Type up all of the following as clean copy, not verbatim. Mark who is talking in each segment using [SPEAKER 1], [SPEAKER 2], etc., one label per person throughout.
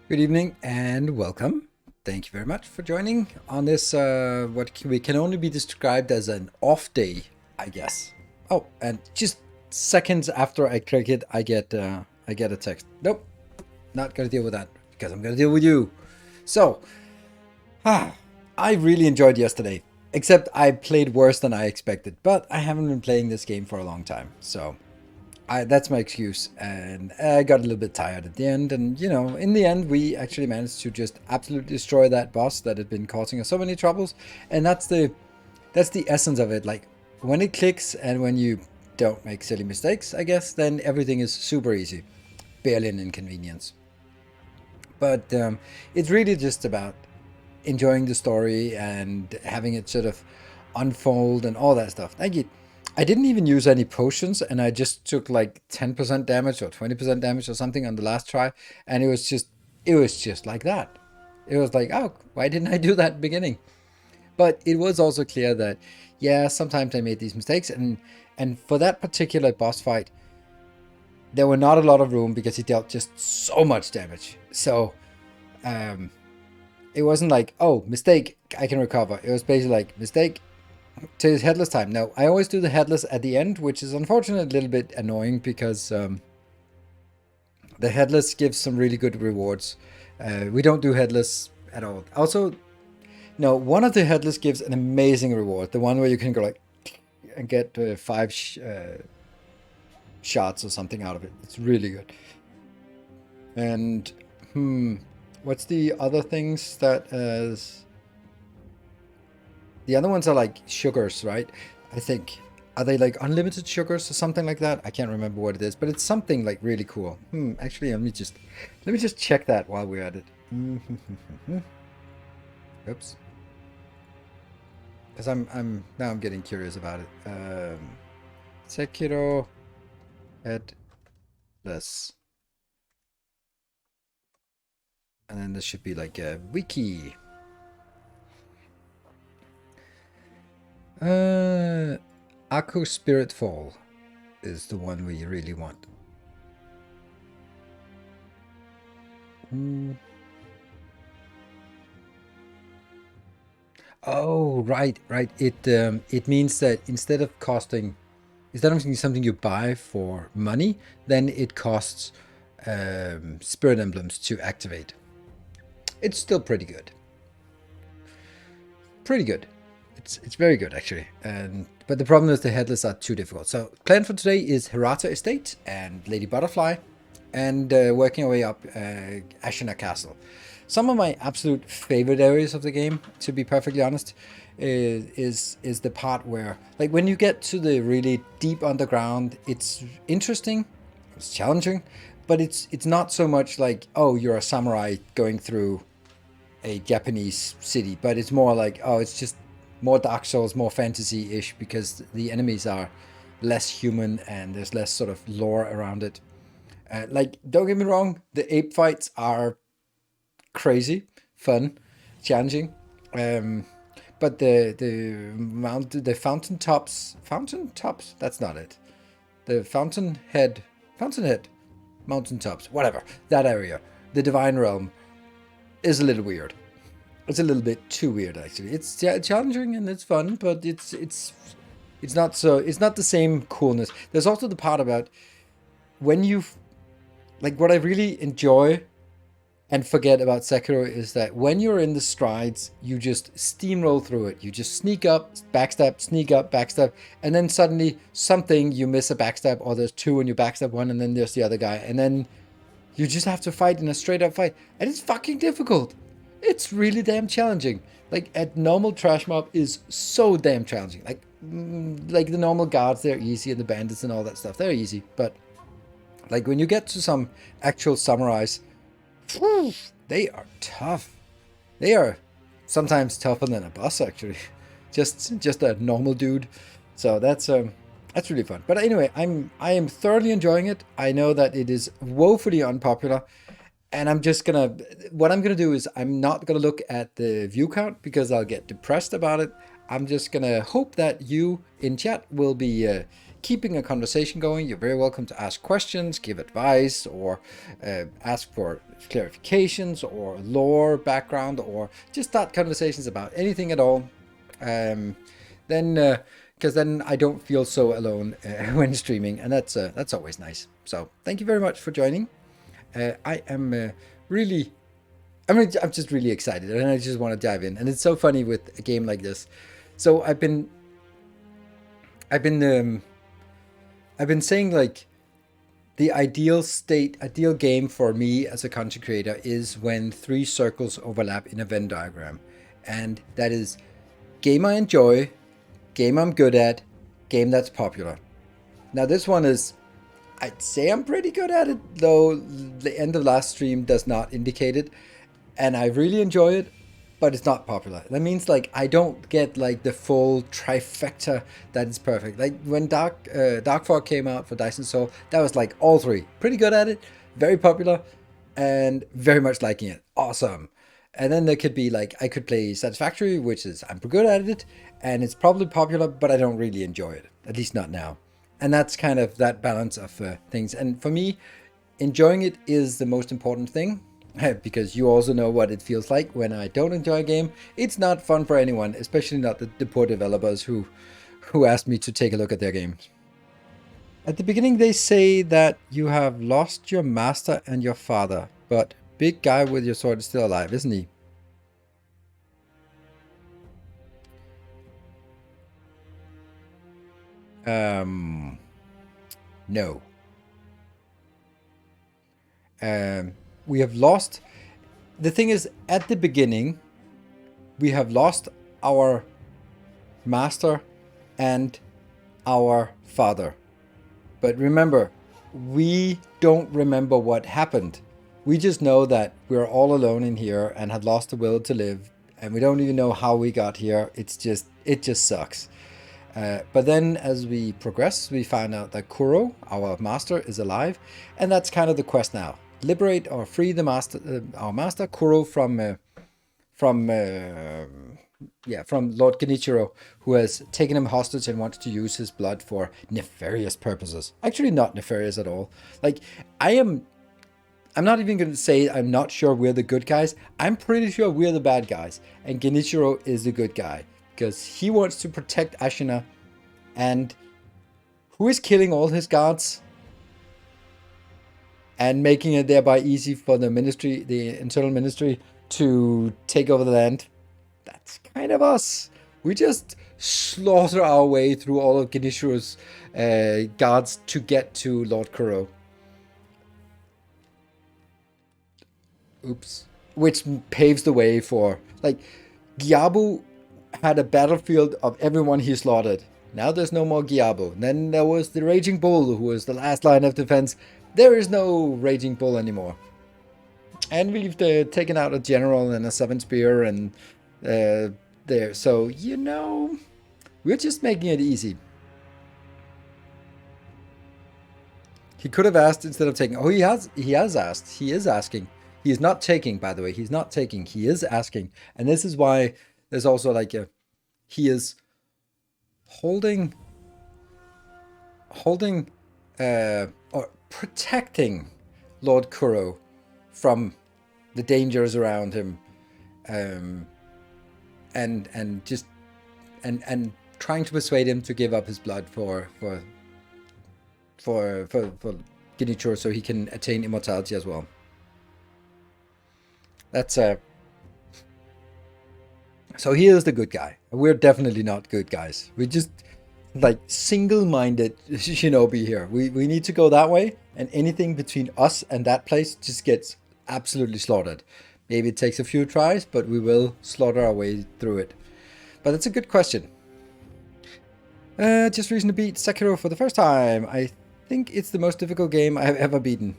[SPEAKER 1] Good evening and welcome. Thank you very much for joining on this, we can only be described as an off day, I guess. Oh, and just seconds after I click it, I get a text. Nope, not gonna deal with that because I'm gonna deal with you. So, I really enjoyed yesterday, except I played worse than I expected, but I haven't been playing this game for a long time, so that's my excuse. And I got a little bit tired at the end. And, you know, in the end, we actually managed to just absolutely destroy that boss that had been causing us so many troubles. And that's the essence of it. Like, when it clicks and when you don't make silly mistakes, I guess, then everything is super easy. Barely an inconvenience. But it's really just about enjoying the story and having it sort of unfold and all that stuff. I didn't even use any potions, and I just took like 10% damage or 20% damage or something on the last try, and it was just like that. It was like, oh, why didn't I do that at the beginning? But it was also clear that, yeah, sometimes I made these mistakes, and for that particular boss fight, there were not a lot of room because he dealt just so much damage. So um, it wasn't like, oh, mistake, I can recover. It was basically like, mistake, to his headless time. Now, I always do the headless at the end, which is unfortunately a little bit annoying because the headless gives some really good rewards. We don't do headless at all. Also, no, one of the headless gives an amazing reward. The one where you can go like and get five shots or something out of it. It's really good. And what's the other things that the other ones are like sugars, right? I think. Are they like unlimited sugars or something like that? I can't remember what it is, but it's something like really cool. Actually, let me just check that while we're at it. Oops. Because I'm getting curious about it. Sekiro headless. And then this should be like a wiki. Akko Spirit Fall is the one we really want. Oh, right, right. It means that instead of something you buy for money, then it costs spirit emblems to activate. It's still pretty good. Pretty good. It's very good actually. But the problem is the headless are too difficult. So plan for today is Hirata Estate and Lady Butterfly, and working our way up Ashina Castle. Some of my absolute favorite areas of the game, to be perfectly honest, is the part where, like, when you get to the really deep underground, it's interesting, it's challenging, but it's not so much like, oh, you're a samurai going through a Japanese city, but it's more like, oh, it's just more Dark Souls, more fantasy-ish, because the enemies are less human and there's less sort of lore around it. Like, don't get me wrong, the ape fights are crazy, fun, challenging. But the fountain tops, that's not it. The fountainhead, mountaintops, whatever, that area, the Divine Realm is a little weird. It's a little bit too weird, actually. It's challenging and it's fun, but it's not the same coolness. There's also the part about when you, like, what I really enjoy and forget about Sekiro is that when you're in the strides, you just steamroll through it. You just sneak up, backstab, sneak up, backstab, and then suddenly something, you miss a backstab, or there's two and you backstab one, and then there's the other guy, and then you just have to fight in a straight up fight, and it's fucking difficult. It's really damn challenging. Like, at normal trash mob is so damn challenging. Like the normal guards, they're easy, and the bandits and all that stuff, they're easy. But like when you get to some actual samurais, they are tough. They are sometimes tougher than a boss, actually. Just a normal dude. So that's really fun. But anyway, I am thoroughly enjoying it. I know that it is woefully unpopular, and what I'm gonna do is I'm not gonna look at the view count because I'll get depressed about it. I'm just gonna hope that you in chat will be keeping a conversation going. You're very welcome to ask questions, give advice, or ask for clarifications or lore background, or just start conversations about anything at all. Then because then I don't feel so alone when streaming, and that's always nice. So thank you very much for joining. I am really, I'm just really excited, and I just want to dive in. And it's so funny with a game like this. So I've been saying, like, the ideal game for me as a content creator is when 3 circles overlap in a Venn diagram, and that is game I enjoy, game I'm good at, game that's popular. Now this one is, I'd say I'm pretty good at it, though the end of last stream does not indicate it, and I really enjoy it, but it's not popular. That means, like, I don't get like the full trifecta that is perfect. Like when Dark Fog came out for Dyson Soul, that was like all 3. Pretty good at it, very popular, and very much liking it. Awesome. And then there could be like, I could play Satisfactory, which is I'm good at it, and it's probably popular, but I don't really enjoy it, at least not now. And that's kind of that balance of things. And for me, enjoying it is the most important thing, because you also know what it feels like when I don't enjoy a game. It's not fun for anyone, especially not the poor developers who asked me to take a look at their games. At the beginning, they say that you have lost your master and your father, but big guy with your sword is still alive, isn't he? No. We have lost. The thing is, at the beginning, we have lost our master and our father. But remember, we don't remember what happened. We just know that we're all alone in here and had lost the will to live, and we don't even know how we got here. It just sucks. But then as we progress, we find out that Kuro, our master, is alive, and that's kind of the quest now. Liberate or free the master, our master Kuro, from Lord Genichiro, who has taken him hostage and wants to use his blood for nefarious purposes. Actually, not nefarious at all. Like, I'm not even going to say I'm not sure we're the good guys. I'm pretty sure we're the bad guys, and Genichiro is the good guy, because he wants to protect Ashina, and who is killing all his guards and making it thereby easy for the ministry, the internal ministry, to take over the land. That's kind of us. We just slaughter our way through all of Genichiro's guards to get to Lord Kuro. Oops. Which paves the way for, like, Gyabu had a battlefield of everyone he slaughtered. Now there's no more Gyabu. Then there was the Raging Bull, who was the last line of defense. There is no Raging Bull anymore. And we've taken out a general and a 7 spear and there. So, you know, we're just making it easy. He could have asked instead of taking. Oh, he has asked. He is asking. He is not taking, by the way. He's not taking. He is asking. And this is why there's also like he is holding or protecting Lord Kuro from the dangers around him, and trying to persuade him to give up his blood for Genichiro so he can attain immortality as well. That's so he is the good guy. We're definitely not good guys. We just like single-minded shinobi here. We need to go that way, and anything between us and that place just gets absolutely slaughtered. Maybe it takes a few tries, but we will slaughter our way through it. But that's a good question. Just recently beat Sekiro for the first time. I think it's the most difficult game I have ever beaten.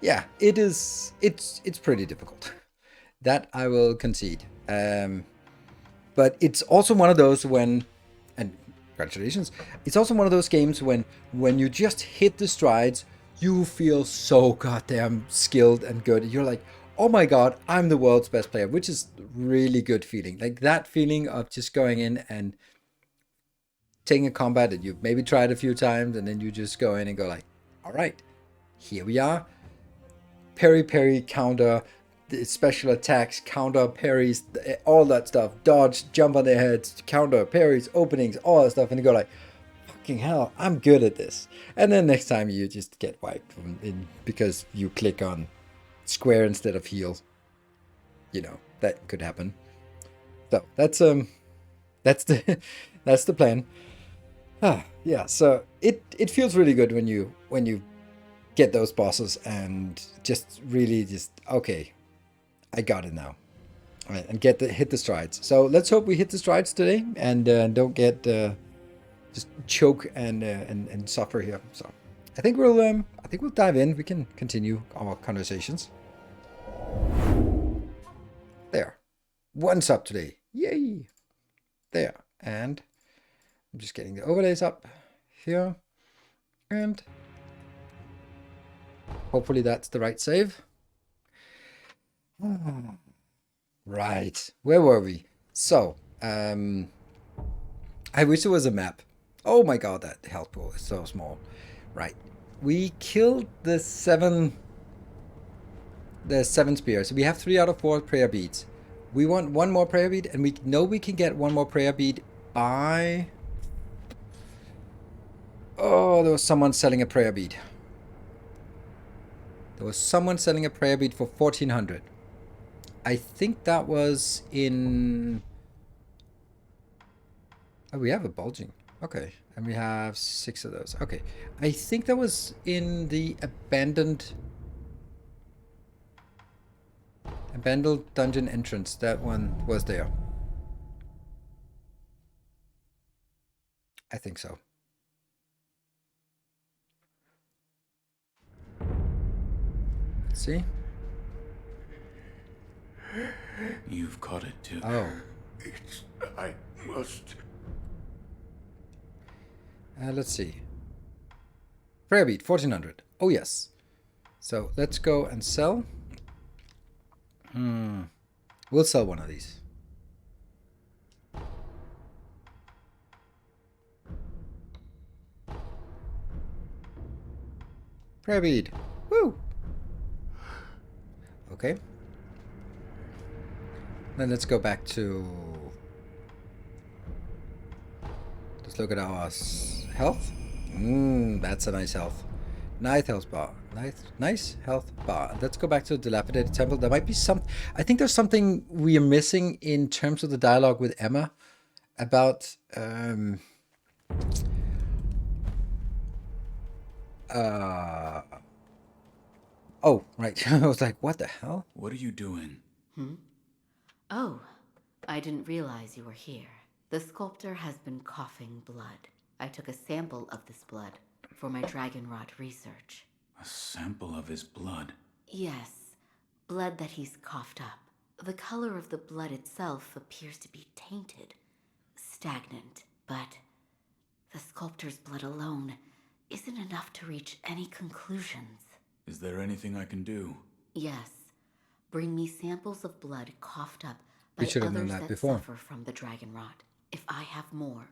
[SPEAKER 1] Yeah, it is. It's pretty difficult. That I will concede. But it's also one of those when, and congratulations, it's also one of those games when you just hit the strides, you feel so goddamn skilled and good. You're like, oh my god, I'm the world's best player, which is really good feeling. Like that feeling of just going in and taking a combat that you've maybe tried a few times, and then you just go in and go like, all right, here we are. Parry, counter, the special attacks, counter, parries, all that stuff. Dodge, jump on their heads, counter, parries, openings, all that stuff. And you go like, fucking hell, I'm good at this. And then next time you just get wiped because you click on square instead of heal. You know, that could happen. So that's the that's the plan. Yeah, so it feels really good when you get those bosses and just really okay, I got it now. All right, and hit the strides. So let's hope we hit the strides today and don't get just choke and suffer here. So I think we'll dive in. We can continue our conversations. There, 1 sub today. Yay! There, and I'm just getting the overlays up here, and hopefully that's the right save. Right, where were we? So, I wish there was a map. Oh my god, that health pool is so small. Right, we killed the seven spears. So we have 3 out of 4 prayer beads. We want 1 more prayer bead, and we know we can get 1 more prayer bead by... Oh, there was someone selling a prayer bead. There was someone selling a prayer bead for 1400. I think that was in... Oh, we have a bulging. Okay. And we have 6 of those. Okay. I think that was in the abandoned dungeon entrance. That one was there. I think so. Let's see.
[SPEAKER 2] You've caught it too.
[SPEAKER 1] Oh.
[SPEAKER 2] I must.
[SPEAKER 1] Let's see. Prayer bead, 1400. Oh, yes. So let's go and sell. We'll sell one of these. Prayer bead. Woo! Okay. Then let's go back to... Let's look at our health. That's a nice health. Nice health bar. Nice health bar. Let's go back to the dilapidated temple. There might be some... I think there's something we are missing in terms of the dialogue with Emma about... Oh, right. I was like, what the hell?
[SPEAKER 2] What are you doing?
[SPEAKER 3] Oh, I didn't realize you were here. The sculptor has been coughing blood. I took a sample of this blood for my dragon rot research.
[SPEAKER 2] A sample of his blood?
[SPEAKER 3] Yes, blood that he's coughed up. The color of the blood itself appears to be tainted, stagnant, but the sculptor's blood alone isn't enough to reach any conclusions.
[SPEAKER 2] Is there anything I can do?
[SPEAKER 3] Yes. Bring me samples of blood coughed up by
[SPEAKER 1] We should have known
[SPEAKER 3] others
[SPEAKER 1] that
[SPEAKER 3] that
[SPEAKER 1] before.
[SPEAKER 3] suffer from the dragon rot. If I have more,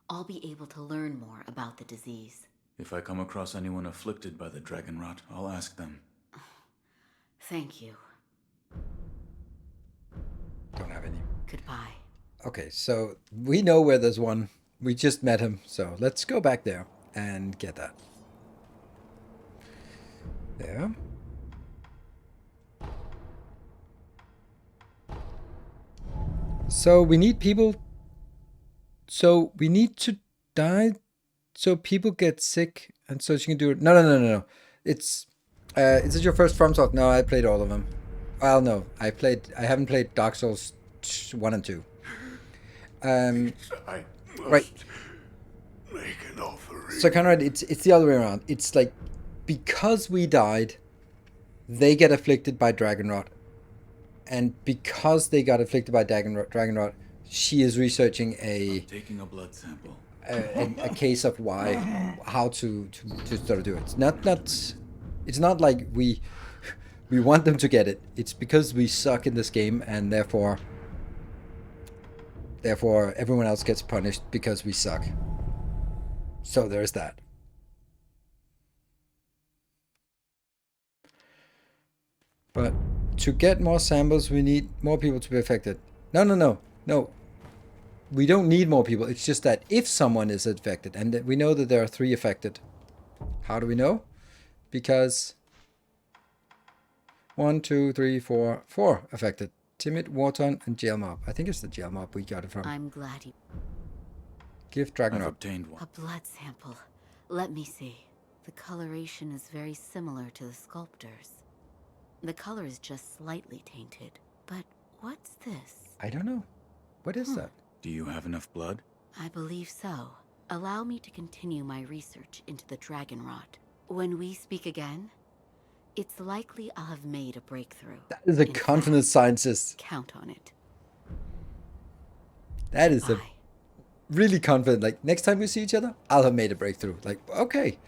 [SPEAKER 3] I'll be able to learn more about the disease.
[SPEAKER 2] If I come across anyone afflicted by the dragon rot, I'll ask them.
[SPEAKER 3] Thank you.
[SPEAKER 1] Don't have any.
[SPEAKER 3] Goodbye.
[SPEAKER 1] Okay, so we know where there's one. We just met him, so let's go back there and get that. There. So we need people. So we need to die so people get sick and so she can do it. No. It's is it your first FromSoft? No, I played all of them. Well, no, I haven't played Dark Souls 1 and 2.
[SPEAKER 2] I must
[SPEAKER 1] right.
[SPEAKER 2] make an offering.
[SPEAKER 1] So Conrad, it's the other way around. It's like because we died, they get afflicted by dragon rot, and because they got afflicted by dragon rot, she is researching
[SPEAKER 2] taking a blood sample.
[SPEAKER 1] A case of how to sort of do it. It's not like we want them to get it. It's because we suck in this game, and therefore everyone else gets punished because we suck. So there's that. But to get more samples, we need more people to be affected. No. We don't need more people. It's just that if someone is affected, and we know that there are 3 affected. How do we know? Because 1, 2, 3, 4 affected. Timid, Warton, and Jail Mob. I think it's the Jail Mob we got it from.
[SPEAKER 3] I'm glad you...
[SPEAKER 1] Give Dragon
[SPEAKER 2] I've
[SPEAKER 1] Rod.
[SPEAKER 2] obtained one.
[SPEAKER 3] A blood sample. Let me see. The coloration is very similar to the sculptor's. The color is just slightly tainted. But what's this?
[SPEAKER 1] I don't know. What is that?
[SPEAKER 2] Do you have enough blood?
[SPEAKER 3] I believe so. Allow me to continue my research into the dragon rot. When we speak again, it's likely I'll have made a breakthrough.
[SPEAKER 1] That is a
[SPEAKER 3] In
[SPEAKER 1] confident
[SPEAKER 3] fact,
[SPEAKER 1] scientist.
[SPEAKER 3] count on it.
[SPEAKER 1] That is a
[SPEAKER 3] Bye.
[SPEAKER 1] really confident. Like, next time we see each other, I'll have made a breakthrough. Like, okay.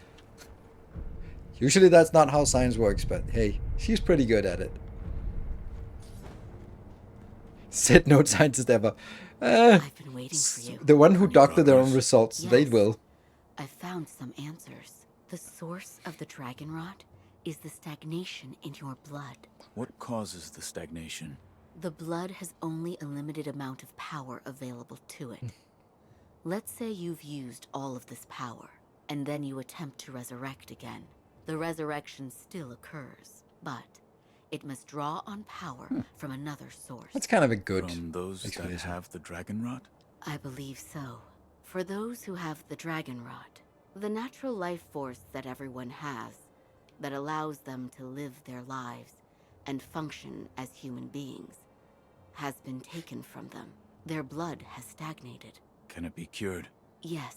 [SPEAKER 1] Usually that's not how science works, but hey, she's pretty good at it. Said no scientist ever.
[SPEAKER 3] I've been waiting for you.
[SPEAKER 1] The one who doctored their own
[SPEAKER 2] progress?
[SPEAKER 1] results, they
[SPEAKER 3] Yes.
[SPEAKER 1] will.
[SPEAKER 3] I've found some answers. The source of the dragon rot is the stagnation in your blood.
[SPEAKER 2] What causes the stagnation?
[SPEAKER 3] The blood has only a limited amount of power available to it. Let's say you've used all of this power, and then you attempt to resurrect again. The resurrection still occurs, but it must draw on power from another source.
[SPEAKER 1] That's kind of a good
[SPEAKER 2] From those that
[SPEAKER 1] explanation.
[SPEAKER 2] have the dragon rot?
[SPEAKER 3] I believe so. For those who have the dragon rot, the natural life force that everyone has, that allows them to live their lives and function as human beings, has been taken from them. Their blood has stagnated.
[SPEAKER 2] Can it be cured?
[SPEAKER 3] Yes,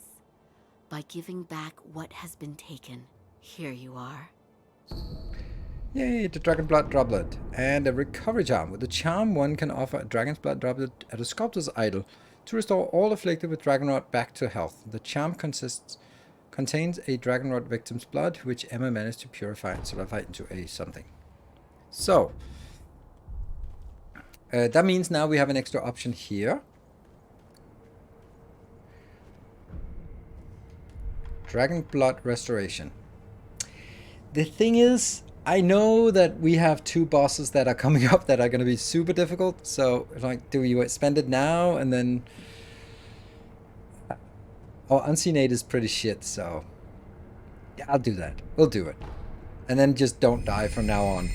[SPEAKER 3] by giving back what has been taken. Here you are.
[SPEAKER 1] Yay, the Dragon Blood Droplet. And a recovery charm. With the charm, one can offer a Dragon's Blood Droplet at a sculptor's idol to restore all afflicted with Dragon Rot back to health. The charm contains a Dragon Rot victim's blood, which Emma managed to purify and solidify into a something. So, that means now we have an extra option here. Dragon Blood Restoration. The thing is, I know that we have 2 bosses that are coming up that are going to be super difficult. So, like, do we spend it now and then... Oh, Unseen Aid is pretty shit, so... Yeah, I'll do that. We'll do it. And then just don't die from now on.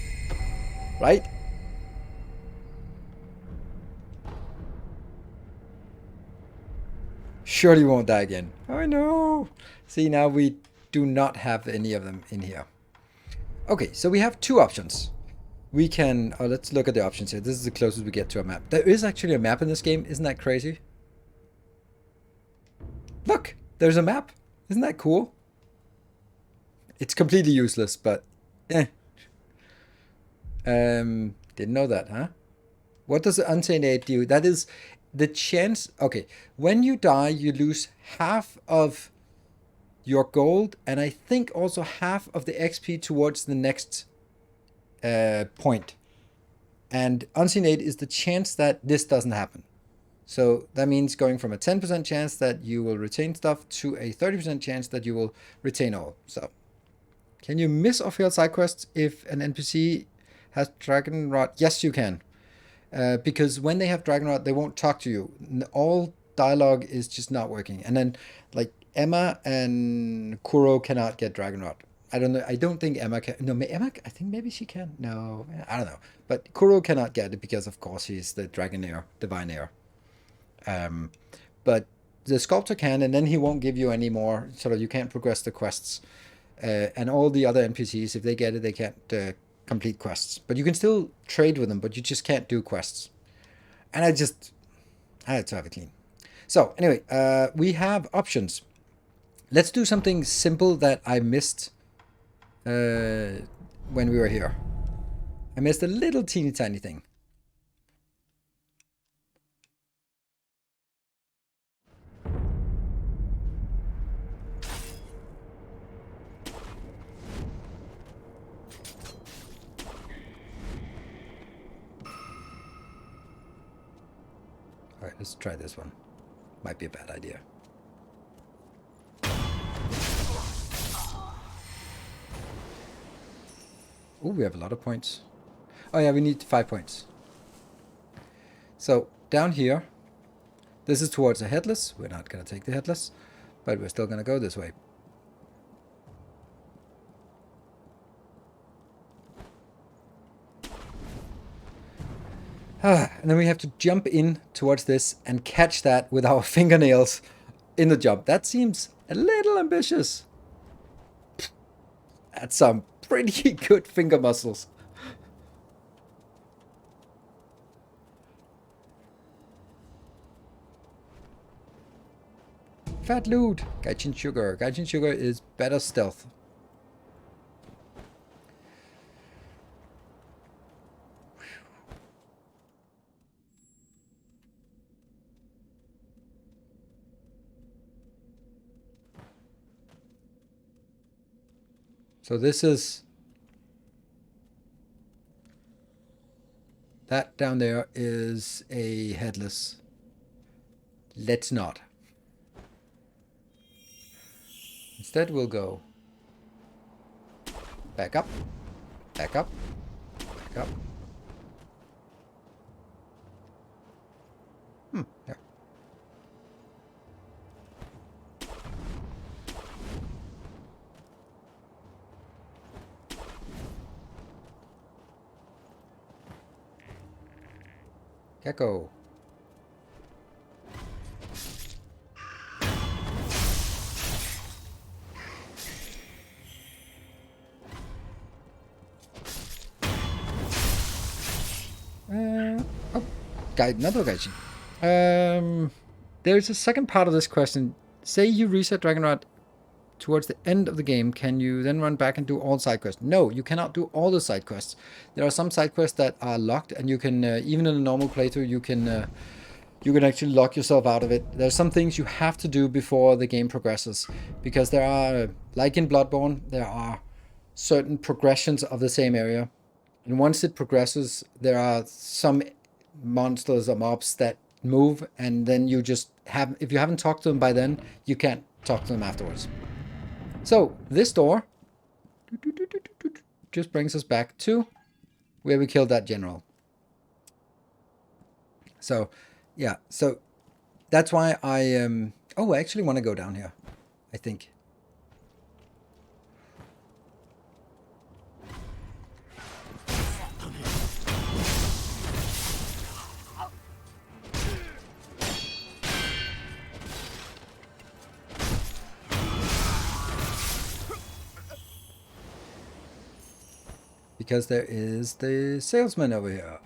[SPEAKER 1] Right? Surely won't die again. I know. See, now we do not have any of them in here. Okay, so we have 2 options. We can... Oh, let's look at the options here. This is the closest we get to a map. There is actually a map in this game. Isn't that crazy? Look! There's a map. Isn't that cool? It's completely useless, but... Eh. Didn't know that, huh? What does the Unseen Aid do? That is the chance... Okay, when you die, you lose half of your gold, and I think also half of the XP towards the next point. And Unseen Aid is the chance that this doesn't happen. So that means going from a 10% chance that you will retain stuff to a 30% chance that you will retain all. So, can you miss or fail side quests if an NPC has Dragon Rot? Yes, you can. Because when they have Dragon Rot, they won't talk to you. All dialogue is just not working. And then, like, Emma and Kuro cannot get Dragon Rot. I don't know. I don't think Emma can. No, Emma, I think maybe she can. No, I don't know. But Kuro cannot get it because, of course, he's the Dragonair, Divine Heir. But the sculptor can, and then he won't give you any more. Sort of, you can't progress the quests. And all the other NPCs, if they get it, they can't complete quests. But you can still trade with them, but you just can't do quests. And I had to have it clean. So, anyway, we have options. Let's do something simple that I missed when we were here. I missed a little teeny tiny thing. Alright, let's try this one. Might be a bad idea. Oh, we have a lot of points. Oh yeah, we need 5 points. So down here, this is towards the headless. We're not gonna take the headless, but we're still gonna go this way. And then we have to jump in towards this and catch that with our fingernails in the jump. That seems a little ambitious. That's some pretty good finger muscles. Fat loot. Gaijin sugar. Gaijin sugar is better stealth. So this is... That down there is a headless. Let's not. Instead we'll go back up, back up, back up. Yeah. Gecko. Oh, another gaijin. There's a second part of this question. Say you reset Dragonrod towards the end of the game, can you then run back and do all side quests? No, you cannot do all the side quests. There are some side quests that are locked, and you can, even in a normal playthrough, you can actually lock yourself out of it. There's some things you have to do before the game progresses, because there are, like in Bloodborne, there are certain progressions of the same area. And once it progresses, there are some monsters or mobs that move, and then you just have, if you haven't talked to them by then, you can't talk to them afterwards. So this door just brings us back to where we killed that general. So yeah, so that's why I I actually want to go down here, I think. Because there is the salesman over here.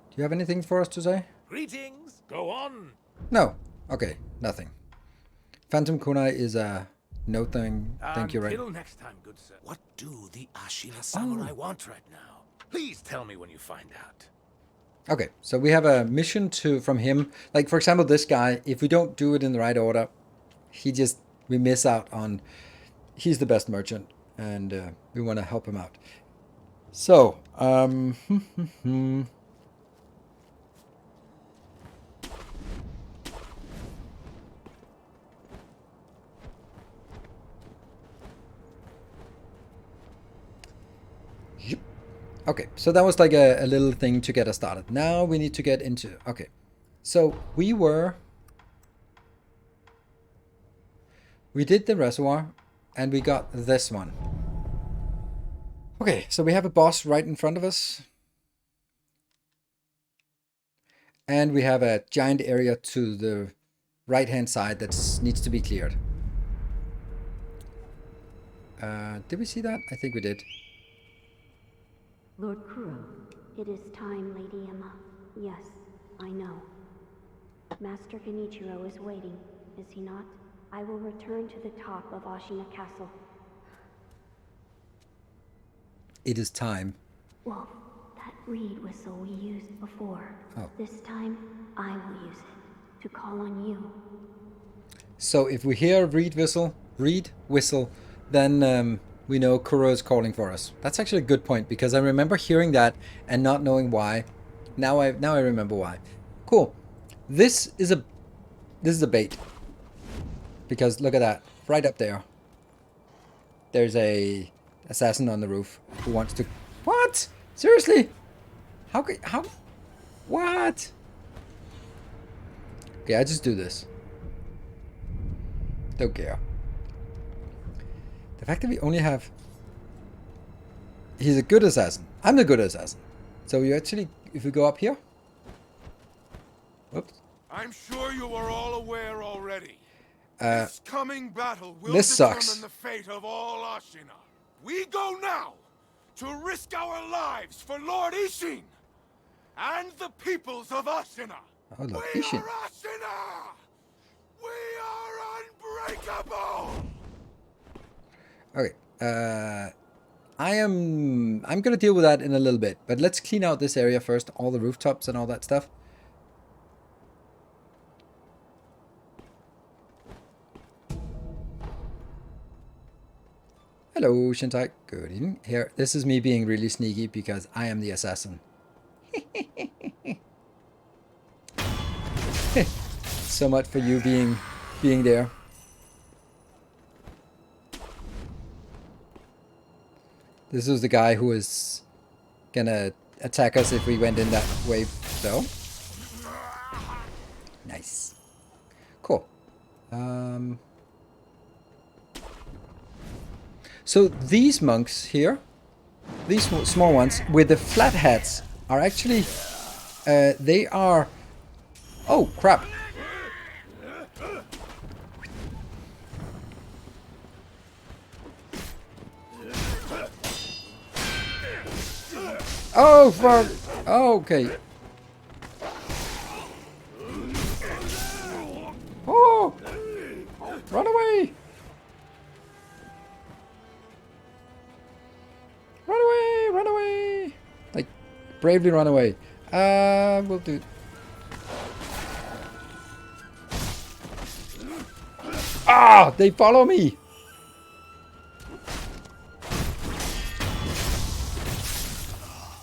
[SPEAKER 1] Do you have anything for us to say?
[SPEAKER 4] Greetings. Go on.
[SPEAKER 1] No. Okay, nothing. Phantom Kunai is a no thing. Thank you, right?
[SPEAKER 4] Until next time, good sir. What do the Ashina Samurai want right now? Please tell me when you find out.
[SPEAKER 1] Okay, so we have a mission from him. Like, for example, this guy, if we don't do it in the right order, we miss out on, he's the best merchant, and we want to help him out. So, okay, so that was like a little thing to get us started. Now we need to get into... Okay, so we did the reservoir, and we got this one. Okay, so we have a boss right in front of us. And we have a giant area to the right-hand side that needs to be cleared. Did we see that? I think we did.
[SPEAKER 5] Lord Kuro. It is time, Lady Emma. Yes, I know. Master Genichiro is waiting, is he not? I will return to the top of Ashina Castle.
[SPEAKER 1] It is time.
[SPEAKER 5] Wolf, that reed whistle we used before.
[SPEAKER 1] Oh.
[SPEAKER 5] This time, I will use it to call on you.
[SPEAKER 1] So if we hear reed whistle, then we know Kuro is calling for us. That's actually a good point, because I remember hearing that and not knowing why. Now I remember why. Cool. This is a bait. Because look at that. Right up there. There's a assassin on the roof who wants to... What? Seriously? How could... How... What? Okay, I just do this. Don't care. The fact that we only have... He's a good assassin. I'm the good assassin. So you actually... If we go up here... Oops.
[SPEAKER 4] I'm sure you are all aware already.
[SPEAKER 1] Uh,
[SPEAKER 4] This coming battle will
[SPEAKER 1] this
[SPEAKER 4] determine
[SPEAKER 1] sucks.
[SPEAKER 4] the fate of all Ashina. We go now to risk our lives for Lord Ishin and the peoples of Ashina.
[SPEAKER 1] Oh, Lord
[SPEAKER 4] We
[SPEAKER 1] Ishin.
[SPEAKER 4] are Ashina! We are unbreakable!
[SPEAKER 1] Okay. I'm gonna deal with that in a little bit, but let's clean out this area first, all the rooftops and all that stuff. Hello, Shintai. Good evening. Here, this is me being really sneaky because I am the assassin. So much for you being there. This was the guy who was gonna attack us if we went in that way, though. Nice. Cool. So these monks here, these small ones with the flat hats, are actually, they are... Oh, crap. Oh, fuck. Oh, okay. Oh! Run away! Run away! Run away! Like, bravely run away. We'll do... Ah! They follow me!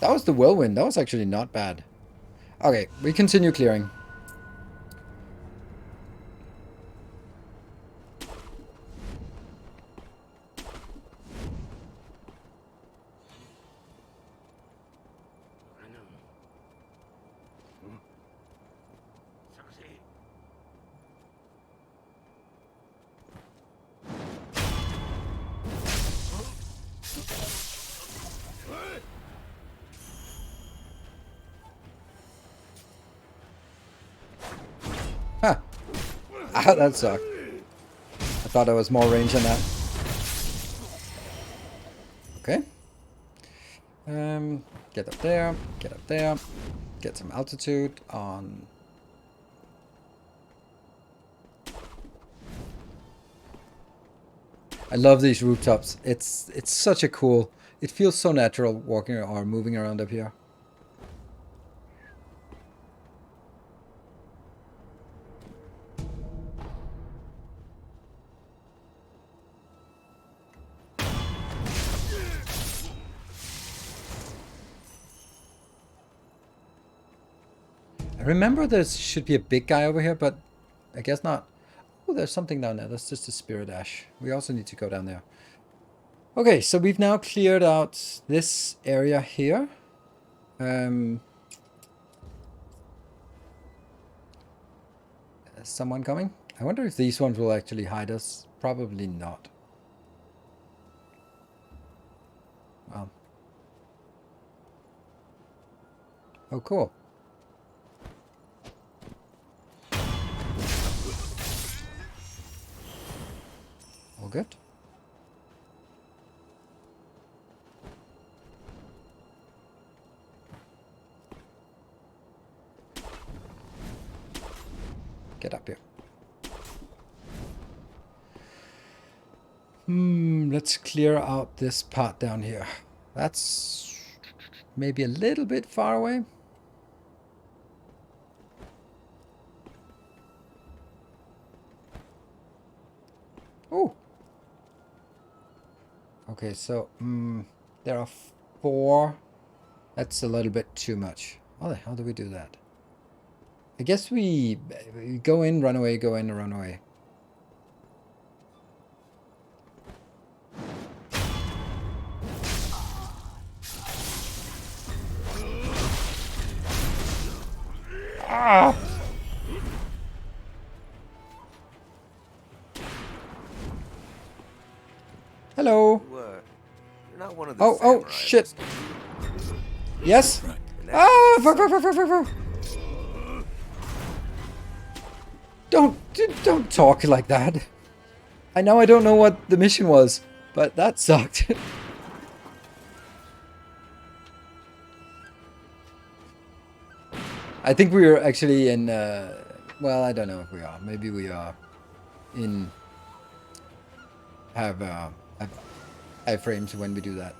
[SPEAKER 1] That was the whirlwind. That was actually not bad. Okay, we continue clearing. Huh. Ah, that sucked. I thought there was more range on that. Okay. Get up there. Get up there. Get some altitude on... I love these rooftops. It's such a cool... It feels so natural walking or moving around up here. I remember there should be a big guy over here, but I guess not. Oh, there's something down there. That's just a spirit ash. We also need to go down there. Okay, so we've now cleared out this area here. Is someone coming? I wonder if these ones will actually hide us. Probably not. Well. Oh, cool. All good. Get up here. Let's clear out this part down here. That's maybe a little bit far away. Oh. Okay, so there are 4. That's a little bit too much. How the hell do we do that? I guess we go in, run away, go in, run away. Ah! Hello.
[SPEAKER 6] You're not one of the
[SPEAKER 1] Oh,
[SPEAKER 6] samurai.
[SPEAKER 1] shit. Yes?
[SPEAKER 2] Right.
[SPEAKER 1] Ah, fuck. Don't talk like that. I know I don't know what the mission was, but that sucked. I think we are actually in, well, I don't know if we are. Maybe we are in, have iframes when we do that.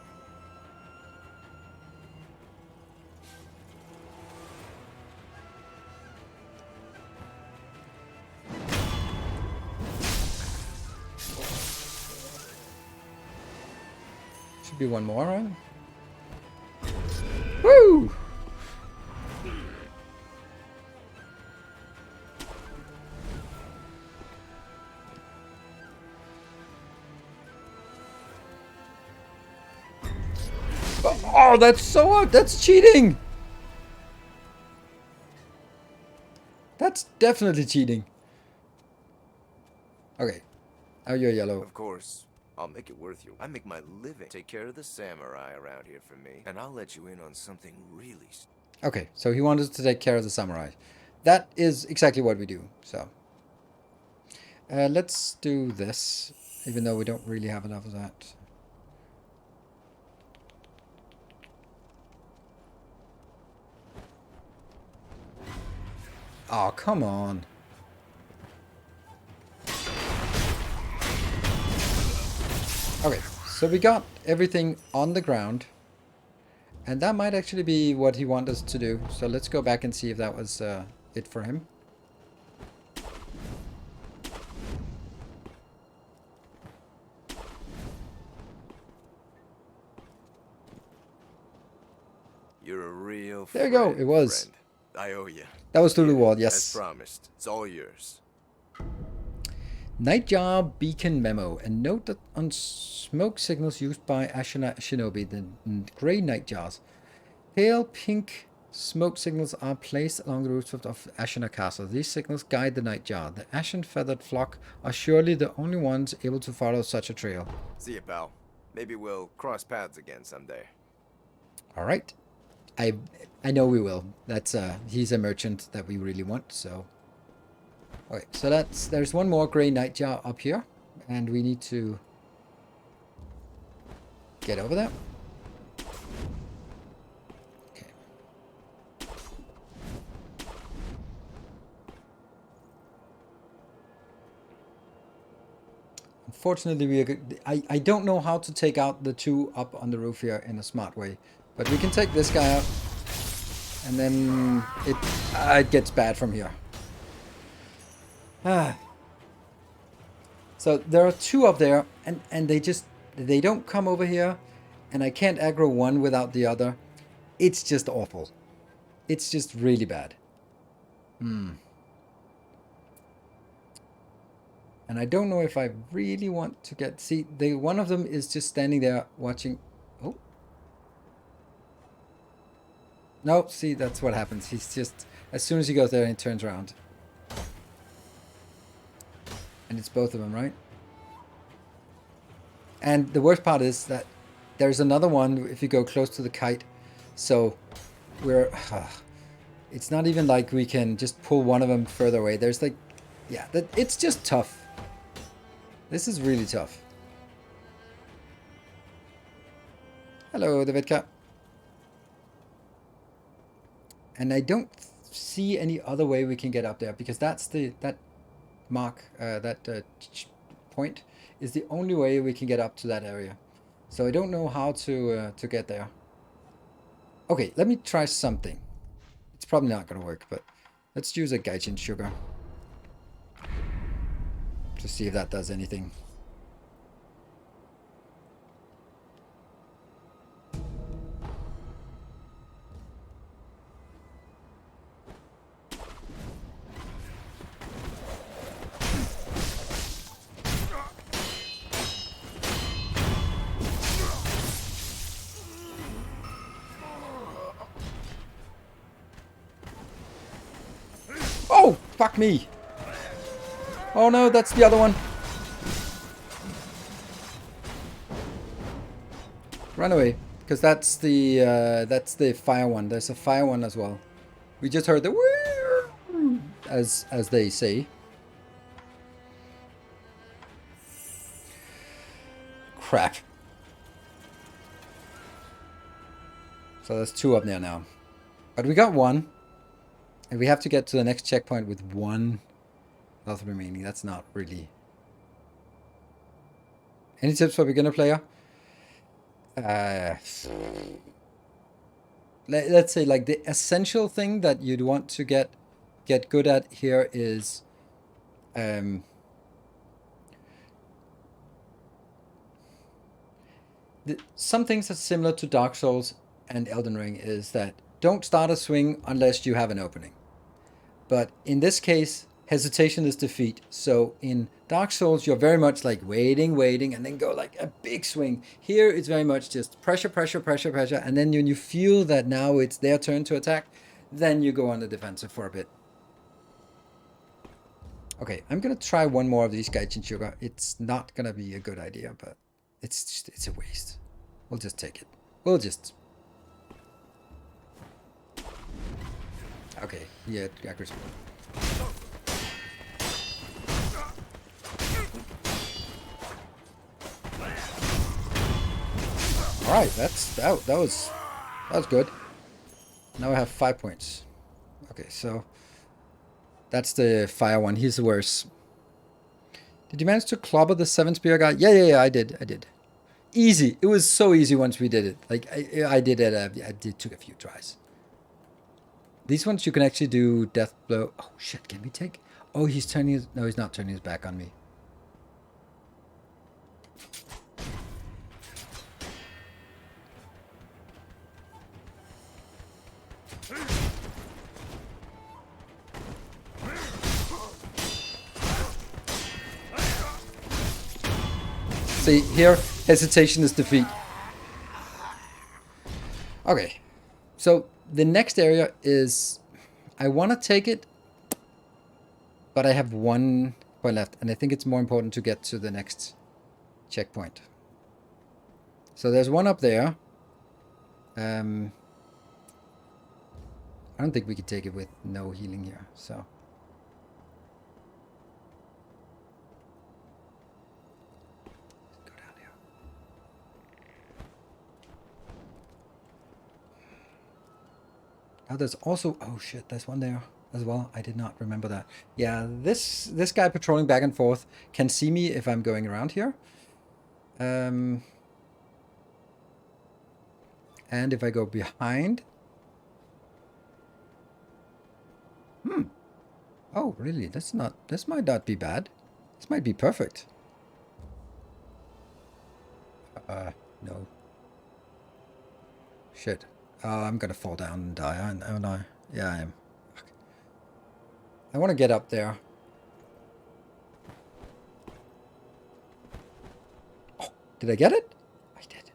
[SPEAKER 1] Should be one more, right? Woo! Oh, that's cheating! That's definitely cheating. Okay. Oh, you're yellow.
[SPEAKER 6] Of course, I'll make it worth you. I make my living. Take care of the samurai around here for me, and I'll let you in on something really.
[SPEAKER 1] Okay, so he wanted to take care of the samurai. That is exactly what we do, so. Let's do this, even though we don't really have enough of that. Oh, come on. Okay, so we got everything on the ground. And that might actually be what he wanted us to do. So let's go back and see if that was it for him.
[SPEAKER 6] You're a real
[SPEAKER 1] There you go,
[SPEAKER 6] friend,
[SPEAKER 1] it was.
[SPEAKER 6] friend. I owe you.
[SPEAKER 1] That was through the wall,
[SPEAKER 6] As
[SPEAKER 1] yes.
[SPEAKER 6] promised, it's all yours.
[SPEAKER 1] Nightjar beacon memo. And note that on smoke signals used by Ashina Shinobi, the grey nightjars, pale pink smoke signals are placed along the rooftops of Ashina Castle. These signals guide the nightjar. The ashen feathered flock are surely the only ones able to follow such a trail.
[SPEAKER 6] See you, pal. Maybe we'll cross paths again someday.
[SPEAKER 1] All right. I know we will. That's he's a merchant that we really want, so. Okay, so there's one more grey nightjar up here, and we need to get over there. Okay. Unfortunately, I don't know how to take out the two up on the roof here in a smart way. But we can take this guy out, and then it gets bad from here. So there are two up there, and they don't come over here, and I can't aggro one without the other. It's just awful. It's just really bad. And I don't know if I really want to get... See, one of them is just standing there watching... Oh. No, see, that's what happens. He's just... As soon as he goes there, he turns around. And it's both of them, right? And the worst part is that there's another one if you go close to the kite. So we're... it's not even like we can just pull one of them further away. There's like... Yeah, it's just tough. This is really tough. Hello, the Vedka. And I don't see any other way we can get up there, because that's that point is the only way we can get up to that area. So I don't know how to get there. Okay, let me try something. It's probably not going to work, but let's use a Gaijin sugar to see if that does anything. Fuck me. Oh no, that's the other one. Run away, because that's the fire one. There's a fire one as well. We just heard the woo, as they say. Crap. So there's 2 up there now. But we got 1. And we have to get to the next checkpoint with 1 health remaining. That's not really... Any tips for beginner player? Let's say like the essential thing that you'd want to get good at here is some things that's similar to Dark Souls and Elden Ring is that don't start a swing unless you have an opening. But in this case, hesitation is defeat. So in Dark Souls, you're very much like waiting, and then go like a big swing. Here, it's very much just pressure. And then when you feel that now it's their turn to attack, then you go on the defensive for a bit. Okay, I'm going to try one more of these Gaijin Sugar. It's not going to be a good idea, but it's a waste. We'll just take it. We'll just... Okay, yeah, Gagger's... Alright, that was good. Now I have 5 points. Okay, so that's the fire one. He's the worst. Did you manage to clobber the 7 spear guy? Yeah, I did. Easy. It was so easy once we did it. Like I did it. I took a few tries. These ones you can actually do death blow. Oh shit! Can we take? Oh, he's turning his. No, he's not turning his back on me. See, here, hesitation is defeat. Okay, so the next area is... I want to take it, but I have 1 point left, and I think it's more important to get to the next checkpoint. So there's one up there. I don't think we could take it with no healing here, so... Now there's also... Oh shit, there's one there as well. I did not remember that. Yeah, this guy patrolling back and forth can see me if I'm going around here. And if I go behind... Oh, really? This might not be bad. This might be perfect. No. Shit. I'm gonna fall down and die, aren't I? Yeah, I am. Fuck. I want to get up there. Oh, did I get it? I did.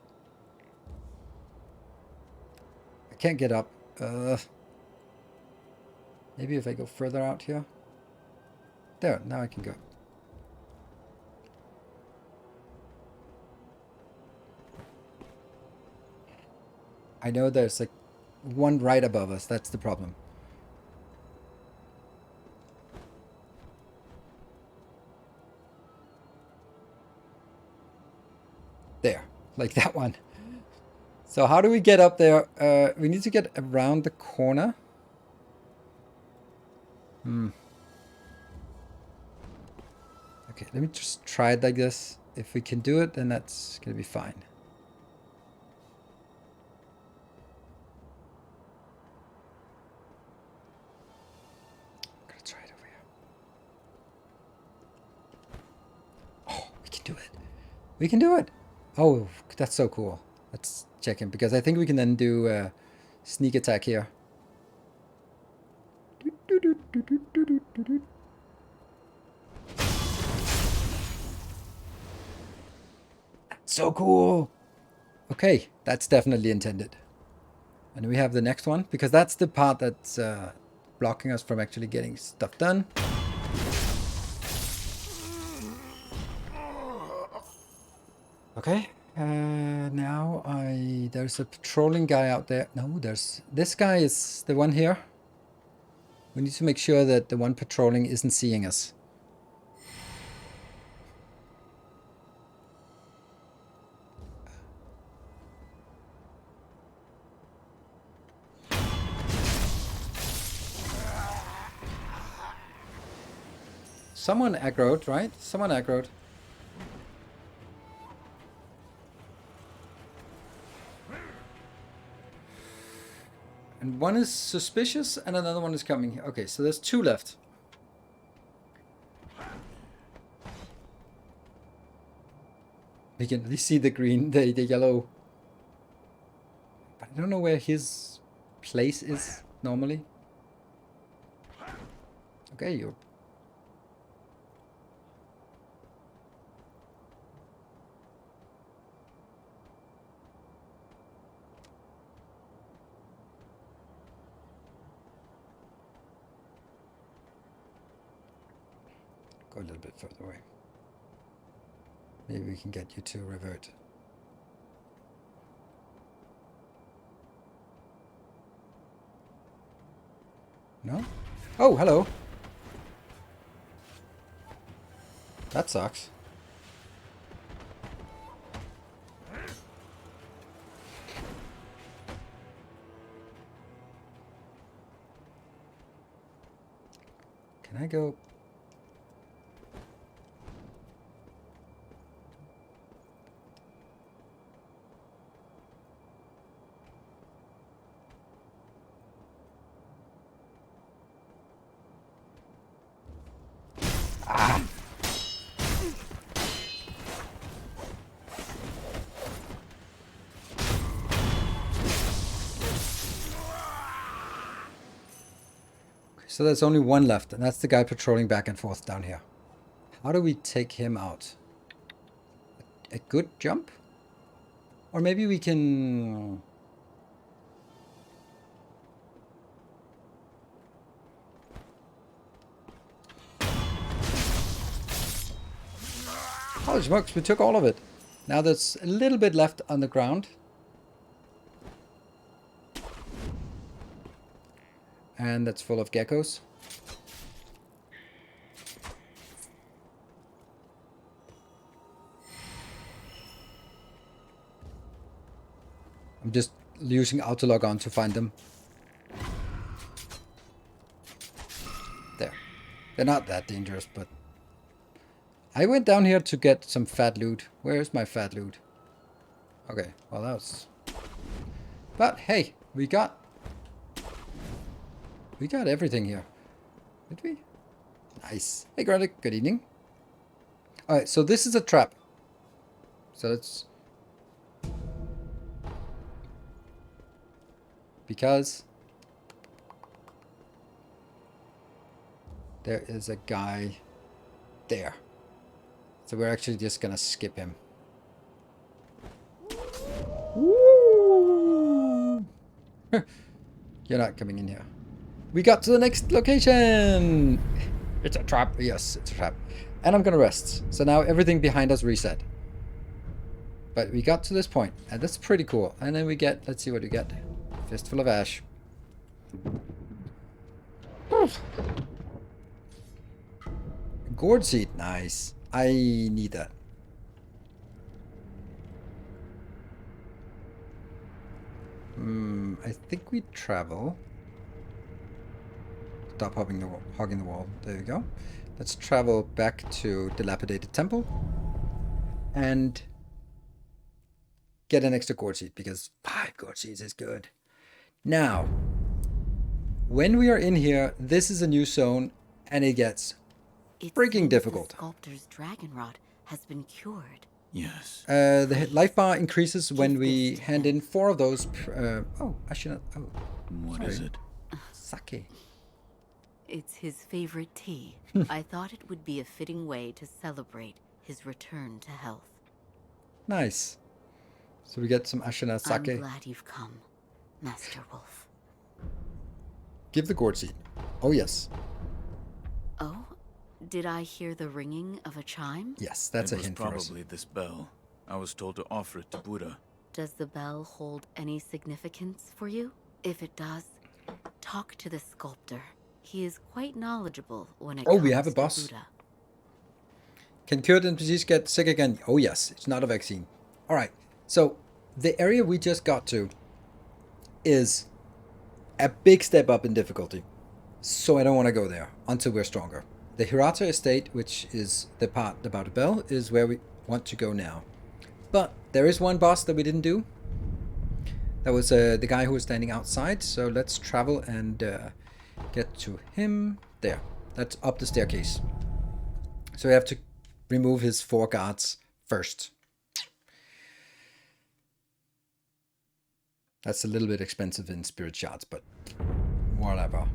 [SPEAKER 1] I can't get up. Maybe if I go further out here. There, now I can go. I know there's like one right above us. That's the problem. There, like that one. So how do we get up there? We need to get around the corner. Okay, let me just try it like this. If we can do it, then that's gonna be fine. We can do it. Oh, that's so cool. Let's check in because I think we can then do a sneak attack here. So cool. Okay, that's definitely intended. And we have the next one because that's the part that's blocking us from actually getting stuff done. Okay, now there's a patrolling guy out there. No, this guy is the one here. We need to make sure that the one patrolling isn't seeing us. Someone aggroed, right? Someone aggroed. And one is suspicious and another one is coming. Okay, so there's 2 left. We can at least see the green, the yellow. But I don't know where his place is normally. Okay, you're... Go a little bit further away. Maybe we can get you to revert. No? Oh, hello. That sucks. Can I go? Ah. So there's only one left, and that's the guy patrolling back and forth down here. How do we take him out? A good jump? Or maybe we can... Holy smokes, we took all of it. Now there's a little bit left on the ground. And that's full of geckos. I'm just using autolog on to find them. There. They're not that dangerous, but... I went down here to get some fat loot. Where's my fat loot? Okay, well that was... But hey, we got everything here. Did we? Nice. Hey Greta, good evening. Alright, so this is a trap. So let's... Because... there is a guy there. So we're actually just gonna skip him. Woo! You're not coming in here. We got to the next location! It's a trap. Yes, it's a trap. And I'm gonna rest. So now everything behind us reset. But we got to this point, and that's pretty cool. And then we get, let's see what we get. Fistful of Ash. Gourd seed, nice. I need that. I think we travel. Stop hogging the wall. There you go. Let's travel back to Dilapidated Temple. And get an extra gourd seed, because 5 gourd seeds is good. Now, when we are in here, this is a new zone, and it gets freaking difficult.
[SPEAKER 3] The sculptor's dragon rot has been cured.
[SPEAKER 2] Yes.
[SPEAKER 1] The life bar increases when we hand in 4 of those. Oh, I shouldn't. Oh,
[SPEAKER 2] What is it?
[SPEAKER 1] sake.
[SPEAKER 3] It's his favorite tea. I thought it would be a fitting way to celebrate his return to health.
[SPEAKER 1] Nice. So we get some Ashina sake.
[SPEAKER 3] I'm glad you've come, Master Wolf.
[SPEAKER 1] Give the gourd seed. Oh, yes.
[SPEAKER 3] Oh? Did I hear the ringing of a chime?
[SPEAKER 1] Yes, that's
[SPEAKER 2] It
[SPEAKER 1] a
[SPEAKER 2] was
[SPEAKER 1] hint for us.
[SPEAKER 2] probably this bell. I was told to offer it to Buddha.
[SPEAKER 3] Does the bell hold any significance for you? If it does, talk to the sculptor. He is quite knowledgeable when it
[SPEAKER 1] Oh,
[SPEAKER 3] comes
[SPEAKER 1] we have a
[SPEAKER 3] to
[SPEAKER 1] boss.
[SPEAKER 3] Buddha.
[SPEAKER 1] Can cured NPCs get sick again? Oh, yes. It's not a vaccine. All right. So the area we just got to is a big step up in difficulty. So I don't want to go there until we're stronger. The Hirata Estate, which is the part about the bell, is where we want to go now. But there is one boss that we didn't do. That was the guy who was standing outside. So let's travel and get to him. There. That's up the staircase. So we have to remove his 4 guards first. That's a little bit expensive in spirit shards, but whatever.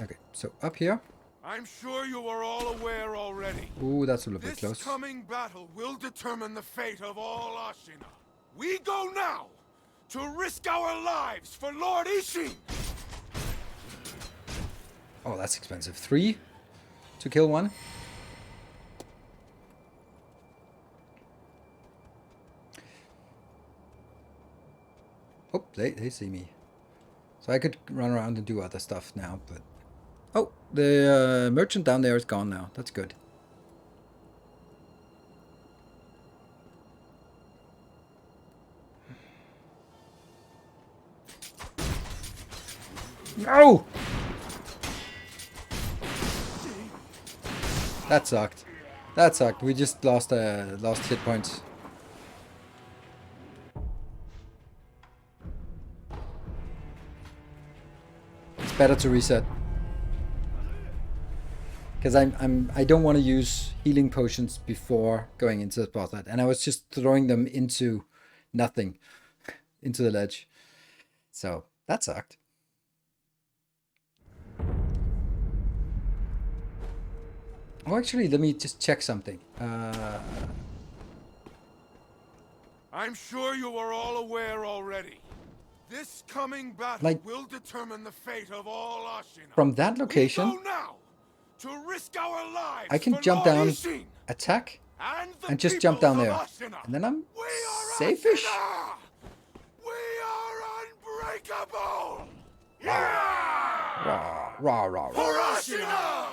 [SPEAKER 1] Okay, so up here.
[SPEAKER 4] I'm sure you are all aware already.
[SPEAKER 1] Ooh, that's a little bit
[SPEAKER 4] This
[SPEAKER 1] close.
[SPEAKER 4] coming battle will determine the fate of all Ashina. We go now to risk our lives for Lord Ishin.
[SPEAKER 1] Oh, that's expensive. 3 to kill 1. Oh, they see me. So I could run around and do other stuff now, but... Oh, the merchant down there is gone now. That's good. No! That sucked. That sucked. We just lost hit points. It's better to reset. Because I don't want to use healing potions before going into the boss fight. And I was just throwing them into nothing. Into the ledge. So that sucked. Oh, actually, let me just check something.
[SPEAKER 4] I'm sure you are all aware already. This coming battle will determine the fate of all Ashina.
[SPEAKER 1] From that location,
[SPEAKER 4] we go now to risk our lives
[SPEAKER 1] I can
[SPEAKER 4] for
[SPEAKER 1] jump
[SPEAKER 4] Lord
[SPEAKER 1] down,
[SPEAKER 4] Ishin
[SPEAKER 1] attack,
[SPEAKER 4] the
[SPEAKER 1] and just jump
[SPEAKER 4] peoples
[SPEAKER 1] down there.
[SPEAKER 4] of Ashina.
[SPEAKER 1] And then I'm
[SPEAKER 4] We are
[SPEAKER 1] safe-ish.
[SPEAKER 4] Ashina! We are unbreakable! Yeah!
[SPEAKER 1] Rah, rah, rah, rah.
[SPEAKER 4] For Ashina!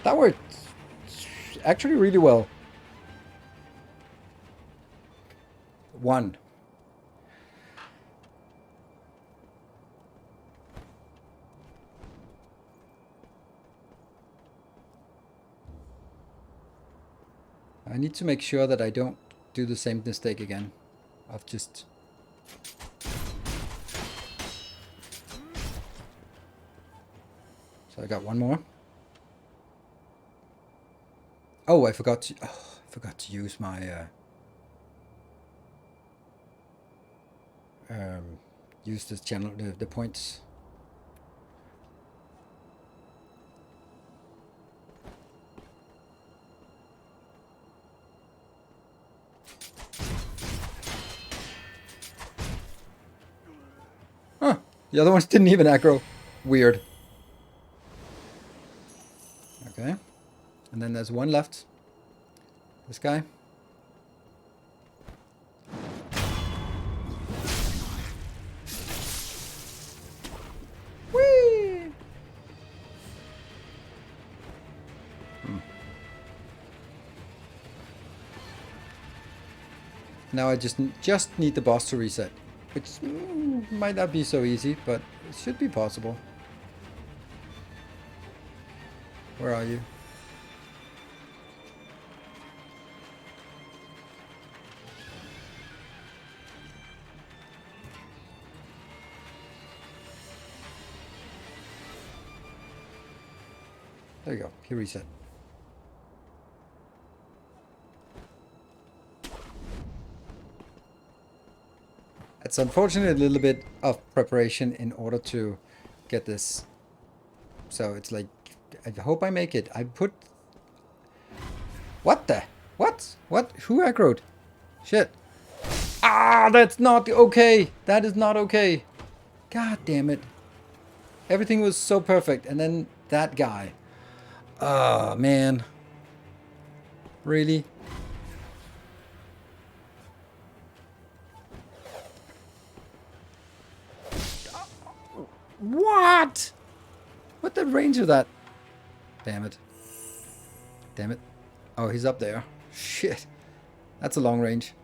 [SPEAKER 1] That worked actually really well. 1. I need to make sure that I don't do the same mistake again of just... So I got 1 more. Oh, I forgot to use my use this channel the points. Huh, the other ones didn't even aggro. Weird. Okay. And then there's 1 left. This guy. Whee! Now I just need the boss to reset, which might not be so easy, but it should be possible. Where are you? There you go. He reset. It's unfortunately a little bit of preparation in order to get this. So it's like, I hope I make it. I put... What the? What? What? Who aggroed? Shit. Ah, that's not okay. That is not okay. God damn it. Everything was so perfect. And then that guy. Oh, man. Really? What? What the range of that? Damn it. Damn it. Oh, he's up there. Shit. That's a long range.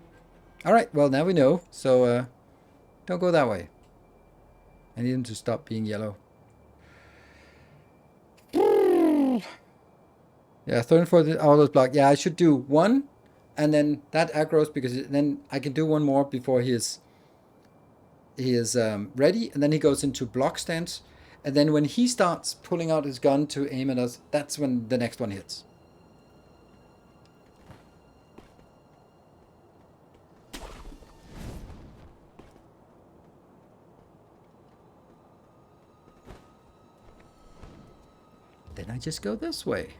[SPEAKER 1] Alright, well, now we know. So, don't go that way. I need him to stop being yellow. Yeah, 34 all those block. Yeah, I should do one, and then that aggroes, because then I can do one more before he is ready, and then he goes into block stance, and then when he starts pulling out his gun to aim at us, that's when the next one hits. Then I just go this way.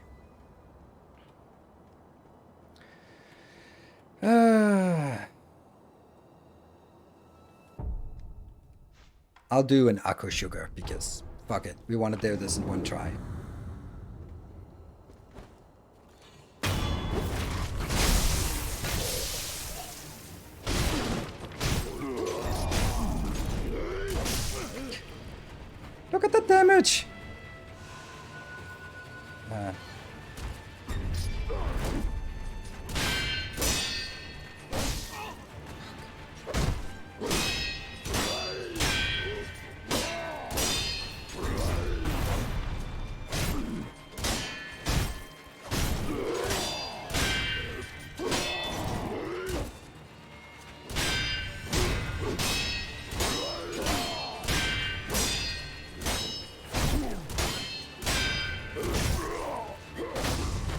[SPEAKER 1] I'll do an Akko Sugar because fuck it. We want to do this in one try. Look at the damage!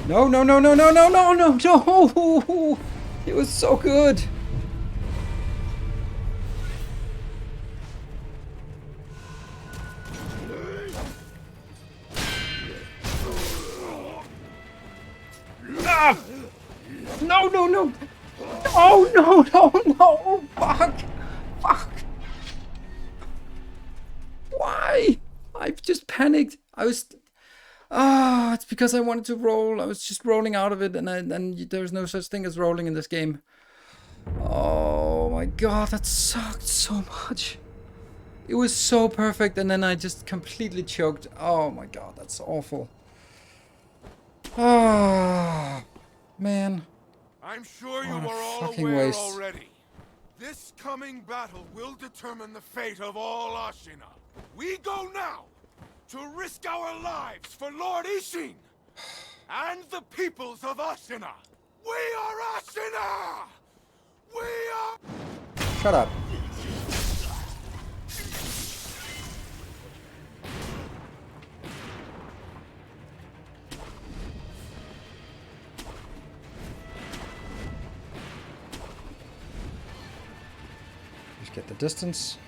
[SPEAKER 1] No, no, no, no, no, no, no, no, no! It was so good! Ah! No, no, no! Oh, no, no, no! Fuck! Fuck! Why? I just panicked. I was... Ah, it's because I wanted to roll. I was just rolling out of it, and there's no such thing as rolling in this game. Oh my god, that sucked so much. It was so perfect, and then I just completely choked. Oh my god, that's awful. Ah, man.
[SPEAKER 4] I'm sure you
[SPEAKER 1] What a
[SPEAKER 4] are all
[SPEAKER 1] fucking
[SPEAKER 4] aware
[SPEAKER 1] waste.
[SPEAKER 4] already. This coming battle will determine the fate of all Ashina. We go now to risk our lives for Lord Ishin and the peoples of Ashina. We are Ashina! We are...
[SPEAKER 1] Shut up. Just get the distance.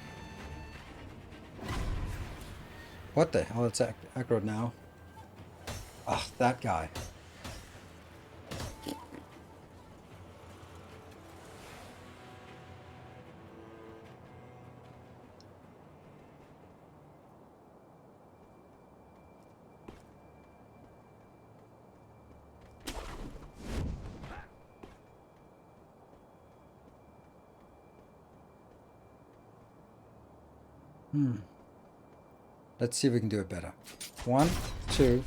[SPEAKER 1] What the hell? It's aggroed now. Ah, that guy. Let's see if we can do it better. 1, 2.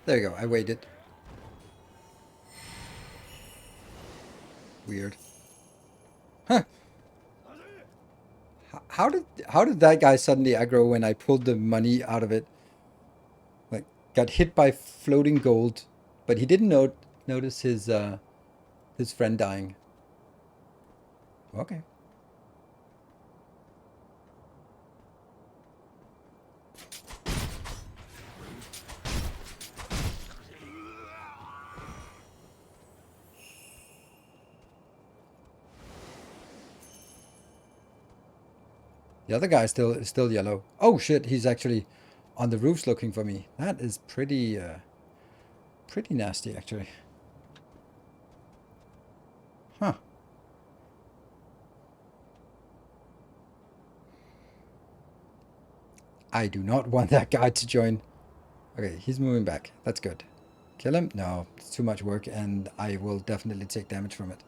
[SPEAKER 1] There you go. I waited. Weird. Huh. How did that guy suddenly aggro when I pulled the money out of it? Like, got hit by floating gold, but he didn't notice his friend dying. Okay. The other guy is still yellow. Oh shit, he's actually on the roofs looking for me. That is pretty pretty nasty actually. Huh. I do not want that guy to join. Okay, he's moving back. That's good. Kill him? No, it's too much work and I will definitely take damage from it.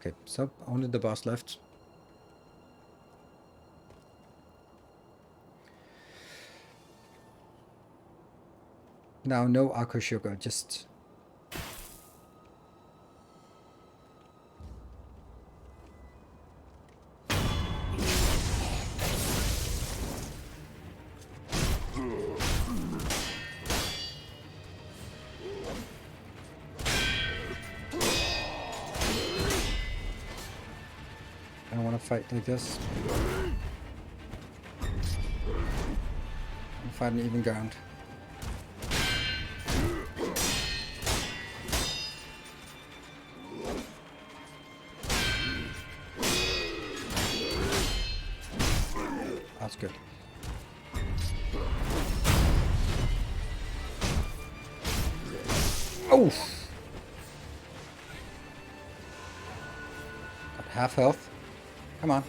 [SPEAKER 1] Okay, so only the boss left. Now, no Akko Sugar, just... I don't want to fight like this. I'm fighting even ground. That's good. Oh! Got half health. Come on.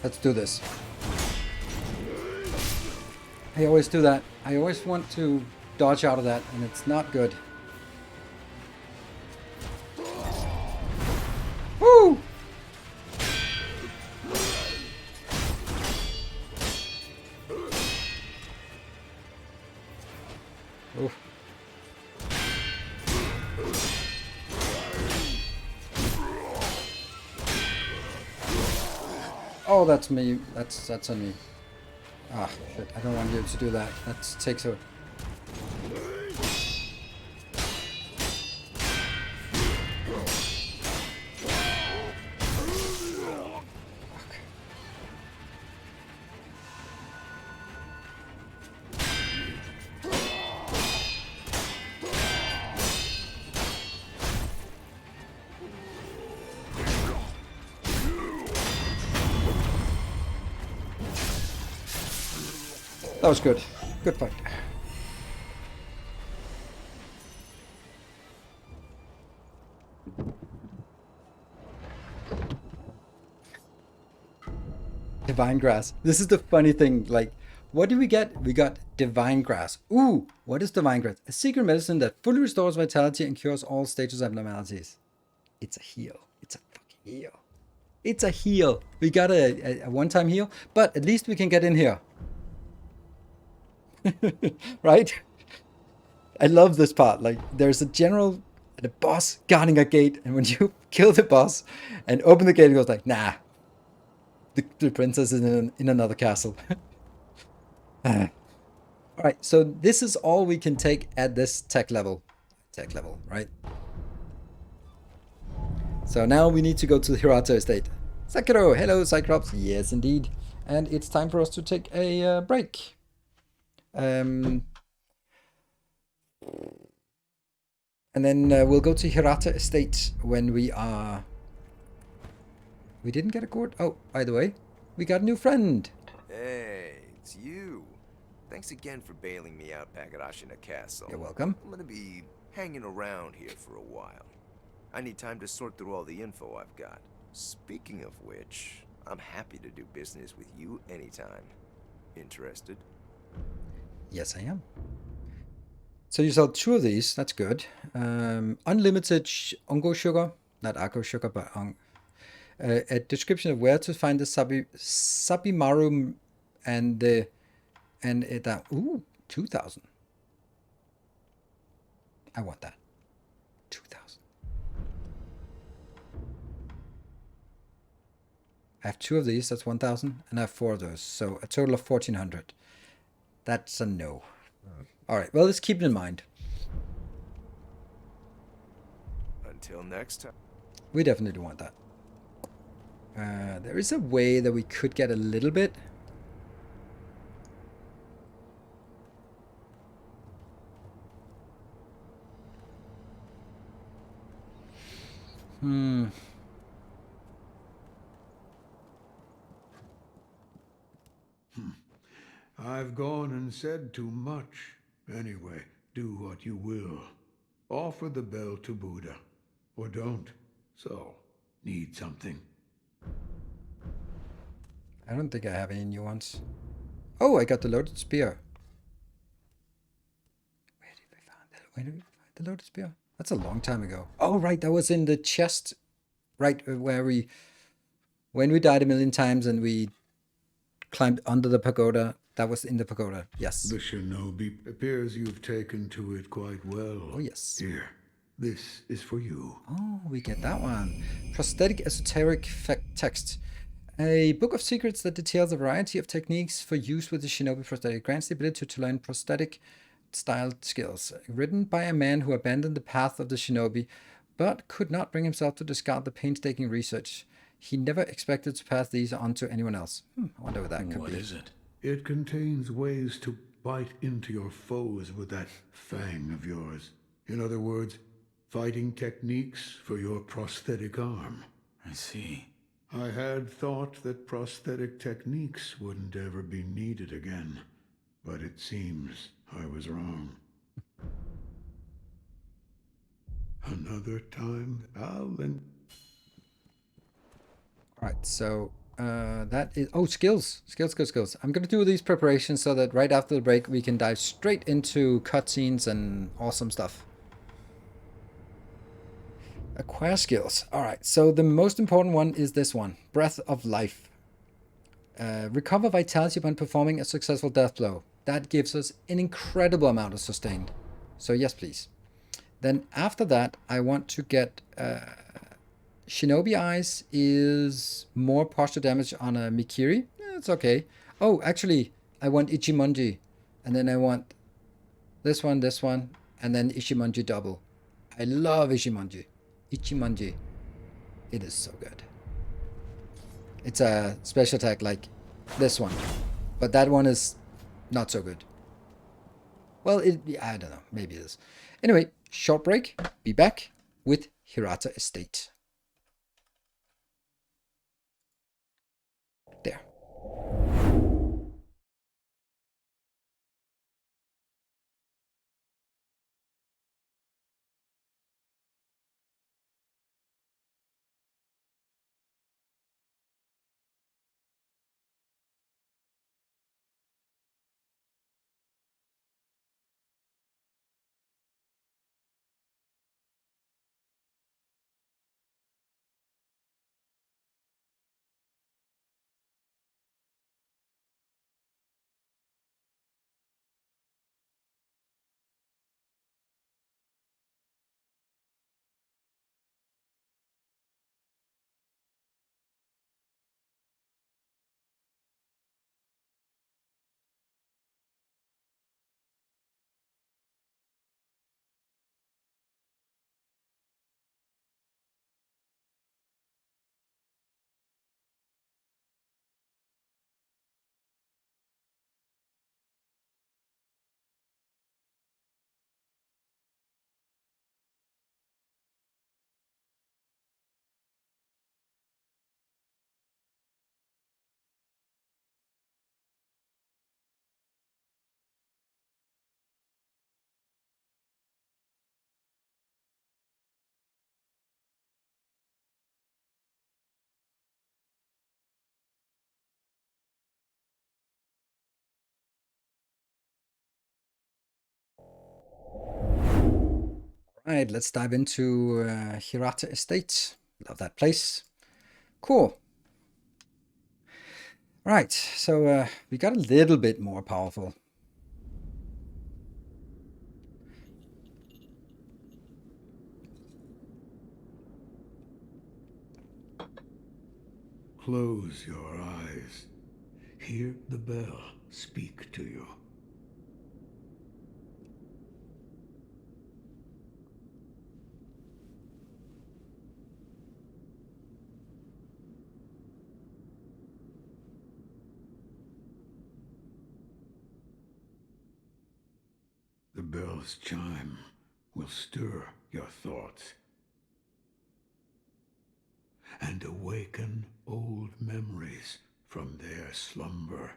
[SPEAKER 1] Let's do this. I always do that. I always want to dodge out of that, and it's not good. Woo! Oof. Oh, that's me. That's on me. Ah, shit. I don't want you to do that. That takes a... That was good. Good fight. Divine grass. This is the funny thing. Like, what do we get? We got divine grass. Ooh, what is divine grass? A secret medicine that fully restores vitality and cures all stages abnormalities. It's a heal. It's a fucking heal. It's a heal. We got a one-time heal, but at least we can get in here. Right? I love this part. Like, there's a general, the boss guarding a gate, and when you kill the boss and open the gate, it goes like, nah. The princess is in another castle. Alright, so this is all we can take at this tech level. Right? So now we need to go to the Hirata estate. Sekiro, hello Cyclops. Yes, indeed. And it's time for us to take a break. And then we'll go to Hirata estate when we are... We didn't get a court. Oh, by the way, we got a new friend.
[SPEAKER 6] Hey, it's you. Thanks again for bailing me out back at Ashina Castle.
[SPEAKER 1] You're welcome.
[SPEAKER 6] I'm gonna be hanging around here for a while. I need time to sort through all the info I've got. Speaking of which, I'm happy to do business with you anytime. Interested?
[SPEAKER 1] Yes, I am. So you sell 2 of these. That's good. Unlimited Ongo sugar. Not Akko sugar, but a description of where to find the Sabimaru and the... And that... Ooh, 2,000. I want that. 2,000. I have 2 of these, that's 1,000, and I have 4 of those, so a total of 1,400. That's a no. Alright, well, let's keep it in mind.
[SPEAKER 6] Until next time.
[SPEAKER 1] We definitely want that. There is a way that we could get a little bit.
[SPEAKER 7] I've gone and said too much. Anyway, do what you will. Offer the bell to Buddha. Or don't. So, need something.
[SPEAKER 1] I don't think I have any new ones. Oh, I got the loaded spear. Where did we find the loaded spear? That's a long time ago. Oh, right, that was in the chest. Right, where when we died a million times and we climbed under the pagoda. That was in the pagoda, yes.
[SPEAKER 7] The shinobi appears you've taken to it quite well.
[SPEAKER 1] Oh, yes.
[SPEAKER 7] Here, this is for you.
[SPEAKER 1] Oh, we get that one. Prosthetic esoteric text. A book of secrets that details a variety of techniques for use with the shinobi prosthetic. Grants the ability to learn prosthetic styled skills. Written by a man who abandoned the path of the shinobi, but could not bring himself to discard the painstaking research. He never expected to pass these on to anyone else. I wonder what that could be.
[SPEAKER 2] What is it?
[SPEAKER 7] It contains ways to bite into your foes with that fang of yours. In other words, fighting techniques for your prosthetic arm.
[SPEAKER 2] I see.
[SPEAKER 7] I had thought that prosthetic techniques wouldn't ever be needed again, but it seems I was wrong. Another time, I'll lend...
[SPEAKER 1] Alright, so that is... Oh, skills. Skills. I'm going to do these preparations so that right after the break we can dive straight into cutscenes and awesome stuff. Acquire skills. Alright, so the most important one is this one. Breath of Life. Recover vitality when performing a successful death blow. That gives us an incredible amount of sustained. So yes, please. Then after that, I want to get... Shinobi Eyes is more posture damage on a Mikiri. It's okay. Oh, actually, I want Ichimonji. And then I want this one, and then Ichimonji double. I love Ichimonji. Ichimonji. It is so good. It's a special attack like this one. But that one is not so good. Well, I don't know. Maybe it is. Anyway, short break. Be back with Hirata Estate. There. Alright, let's dive into Hirata Estate. Love that place. Cool. Right, so we got a little bit more powerful.
[SPEAKER 7] Close your eyes. Hear the bell speak to you. bell's chime will stir your thoughts and awaken old memories from their slumber.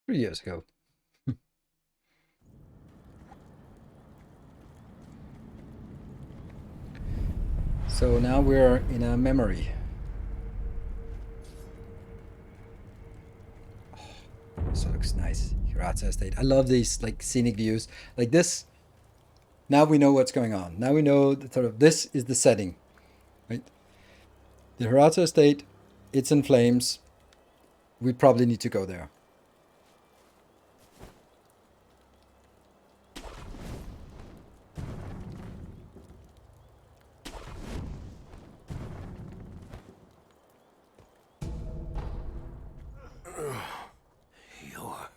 [SPEAKER 1] 3 years ago. So now we're in a memory. Oh, this looks nice. Hirata Estate. I love these like scenic views. Like this. Now we know what's going on. Now we know that sort of this is the setting, right? The Hirata Estate. It's in flames. We probably need to go there.
[SPEAKER 6] You're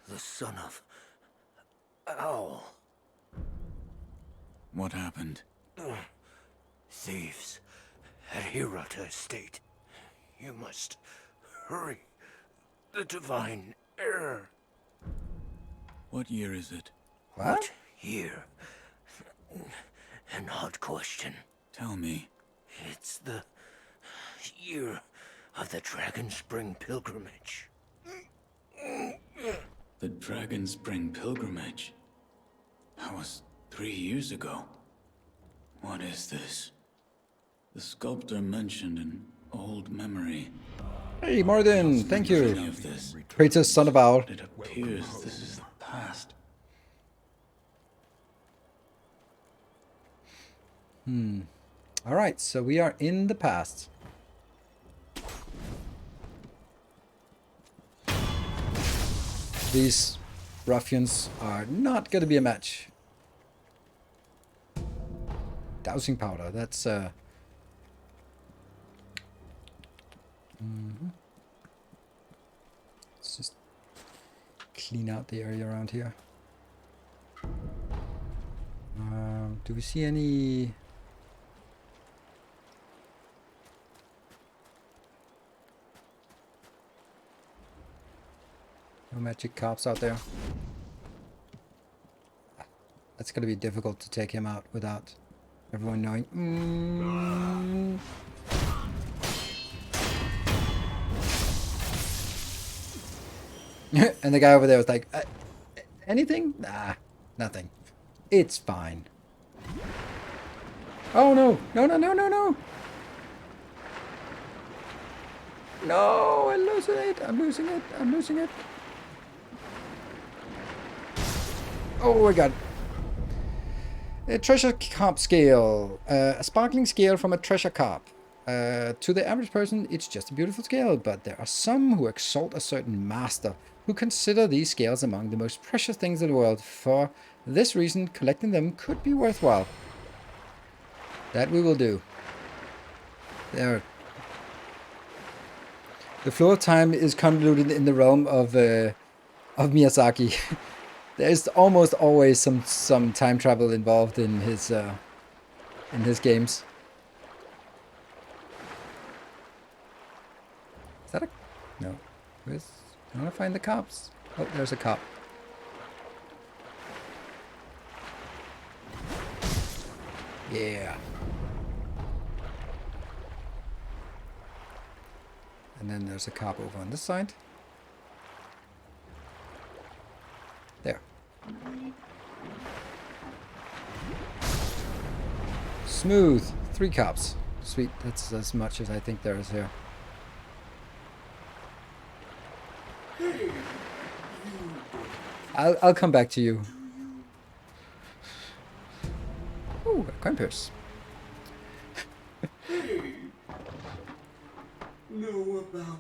[SPEAKER 6] the son of Owl.
[SPEAKER 2] What happened?
[SPEAKER 6] Thieves at Hirata Estate. You must hurry. The divine heir.
[SPEAKER 2] What year is it?
[SPEAKER 6] What year? An odd question.
[SPEAKER 2] Tell me.
[SPEAKER 6] It's the year of the Dragon Spring pilgrimage.
[SPEAKER 2] The Dragon Spring pilgrimage? That was 3 years ago. What is this? The sculptor mentioned an old memory.
[SPEAKER 1] Hey, Morden, thank you.
[SPEAKER 2] Any of this?
[SPEAKER 1] Kratos, son of Owl.
[SPEAKER 2] It appears this is the past.
[SPEAKER 1] All right, so we are in the past. These ruffians are not going to be a match. Dowsing powder, that's Let's just clean out the area around here. Do we see any... No magic cops out there? That's gonna be difficult to take him out without everyone knowing. And the guy over there was like, anything? Nah, nothing. It's fine. Oh no! No, no, no, no, no! No, I'm losing it! I'm losing it! I'm losing it! Oh my god. A treasure cop scale. A sparkling scale from a treasure cop. To the average person, it's just a beautiful scale, but there are some who exalt a certain master, who consider these scales among the most precious things in the world. For this reason, collecting them could be worthwhile. That we will do. There. The flow of time is convoluted in the realm of Miyazaki. There's almost always some time travel involved in his games. Is that a... No. Where's... I want to find the cops. Oh, there's a cop. Yeah. And then there's a cop over on this side. There. Smooth. 3 cops. Sweet. That's as much as I think there is here. I'll come back to you. Ooh, a coin purse.
[SPEAKER 4] Know about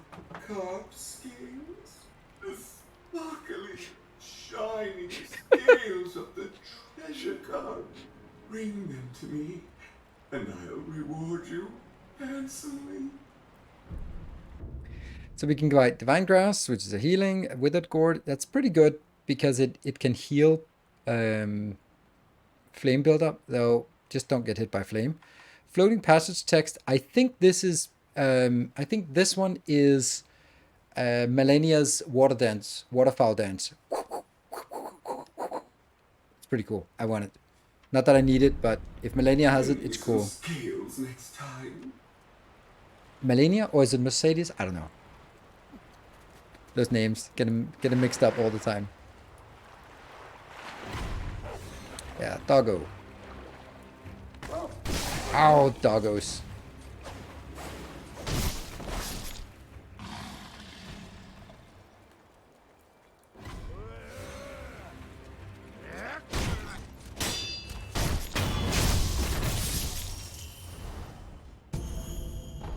[SPEAKER 4] carp scales? The sparkly, shining scales of the treasure card. Bring them to me, and I'll reward you handsomely.
[SPEAKER 1] So we can go out Divine Grass, which is a healing, Withered Gourd. That's pretty good because it can heal flame buildup, though just don't get hit by flame. Floating Passage Text. I think this is I think this one is Melania's waterfowl dance. It's pretty cool. I want it. Not that I need it, but if Melania has it, it's cool.
[SPEAKER 8] Scales next time.
[SPEAKER 1] Melania, or is it Mercedes? I don't know. Those names get them mixed up all the time. Yeah, doggo. Ow, doggos.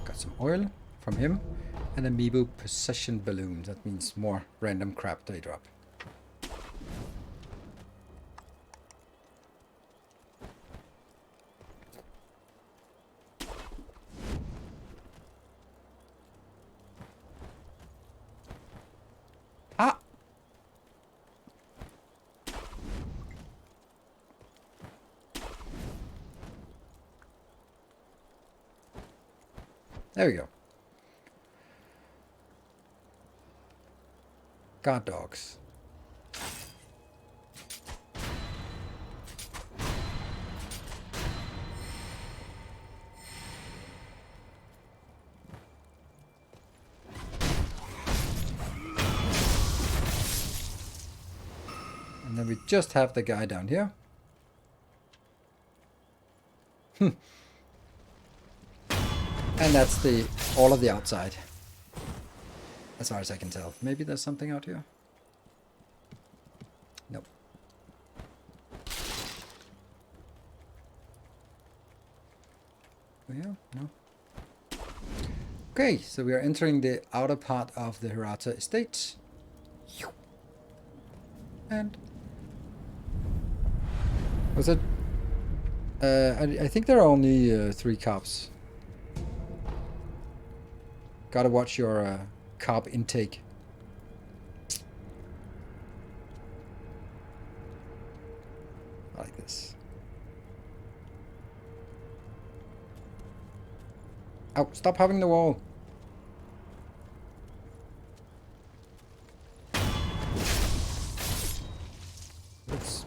[SPEAKER 1] Got some oil from him. And amiibo possession balloon. That means more random crap they drop. Ah! There we go. Guard dogs. And then we just have the guy down here. And that's all of the outside. As far as I can tell. Maybe there's something out here. Nope. Yeah, no. Okay, so we are entering the outer part of the Hirata estate. And was it? I think there are only 3 cops. Gotta watch your carb intake. I like this. Oh, stop hugging the wall. Oops.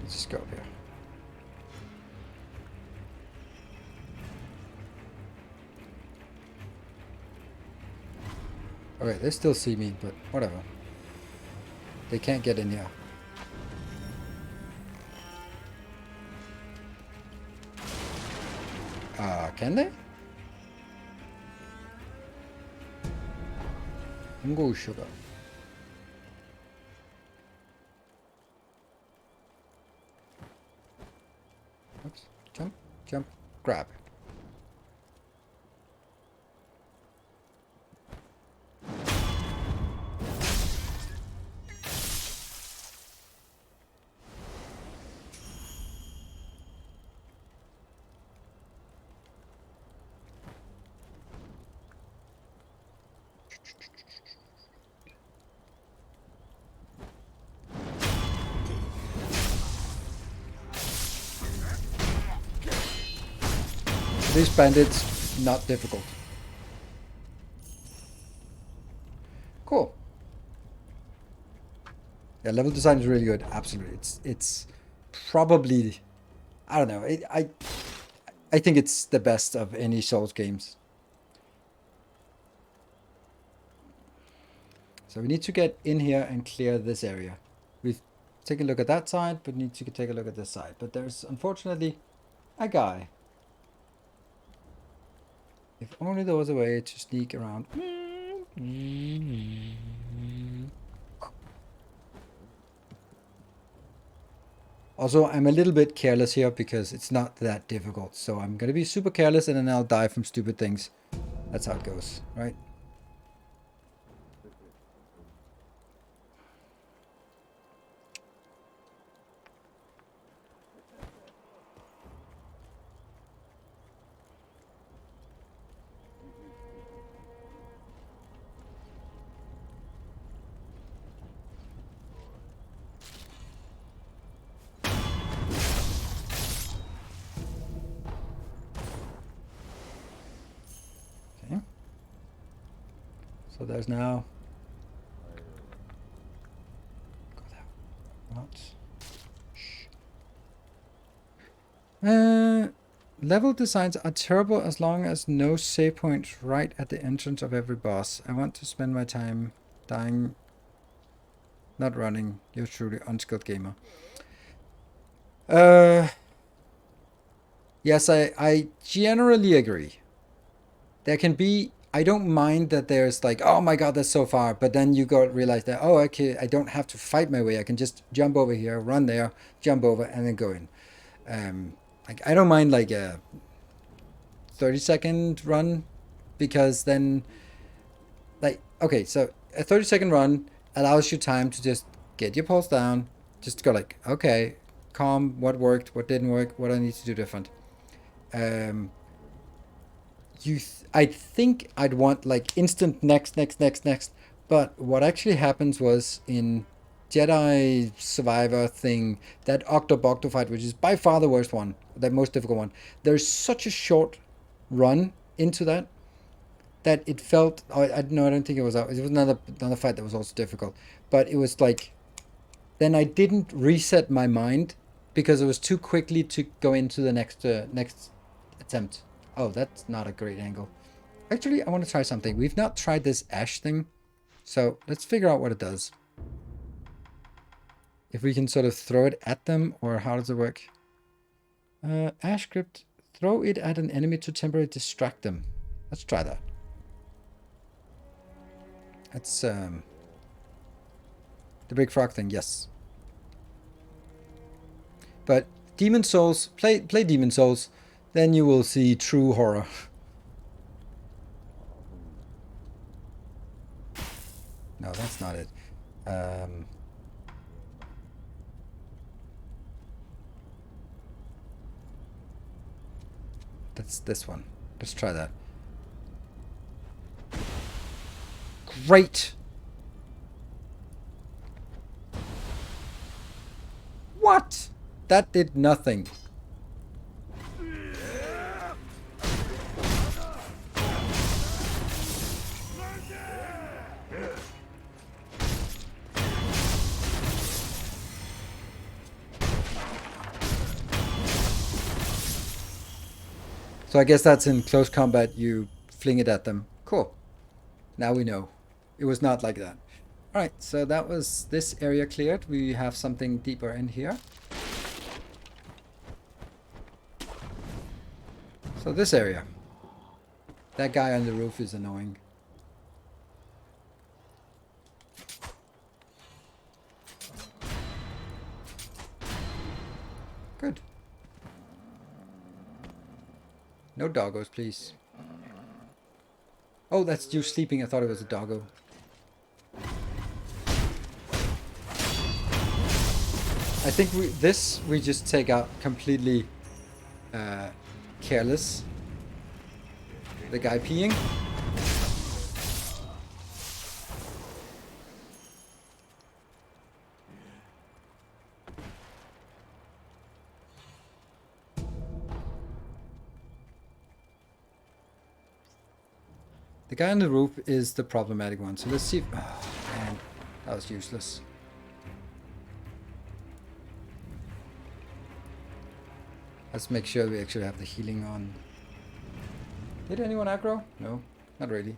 [SPEAKER 1] Let's just go up here. Okay, they still see me, but whatever. They can't get in here. Can they? Go sugar. Oops. Jump, jump, grab. These bandits, not difficult. Cool. Yeah, level design is really good. Absolutely, it's probably, I don't know. I think it's the best of any Souls games. So we need to get in here and clear this area. We've taken a look at that side, but need to take a look at this side. But there's unfortunately a guy. If only there was a way to sneak around. Also, I'm a little bit careless here because it's not that difficult. So I'm going to be super careless and then I'll die from stupid things. That's how it goes, right? So there's now... Go there. Not. Shh. Level designs are terrible as long as no save points right at the entrance of every boss. I want to spend my time dying, not running. You're truly unskilled gamer. Yes, I generally agree. There can be... I don't mind that there's like, oh my god, that's so far. But then you go realize that, oh, okay, I don't have to fight my way. I can just jump over here, run there, jump over, and then go in. Like, I don't mind like a 30-second run, because then, like, okay, so a 30-second run allows you time to just get your pulse down, just go like, okay, calm, what worked, what didn't work, what I need to do different. I think I'd want like instant next, but what actually happens was in Jedi Survivor thing, that Octo fight, which is by far the worst one, the most difficult one, there's such a short run into that it felt... I don't think it was another fight that was also difficult, but it was like, then I didn't reset my mind because it was too quickly to go into the next attempt. Oh, that's not a great angle. Actually, I want to try something. We've not tried this ash thing, so let's figure out what it does. If we can sort of throw it at them, or how does it work? Ash script, throw it at an enemy to temporarily distract them. Let's try that. That's the big frog thing, yes. But Demon Souls, play Demon Souls, then you will see true horror. No, that's not it. That's this one. Let's try that. Great! What? That did nothing. So I guess that's in close combat, you fling it at them. Cool. Now we know. It was not like that. Alright, so that was this area cleared. We have something deeper in here. So this area. That guy on the roof is annoying. Good. No doggos, please. Oh, that's you sleeping. I thought it was a doggo. I think we just take out completely careless. The guy peeing. The guy on the roof is the problematic one. So let's see if... Oh, man, that was useless. Let's make sure we actually have the healing on. Did anyone aggro? No, not really.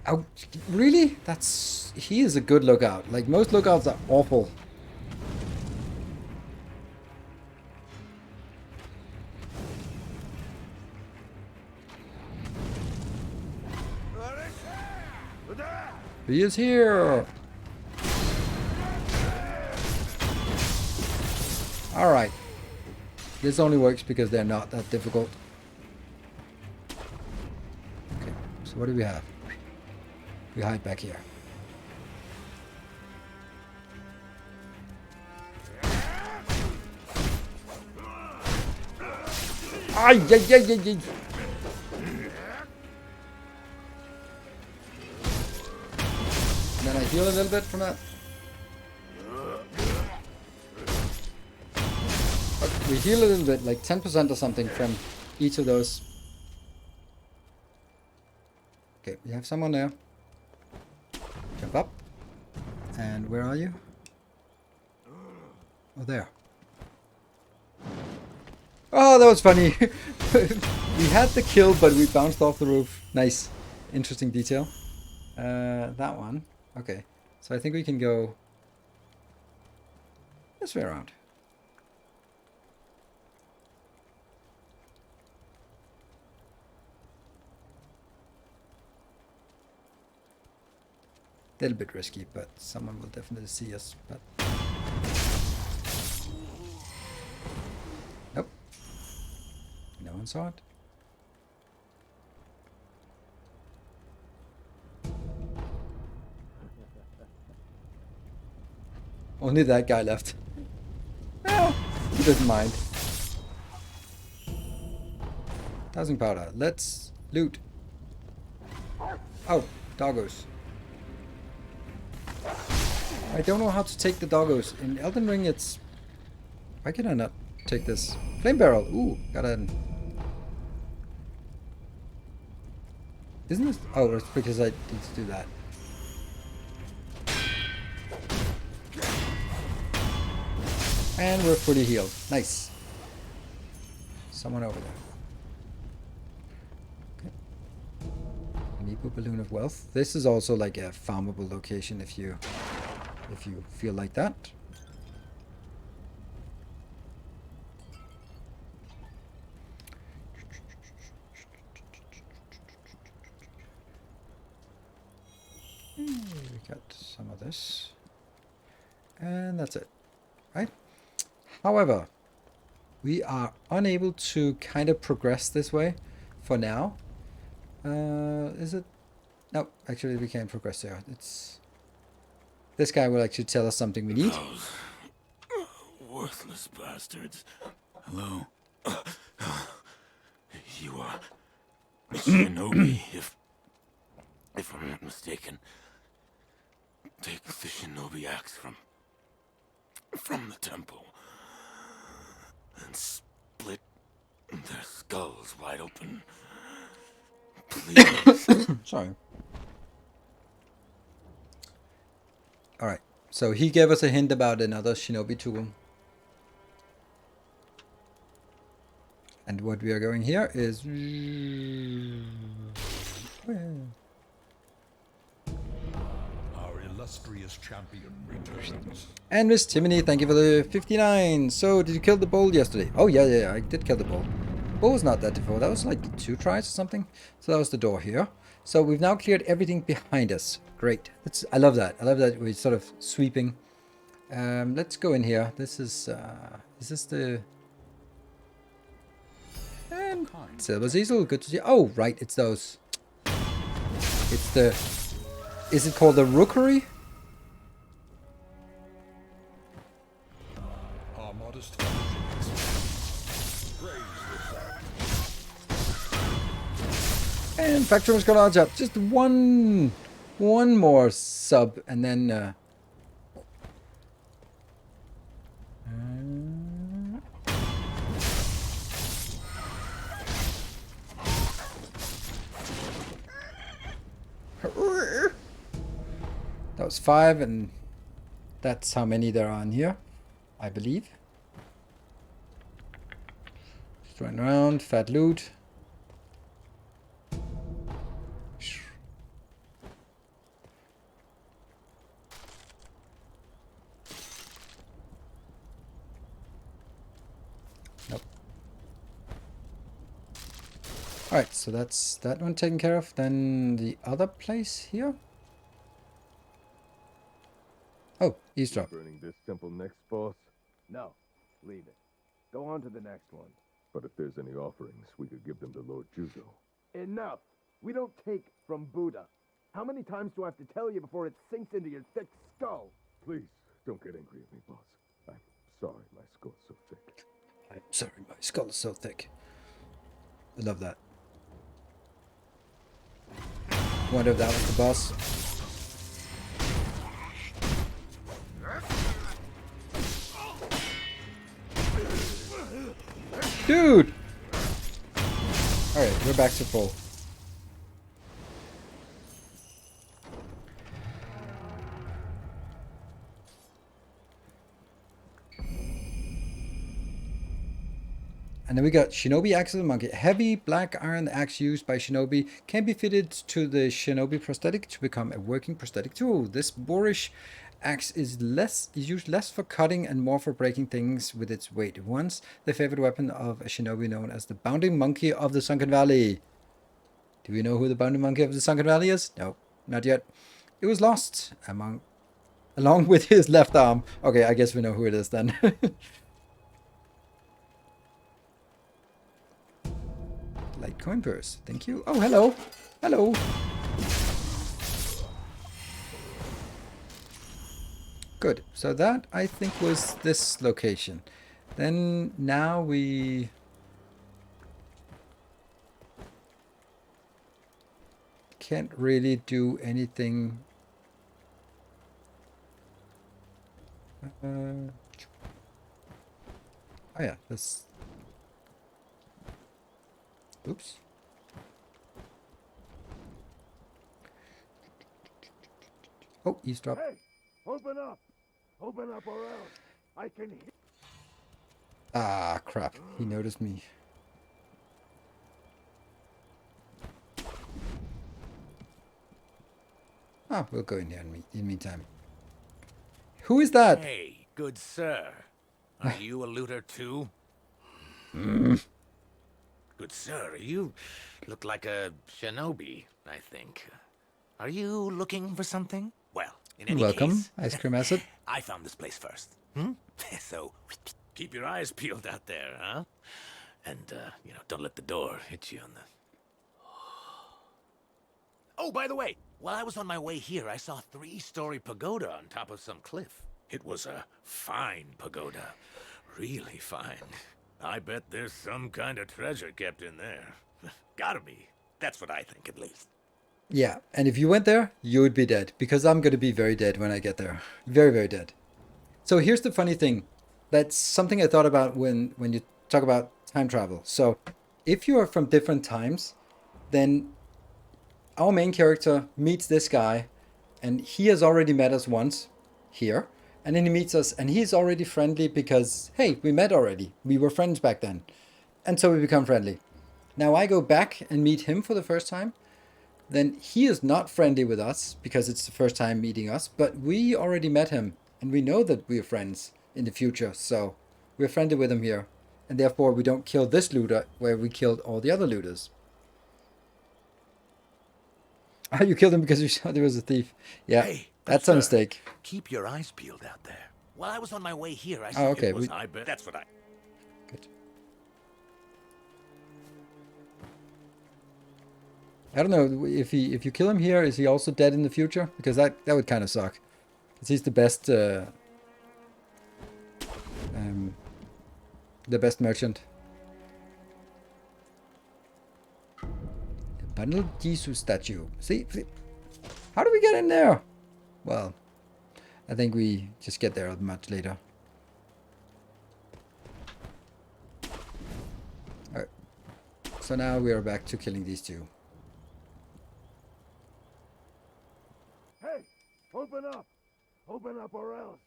[SPEAKER 1] Oh, really? He is a good lookout. Like, most lookouts are awful. He is here! Alright. This only works because they're not that difficult. Okay, so what do we have? We hide back here. Ay, ay, ay, ay, ay. And then I heal a little bit from that. we heal a little bit, like 10% or something from each of those. Okay, we have someone there. Jump up. And where are you? Oh, there. Oh, that was funny. We had the kill, but we bounced off the roof. Nice. Interesting detail. That one. Okay. So I think we can go this way around. A little bit risky, but someone will definitely see us. But nope. No one saw it. Only that guy left. Ah, he doesn't mind. 1,000 powder. Let's loot. Oh, doggos. I don't know how to take the doggos. In Elden Ring, it's... Why can I not take this? Flame barrel. Ooh, got an... Isn't this... Oh, it's because I need to do that. And we're fully healed. Nice. Someone over there. Okay. Meeple Balloon of Wealth. This is also like a farmable location if you feel like that. We got some of this. And that's it. Right? However, we are unable to kind of progress this way for now. Is it? No, actually we can't progress there. It's... This guy will actually tell us something we need.
[SPEAKER 2] Those worthless bastards. Hello. You are Shinobi, if I'm not mistaken. Take the Shinobi axe from the temple and split their skulls wide open. Please.
[SPEAKER 1] Sorry. Alright, so he gave us a hint about another Shinobi tool. And what we are going here is...
[SPEAKER 9] Our illustrious champion returns.
[SPEAKER 1] And Miss Timony, thank you for the 59. So, did you kill the bull yesterday? Oh, yeah, I did kill the bull. Bull was not that difficult. That was like 2 tries or something. So that was the door here. So we've now cleared everything behind us. Great. I love that. I love that we're sort of sweeping. Let's go in here. This is this the... And Silver Cecil, good to see. Oh, right, it's those. It's the... Is it called the Rookery?
[SPEAKER 9] Our modest praise the
[SPEAKER 1] And Factory gonna launch up. Just one more sub, and then... That was 5, and that's how many there are in here, I believe. Just running around, fat loot. Nope. Alright, so that's that one taken care of. Then the other place here. Oh, eavesdrop.
[SPEAKER 10] Burning this temple next, boss?
[SPEAKER 6] No, leave it. Go on to the next one.
[SPEAKER 10] But if there's any offerings, we could give them to Lord Juzo.
[SPEAKER 6] Enough! We don't take from Buddha. How many times do I have to tell you before it sinks into your thick skull?
[SPEAKER 10] Please, don't get angry at me, boss. I'm sorry my skull's so thick.
[SPEAKER 1] I'm sorry, my skull is so thick. I love that. Wonder if that was the boss. Dude! Alright, we're back to full. And then we got Shinobi Axe of the Monkey. Heavy black iron axe used by Shinobi can be fitted to the Shinobi prosthetic to become a working prosthetic tool. This boorish axe is used less for cutting and more for breaking things with its weight. Once the favorite weapon of a Shinobi known as the Bounding Monkey of the Sunken Valley. Do we know who the Bounding Monkey of the Sunken Valley is? No, not yet. It was lost along with his left arm. Okay, I guess we know who it is then. Litecoin purse. Thank you. Oh, hello. Hello. Good. So that, I think, was this location. Then now we... can't really do anything. Oh yeah, this... Oops. Oh, eavesdrop.
[SPEAKER 10] Hey, open up! Open up or else I can hear.
[SPEAKER 1] Ah, crap. He noticed me. Ah, we'll go in there in the meantime. Who is that?
[SPEAKER 11] Hey, good sir. Are you a looter too? Good sir, you look like a shinobi, I think. Are you looking for something? Well, in any
[SPEAKER 1] Welcome,
[SPEAKER 11] case,
[SPEAKER 1] Ice Cream Acid.
[SPEAKER 11] I found this place first. So, keep your eyes peeled out there, huh? And, don't let the door hit you on the... Oh, by the way, while I was on my way here, I saw a 3-story pagoda on top of some cliff. It was a fine pagoda. Really fine. I bet there's some kind of treasure kept in there. Gotta be. That's what I think, at least.
[SPEAKER 1] Yeah, and if you went there, you would be dead. Because I'm going to be very dead when I get there. Very, very dead. So here's the funny thing. That's something I thought about when you talk about time travel. So if you are from different times, then our main character meets this guy, and he has already met us once here. And then he meets us, and he's already friendly because, hey, we met already. We were friends back then. And so we become friendly. Now I go back and meet him for the first time. Then he is not friendly with us because it's the first time meeting us. But we already met him, and we know that we're friends in the future. So we're friendly with him here. And therefore we don't kill this looter where we killed all the other looters. Ah, you killed him because you saw there was a thief. Yeah,
[SPEAKER 11] Hey,
[SPEAKER 1] that's a mistake.
[SPEAKER 11] Keep your eyes peeled out there. While I was on my way here, I
[SPEAKER 1] Oh,
[SPEAKER 11] saw
[SPEAKER 1] okay,
[SPEAKER 11] it was...
[SPEAKER 1] we-
[SPEAKER 11] I bet that's what I...
[SPEAKER 1] Good. I don't know if you kill him here, is he also dead in the future? Because that would kind of suck. Because he's the best merchant. The bundled Jesus statue. See, how do we get in there? Well, I think we just get there much later. Alright. So now we are back to killing these two.
[SPEAKER 10] Hey, open up! Open up or else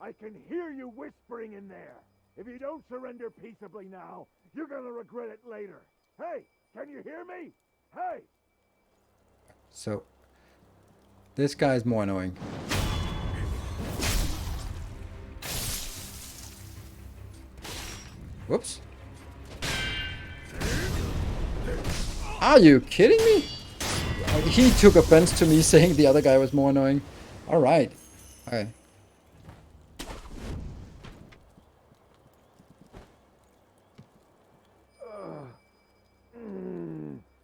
[SPEAKER 10] I can hear you whispering in there. If you don't surrender peaceably now, you're gonna regret it later. Hey, can you hear me? Hey!
[SPEAKER 1] So, this guy's more annoying. Whoops. Are you kidding me? He took offense to me saying the other guy was more annoying. Alright. Okay.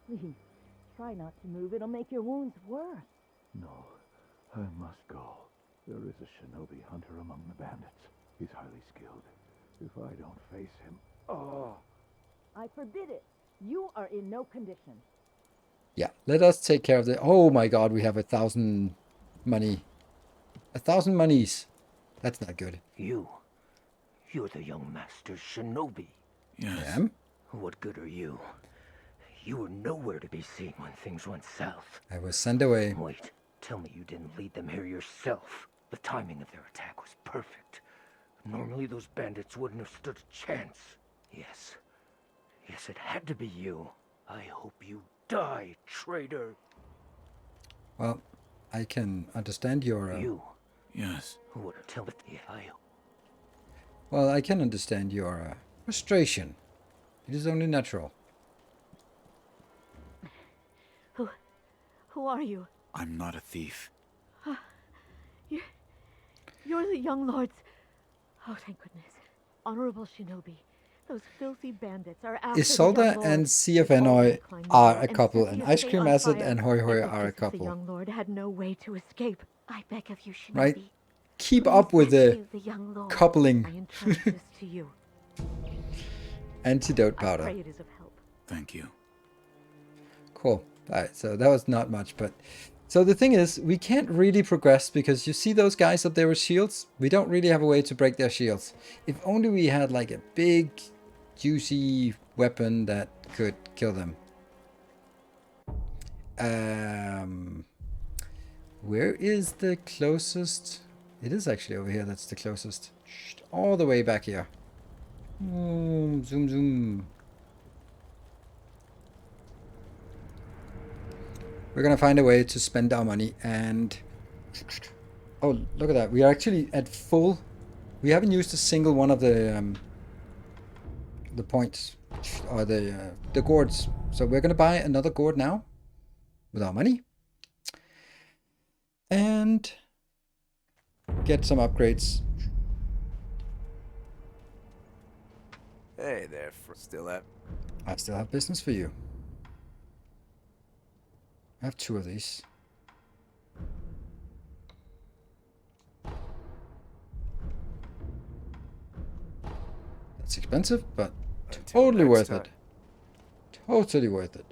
[SPEAKER 12] Please, try not to move. It'll make your wounds worse.
[SPEAKER 10] No, I must go. There is a shinobi hunter among the bandits. He's highly skilled. If I don't face him... Oh!
[SPEAKER 12] I forbid it. You are in no condition.
[SPEAKER 1] Yeah, let us take care of the... Oh my god, we have 1,000 money. 1,000 monies. That's not good.
[SPEAKER 13] You're the young master's shinobi.
[SPEAKER 2] Yes.
[SPEAKER 1] I am?
[SPEAKER 13] What good are you? You were nowhere to be seen when things went south.
[SPEAKER 1] I was sent away.
[SPEAKER 13] Wait, tell me you didn't lead them here yourself. The timing of their attack was perfect. Normally those bandits wouldn't have stood a chance. Yes. Yes, it had to be you. I hope you die, traitor.
[SPEAKER 1] Well, I can understand your...
[SPEAKER 13] You?
[SPEAKER 2] Yes.
[SPEAKER 13] Who would tell me?
[SPEAKER 1] Well, I can understand your frustration. It is only natural.
[SPEAKER 12] Who are you?
[SPEAKER 2] I'm not a thief.
[SPEAKER 12] You're the young lords. Oh, thank goodness. Honorable Shinobi, those filthy bandits are after
[SPEAKER 1] Isolda and CFNOI are a couple, and Ice Cream Acid and Hoi Hoi are a couple.
[SPEAKER 12] The young lord had no way to escape. I beg of you, Shinobi.
[SPEAKER 1] Right? Keep up with the coupling.
[SPEAKER 12] I entrust this to you.
[SPEAKER 1] Antidote powder.
[SPEAKER 12] I pray it is of help.
[SPEAKER 2] Thank you.
[SPEAKER 1] Cool. Alright, so that was not much, but... So the thing is, we can't really progress because you see those guys up there with shields? We don't really have a way to break their shields. If only we had like a big, juicy weapon that could kill them. Where is the closest? It is actually over here, that's the closest. All the way back here. Zoom, zoom. We're gonna find a way to spend our money and... Oh, look at that. We are actually at full... We haven't used a single one of the points or the gourds. So we're gonna buy another gourd now with our money. And get some upgrades.
[SPEAKER 6] Hey there, still up?
[SPEAKER 1] I still have business for you. I have 2 of these. That's expensive, but totally worth it. Totally worth it.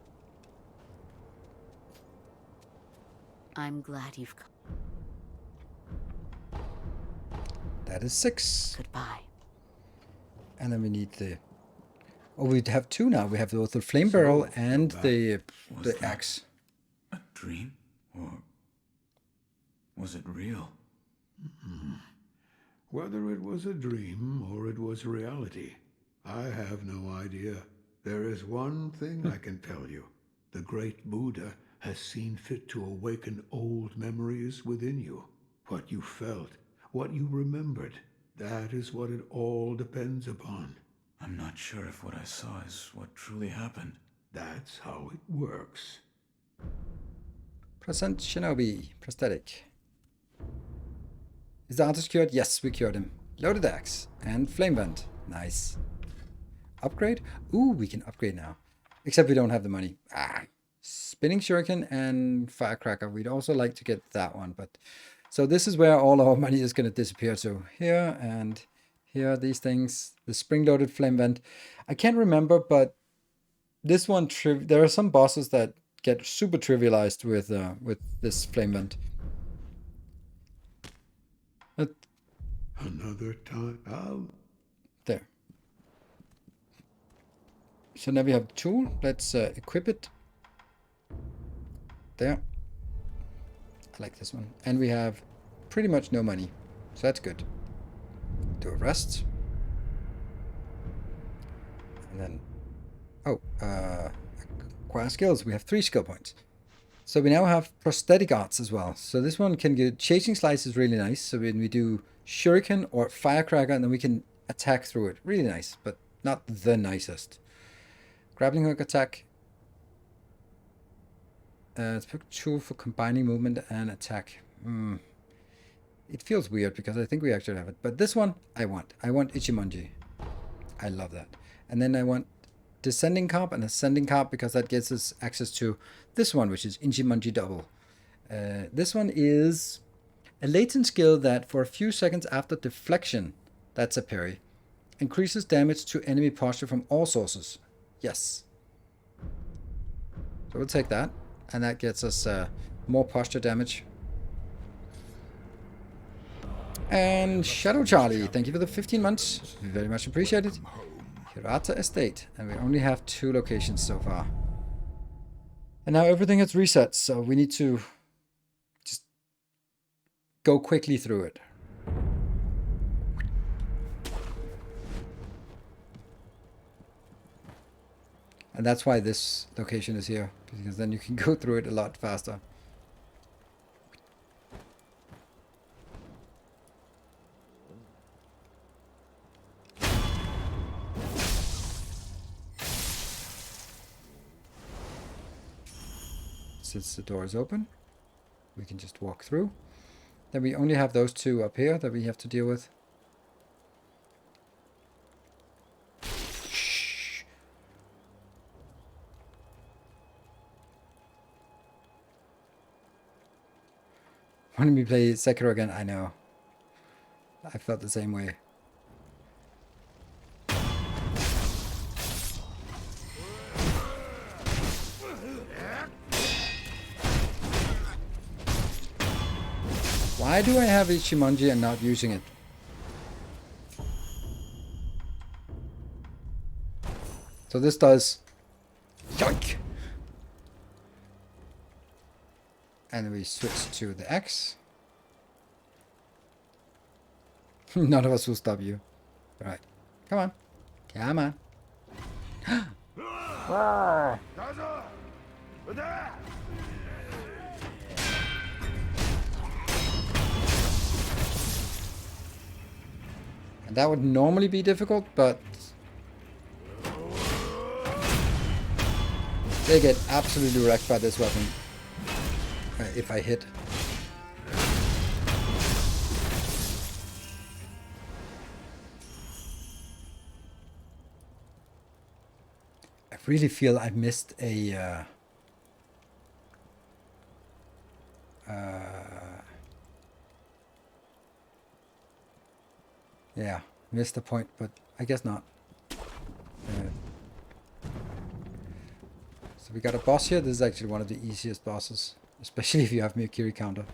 [SPEAKER 3] I'm glad you've come.
[SPEAKER 1] That is 6.
[SPEAKER 3] Goodbye.
[SPEAKER 1] And then we need the... Oh, we have 2 now. We have both the flame barrel and the axe.
[SPEAKER 2] A dream? Or was it real?
[SPEAKER 7] Whether it was a dream or it was reality, I have no idea. There is one thing I can tell you. The great Buddha has seen fit to awaken old memories within you. What you felt, what you remembered, that is what it all depends upon.
[SPEAKER 2] I'm not sure if what I saw is what truly happened.
[SPEAKER 7] That's how it works.
[SPEAKER 1] Present Shinobi. Prosthetic. Is the artist cured? Yes, we cured him. Loaded axe. And flame vent. Nice. Upgrade? Ooh, we can upgrade now. Except we don't have the money. Spinning shuriken and firecracker. We'd also like to get that one, but... So this is where all our money is going to disappear. So here and here, these things. The spring-loaded flame vent. I can't remember, but this one... There are some bosses that get super trivialized with this flame vent.
[SPEAKER 7] Another time.
[SPEAKER 1] There. So now we have the tool. Let's equip it. There. I like this one. And we have pretty much no money. So that's good. Do a rest. And then... Oh, acquire skills. We have 3 skill points. So we now have prosthetic arts as well. So this one can get... Chasing slice is really nice. So when we do shuriken or firecracker, and then we can attack through it. Really nice, but not the nicest. Grappling hook attack. It's a tool for combining movement and attack. It feels weird because I think we actually have it. But this one, I want. I want Ichimonji. I love that. And then I want descending carp and ascending carp because that gets us access to this one, which is Ichimonji double. This one is a latent skill that for a few seconds after deflection, that's a parry, increases damage to enemy posture from all sources. Yes. So we'll take that. And that gets us more posture damage. And Shadow Charlie, thank you for the 15 months. Very much appreciated. Hirata Estate. And we only have 2 locations so far. And now everything is reset, so we need to just go quickly through it. And that's why this location is here, because then you can go through it a lot faster. Since the door is open, we can just walk through. Then we only have those 2 up here that we have to deal with. When we play Sekiro again, I know. I felt the same way. Why do I have Ichimonji and not using it? So this does... Yoink! And we switch to the X. None of us will stop you. Alright. Come on. Come on. And that would normally be difficult, but they get absolutely wrecked by this weapon. If I hit. I really feel I missed a yeah, missed the point, but I guess not. So we got a boss here. This is actually one of the easiest bosses. Especially if you have Mirkiri counter.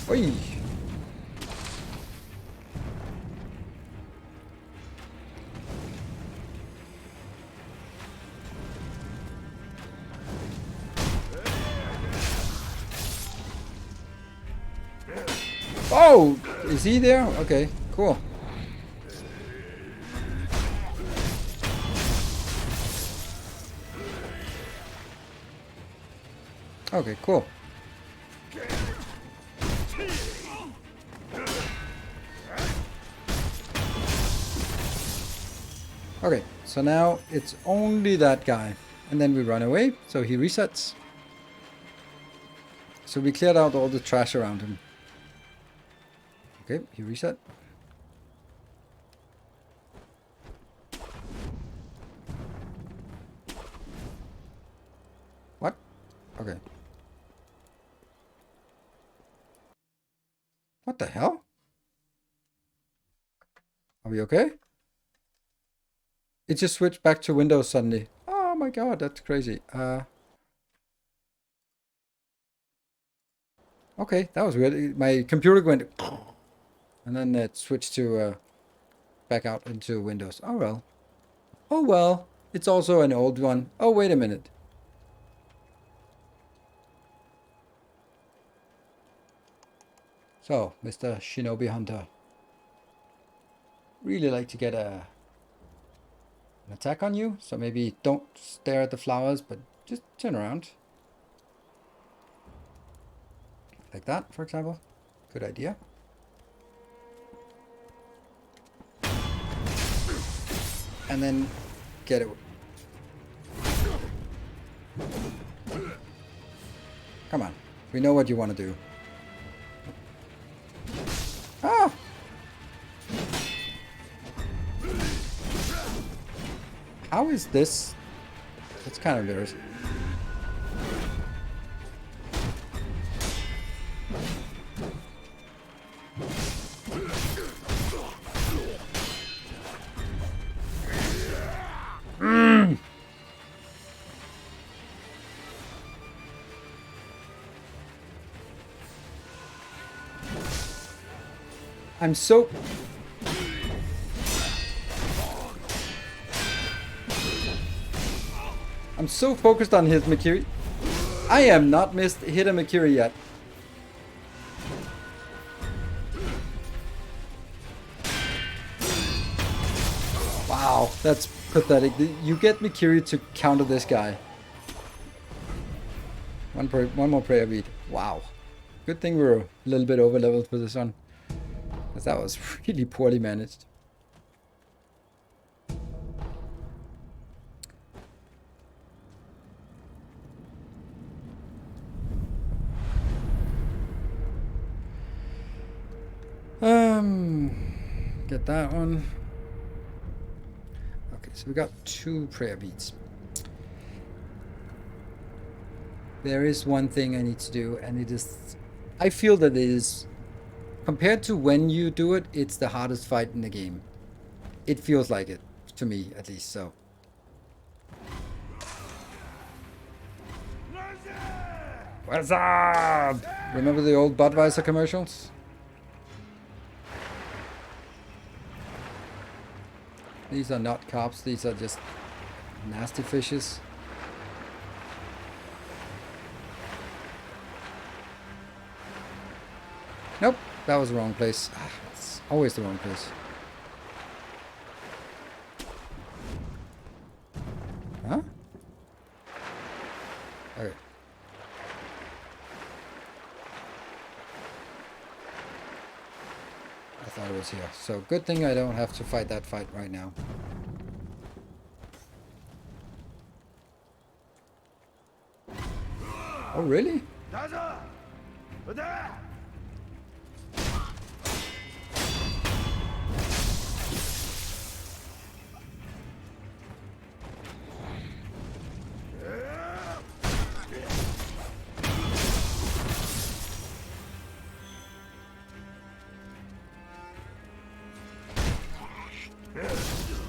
[SPEAKER 1] Oi! Oh! Is he there? Okay, cool. Okay, cool. Okay, so now it's only that guy. And then we run away, so he resets. So we cleared out all the trash around him. Okay, he reset. What? Okay. What the hell? Are we okay? It just switched back to Windows suddenly. Oh my god, that's crazy. Okay, that was weird. My computer went... And then it switched to back out into Windows. Oh well. Oh well. It's also an old one. Oh, wait a minute. So, Mr. Shinobi Hunter. Really like to get an attack on you. So maybe don't stare at the flowers, but just turn around. Like that, for example. Good idea. And then get it. Come on. We know what you want to do. Ah! How is this? It's kind of weird. I'm so... I'm so focused on his Mikiri. I am not hit a Mikiri yet. Wow, that's pathetic. You get Mikiri to counter this guy. One more prayer beat. Wow. Good thing we're a little bit over leveled for this one. Because that was really poorly managed. Get that one. Okay, so we got 2 prayer beads. There is one thing I need to do, and it is... I feel that it is... Compared to when you do it, it's the hardest fight in the game. It feels like it, to me at least, so... What's up? Remember the old Budweiser commercials? These are not cops, these are just nasty fishes. Nope, that was the wrong place. It's always the wrong place. Huh? Okay. I thought it was here. So good thing I don't have to fight that fight right now. Oh, really?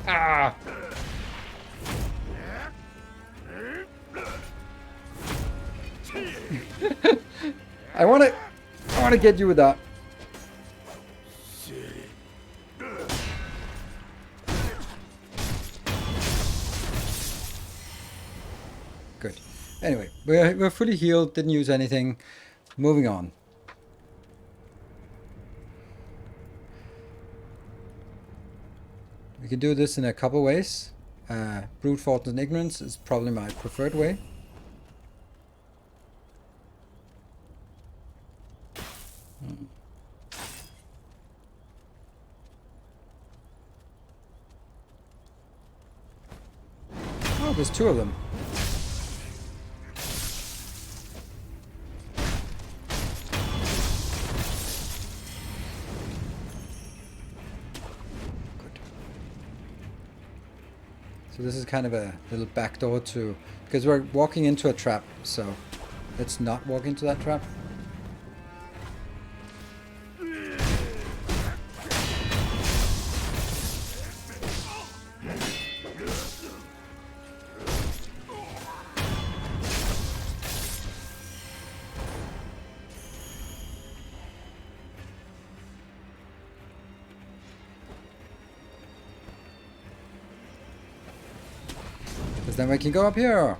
[SPEAKER 1] Ah! I wanna get you with that. Good. Anyway, we're fully healed. Didn't use anything. Moving on. We can do this in a couple ways. Brute force and ignorance is probably my preferred way. Oh, there's 2 of them. So this is kind of a little backdoor to... Because we're walking into a trap, so let's not walk into that trap. Then we can go up here.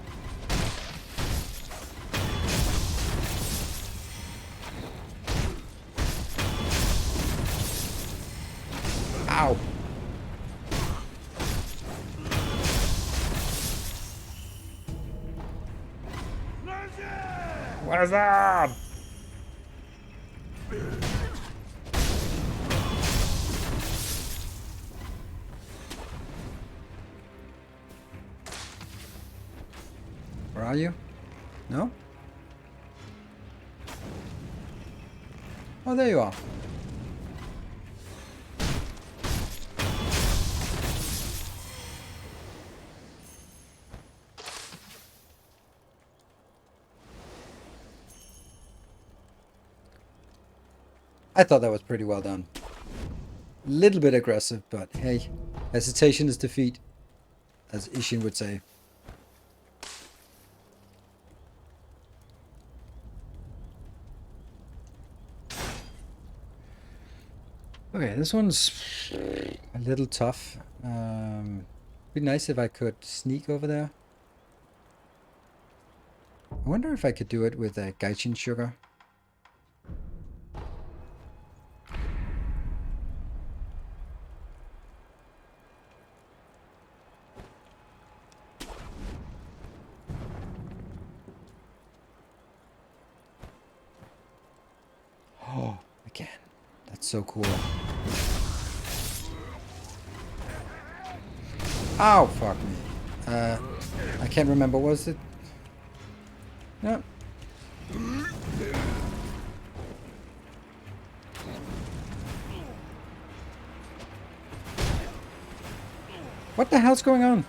[SPEAKER 1] Ow. What is up? Where are you? No? Oh, there you are. I thought that was pretty well done. A little bit aggressive, but hey, hesitation is defeat, as Ishin would say. Okay, this one's a little tough. Be nice if I could sneak over there. I wonder if I could do it with a gaijin sugar. Oh, again. That's so cool. Ow, fuck me. I can't remember, was it? No. What the hell's going on?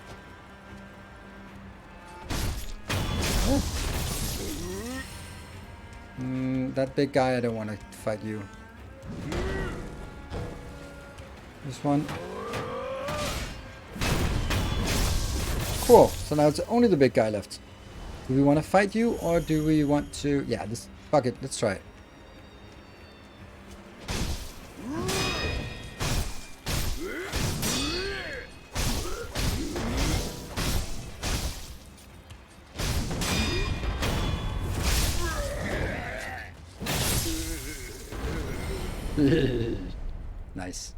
[SPEAKER 1] Oh. That big guy, I don't want to fight you. This one. Cool, so now it's only the big guy left. Do we want to fight you, or do we want to... Yeah, this... Fuck it, let's try it. Nice.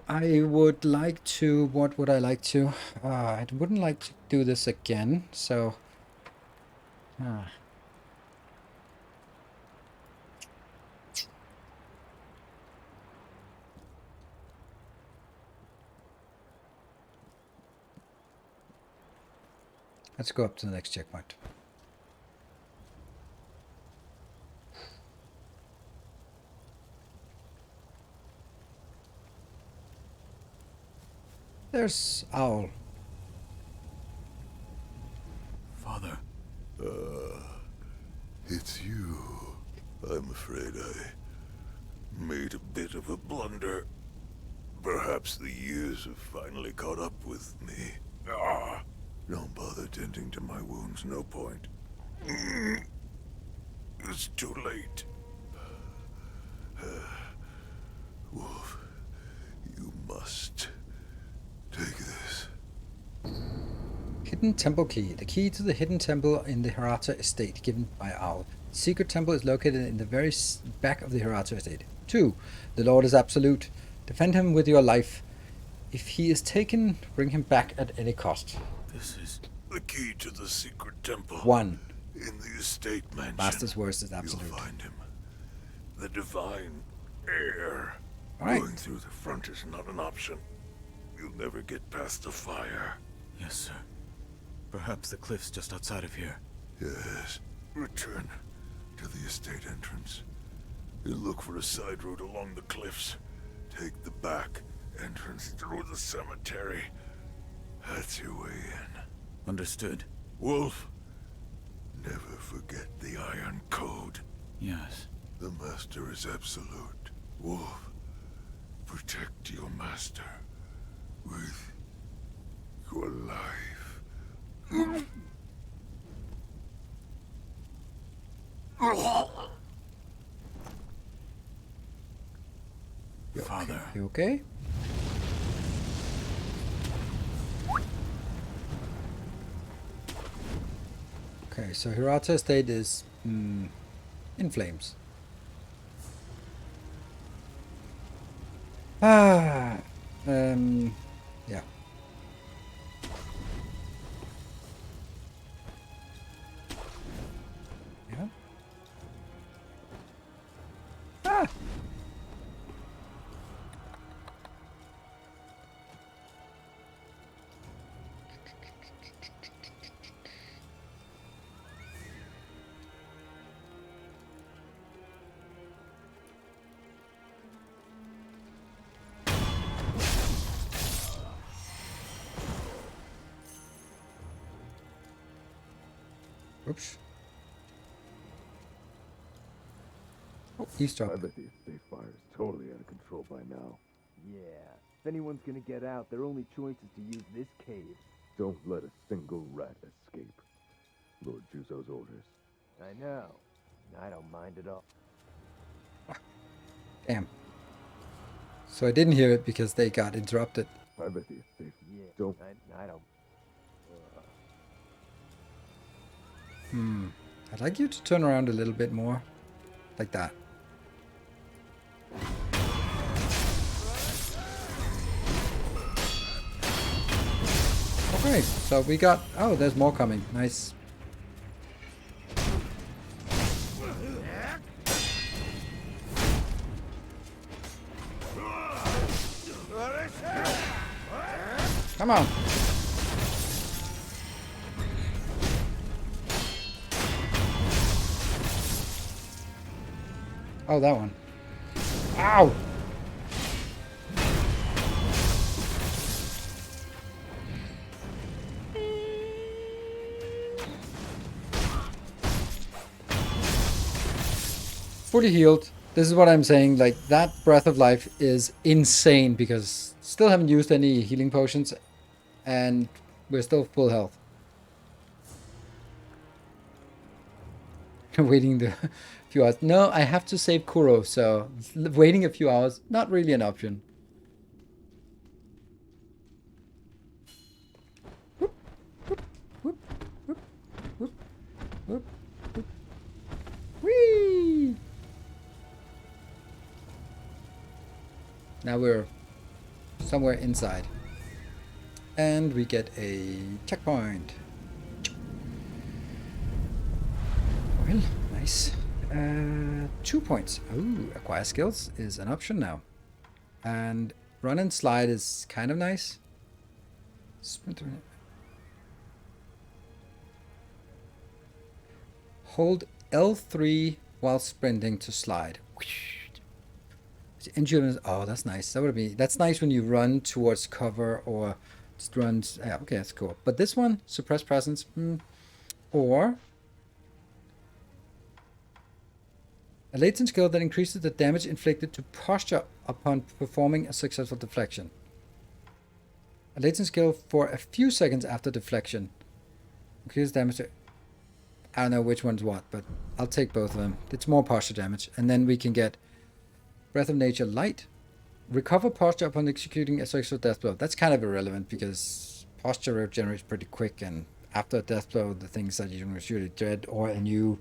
[SPEAKER 1] I would like to... What would I like to? I wouldn't like to do this again, so... Let's go up to the next checkpoint. There's Owl.
[SPEAKER 2] Father.
[SPEAKER 14] It's you. I'm afraid I made a bit of a blunder. Perhaps the years have finally caught up with me. Don't bother tending to my wounds, no point. It's too late. Wolf, you must take this.
[SPEAKER 1] Hidden Temple Key. The key to the hidden temple in the Hirata estate given by Owl. The secret temple is located in the very back of the Hirata estate. 2. The Lord is absolute. Defend him with your life. If he is taken, bring him back at any cost.
[SPEAKER 2] This is
[SPEAKER 14] the key to the secret temple.
[SPEAKER 1] 1.
[SPEAKER 14] In the estate mansion.
[SPEAKER 1] Master's worst is absolute.
[SPEAKER 14] You'll find him. The divine heir.
[SPEAKER 1] Right.
[SPEAKER 14] Going through the front is not an option. You'll never get past the fire.
[SPEAKER 2] Yes, sir. Perhaps the cliff's just outside of here.
[SPEAKER 14] Yes. Return to the estate entrance. You look for a side road along the cliffs. Take the back entrance through the cemetery. That's your way in.
[SPEAKER 2] Understood.
[SPEAKER 14] Wolf, never forget the Iron Code.
[SPEAKER 2] Yes.
[SPEAKER 14] The Master is absolute. Wolf, protect your Master with your life.
[SPEAKER 2] Father.
[SPEAKER 1] You okay? Okay, so Hirata estate is in flames. Yeah. Yeah. Ah! Oops. Oh, eavesdrop.
[SPEAKER 10] I bet the estate fire is totally out of control by now.
[SPEAKER 15] Yeah. If anyone's gonna get out, their only choice is to use this cave.
[SPEAKER 10] Don't let a single rat escape. Lord Juzo's orders.
[SPEAKER 15] I know. I don't mind at all.
[SPEAKER 1] Damn. So I didn't hear it because they got interrupted.
[SPEAKER 10] Privacy is safe. Yeah. Don't. I don't.
[SPEAKER 1] I'd like you to turn around a little bit more. Like that. Okay, so we got... Oh, there's more coming. Nice. Come on. Oh, that one. Ow! Fully healed. This is what I'm saying. Like, that Breath of Life is insane because still haven't used any healing potions and we're still full health. Waiting the few hours. No, I have to save Kuro, so waiting a few hours, not really an option. Whee! Now we're somewhere inside. And we get a checkpoint. Well, nice. 2 points. Ooh, acquire skills is an option now. And run and slide is kind of nice. Sprint. Hold L3 while sprinting to slide. Endurance. Oh, that's nice. That would be. That's nice when you run towards cover or just run. Yeah, okay, that's cool. But this one, suppress presence, or a latent skill that increases the damage inflicted to posture upon performing a successful deflection. A latent skill for a few seconds after deflection. Increases damage to... I don't know which one's what, but I'll take both of them. It's more posture damage. And then we can get Breath of Nature Light. Recover posture upon executing a successful death blow. That's kind of irrelevant because posture regenerates pretty quick, and after a death blow, the things that you usually dread or a new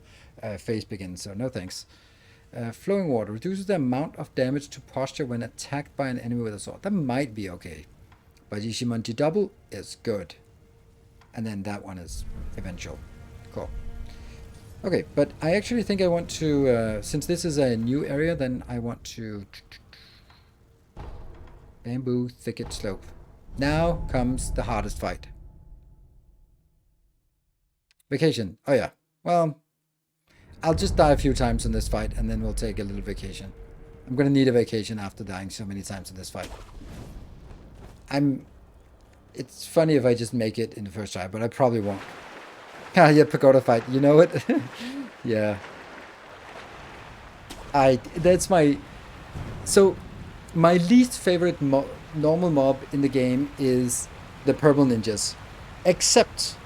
[SPEAKER 1] phase begins. So no thanks. Flowing water reduces the amount of damage to posture when attacked by an enemy with a sword. That might be okay. But Yishimanji double is good. And then that one is eventual. Cool. Okay, but I actually think I want to, since this is a new area, then I want to... Bamboo Thicket Slope. Now comes the hardest fight. Vacation. Oh yeah. Well, I'll just die a few times in this fight and then we'll take a little vacation. I'm gonna need a vacation after dying so many times in this fight. It's funny if I just make it in the first try, but I probably won't. Ah, yeah, pagoda fight. You know it? Yeah. That's my... So, my least favorite normal mob in the game is the purple ninjas. Except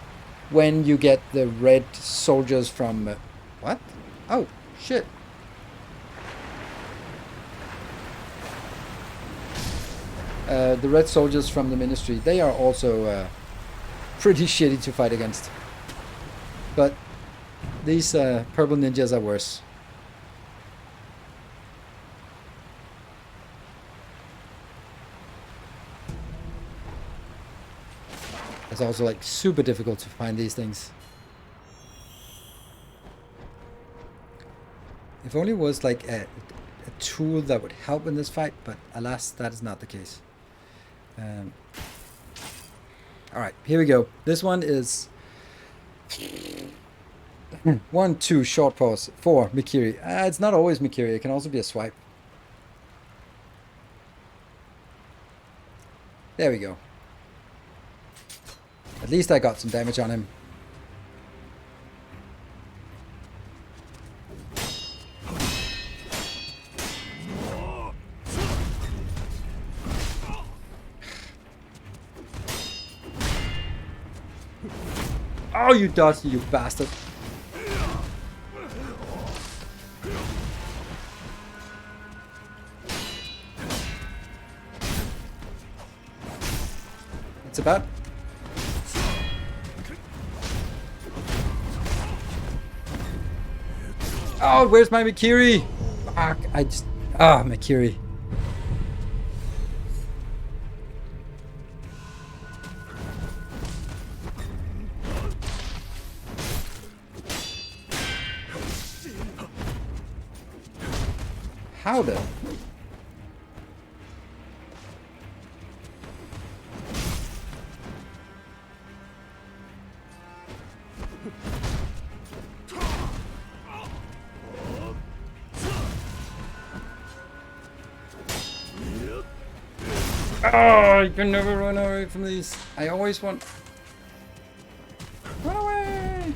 [SPEAKER 1] when you get the red soldiers from... what? Oh, shit. The red soldiers from the ministry. They are also pretty shitty to fight against. But these purple ninjas are worse. It's also like super difficult to find these things. If only it was like a tool that would help in this fight, but alas, that is not the case. Alright, here we go. This one is 1, 2, short pause, 4, Mikiri. It's not always Mikiri, it can also be a swipe. There we go. At least I got some damage on him. Oh, you dodged, you bastard. it's about. Oh, where's my Mikiri? Fuck, I just... Ah, Mikiri. How the... Oh, you can never run away from these. I always want... Run away!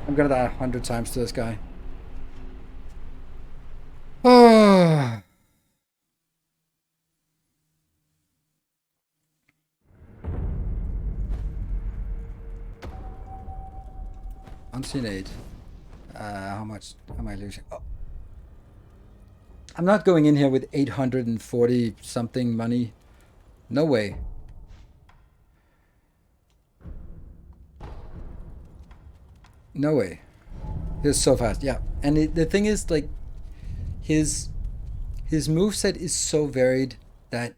[SPEAKER 1] I'm gonna die 100 times to this guy. Oh. Unseen aid. How much am I losing? Oh. I'm not going in here with 840 something money. No way. No way. He's so fast. Yeah. And the thing is, like, his moveset is so varied that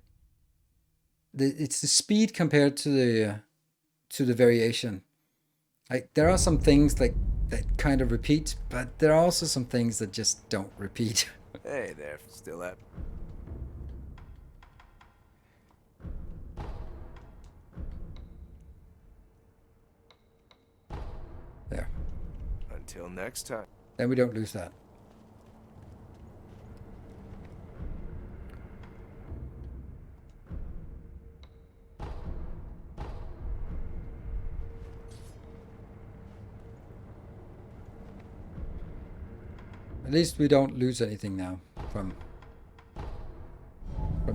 [SPEAKER 1] it's the speed compared to the variation. Like, there are some things like that kind of repeat, but there are also some things that just don't repeat.
[SPEAKER 6] Hey there, still up.
[SPEAKER 1] There.
[SPEAKER 6] Until next time.
[SPEAKER 1] Then we don't lose that. At least we don't lose anything now from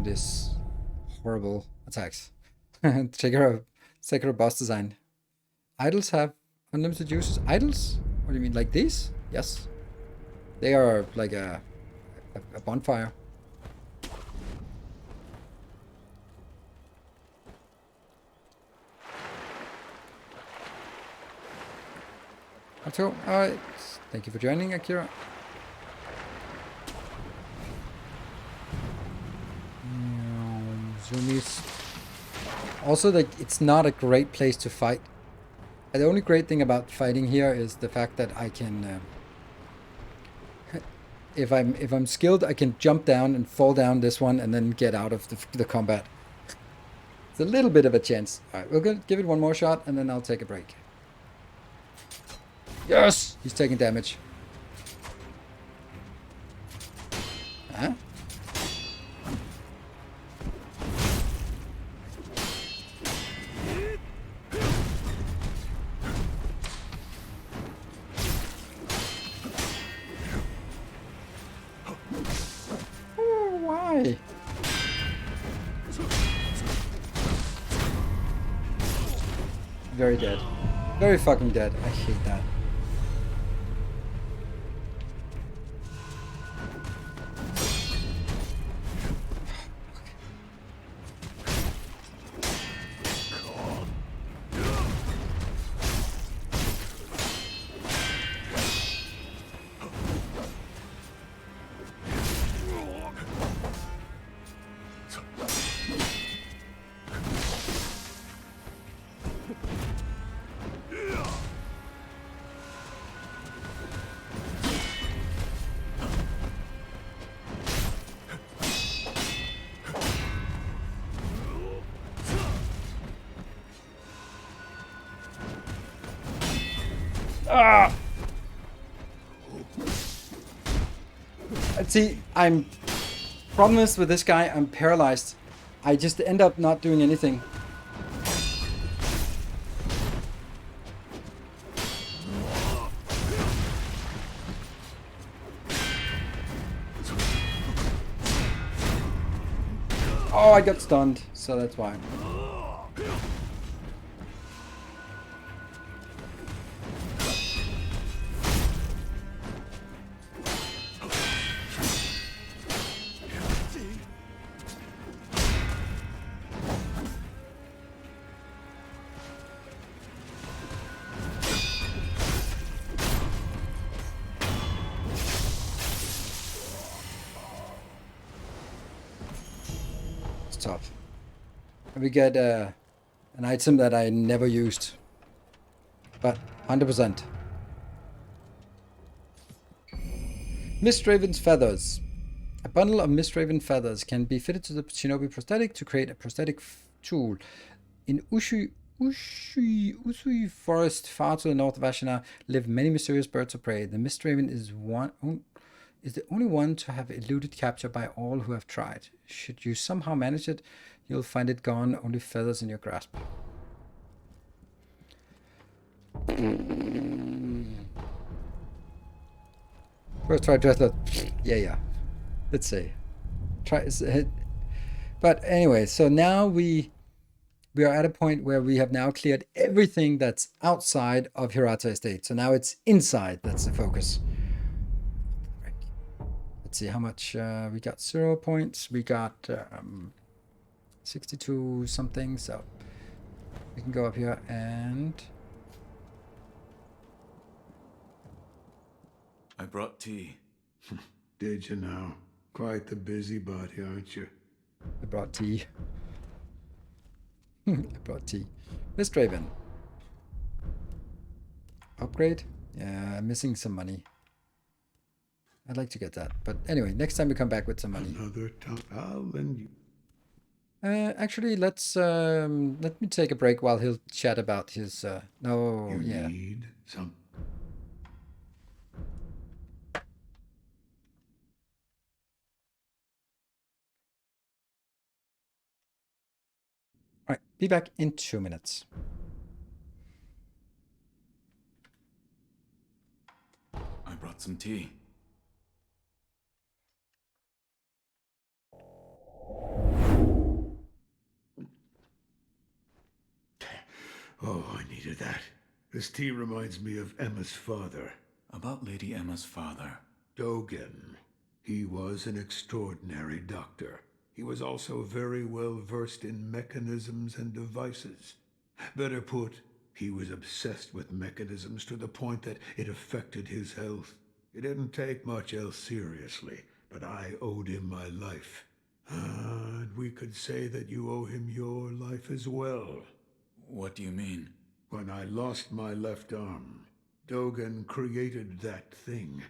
[SPEAKER 1] this horrible attacks. Sekiro boss design. Idols have unlimited uses. Idols? What do you mean, like these? Yes. They are like a bonfire. Alright. Thank you for joining, Akira. Zoomies. Also, like, it's not a great place to fight. The only great thing about fighting here is the fact that I can, if I'm skilled, I can jump down and fall down this one and then get out of the combat. It's a little bit of a chance. All right, we'll give it one more shot and then I'll take a break. Yes, he's taking damage. Huh? Why? Very dead. Very fucking dead. I hate that. Ah! See, problem is with this guy, I'm paralyzed. I just end up not doing anything. Oh, I got stunned, so that's why. It's tough. We get an item that I never used, but 100%. Mistraven's feathers. A bundle of Mistraven feathers can be fitted to the shinobi prosthetic to create a prosthetic tool. In Usui Forest, far to the north of Ashina, live many mysterious birds of prey. The Mistraven is the only one to have eluded capture by all who have tried. Should you somehow manage it, you'll find it gone, only feathers in your grasp. First try to yeah. Let's see. Try. But anyway, so now we are at a point where we have now cleared everything that's outside of Hirata Estate. So now it's inside. That's the focus. Let's see how much we got. 0 points. We got 62 something. So we can go up here and
[SPEAKER 2] I brought tea.
[SPEAKER 7] Did you now? Quite the busybody, aren't you?
[SPEAKER 1] I brought tea. I brought tea. Mistraven. Upgrade? Yeah, I'm missing some money. I'd like to get that. But anyway, next time we come back with some money.
[SPEAKER 7] Another time. I'll lend you.
[SPEAKER 1] Actually, let me take a break while he'll chat about his
[SPEAKER 7] You need some.
[SPEAKER 1] All right, be back in 2 minutes.
[SPEAKER 2] I brought some tea.
[SPEAKER 7] Oh, I needed that. This tea reminds me of Emma's father.
[SPEAKER 2] About Lady Emma's father.
[SPEAKER 7] Dogen. He was an extraordinary doctor. He was also very well versed in mechanisms and devices. Better put, he was obsessed with mechanisms to the point that it affected his health. He didn't take much else seriously, but I owed him my life. And we could say that you owe him your life as well.
[SPEAKER 2] What do you mean?
[SPEAKER 7] When I lost my left arm, Dogen created that thing,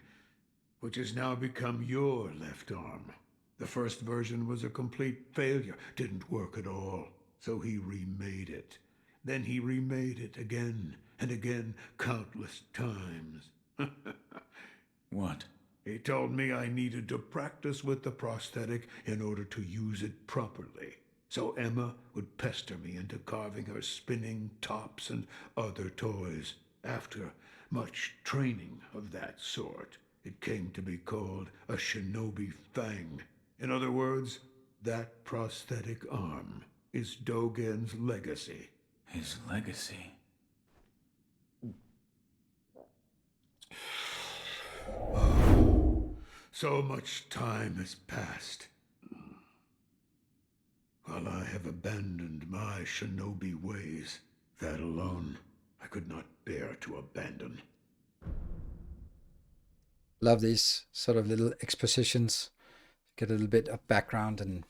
[SPEAKER 7] which has now become your left arm. The first version was a complete failure, didn't work at all, so he remade it. Then he remade it again and again, countless times.
[SPEAKER 2] What?
[SPEAKER 7] He told me I needed to practice with the prosthetic in order to use it properly. So Emma would pester me into carving her spinning tops and other toys. After much training of that sort, it came to be called a shinobi fang. In other words, that prosthetic arm is Dogen's legacy.
[SPEAKER 2] His legacy?
[SPEAKER 7] So much time has passed. While I have abandoned my shinobi ways, that alone I could not bear to abandon.
[SPEAKER 1] Love these sort of little expositions. Get a little bit of background and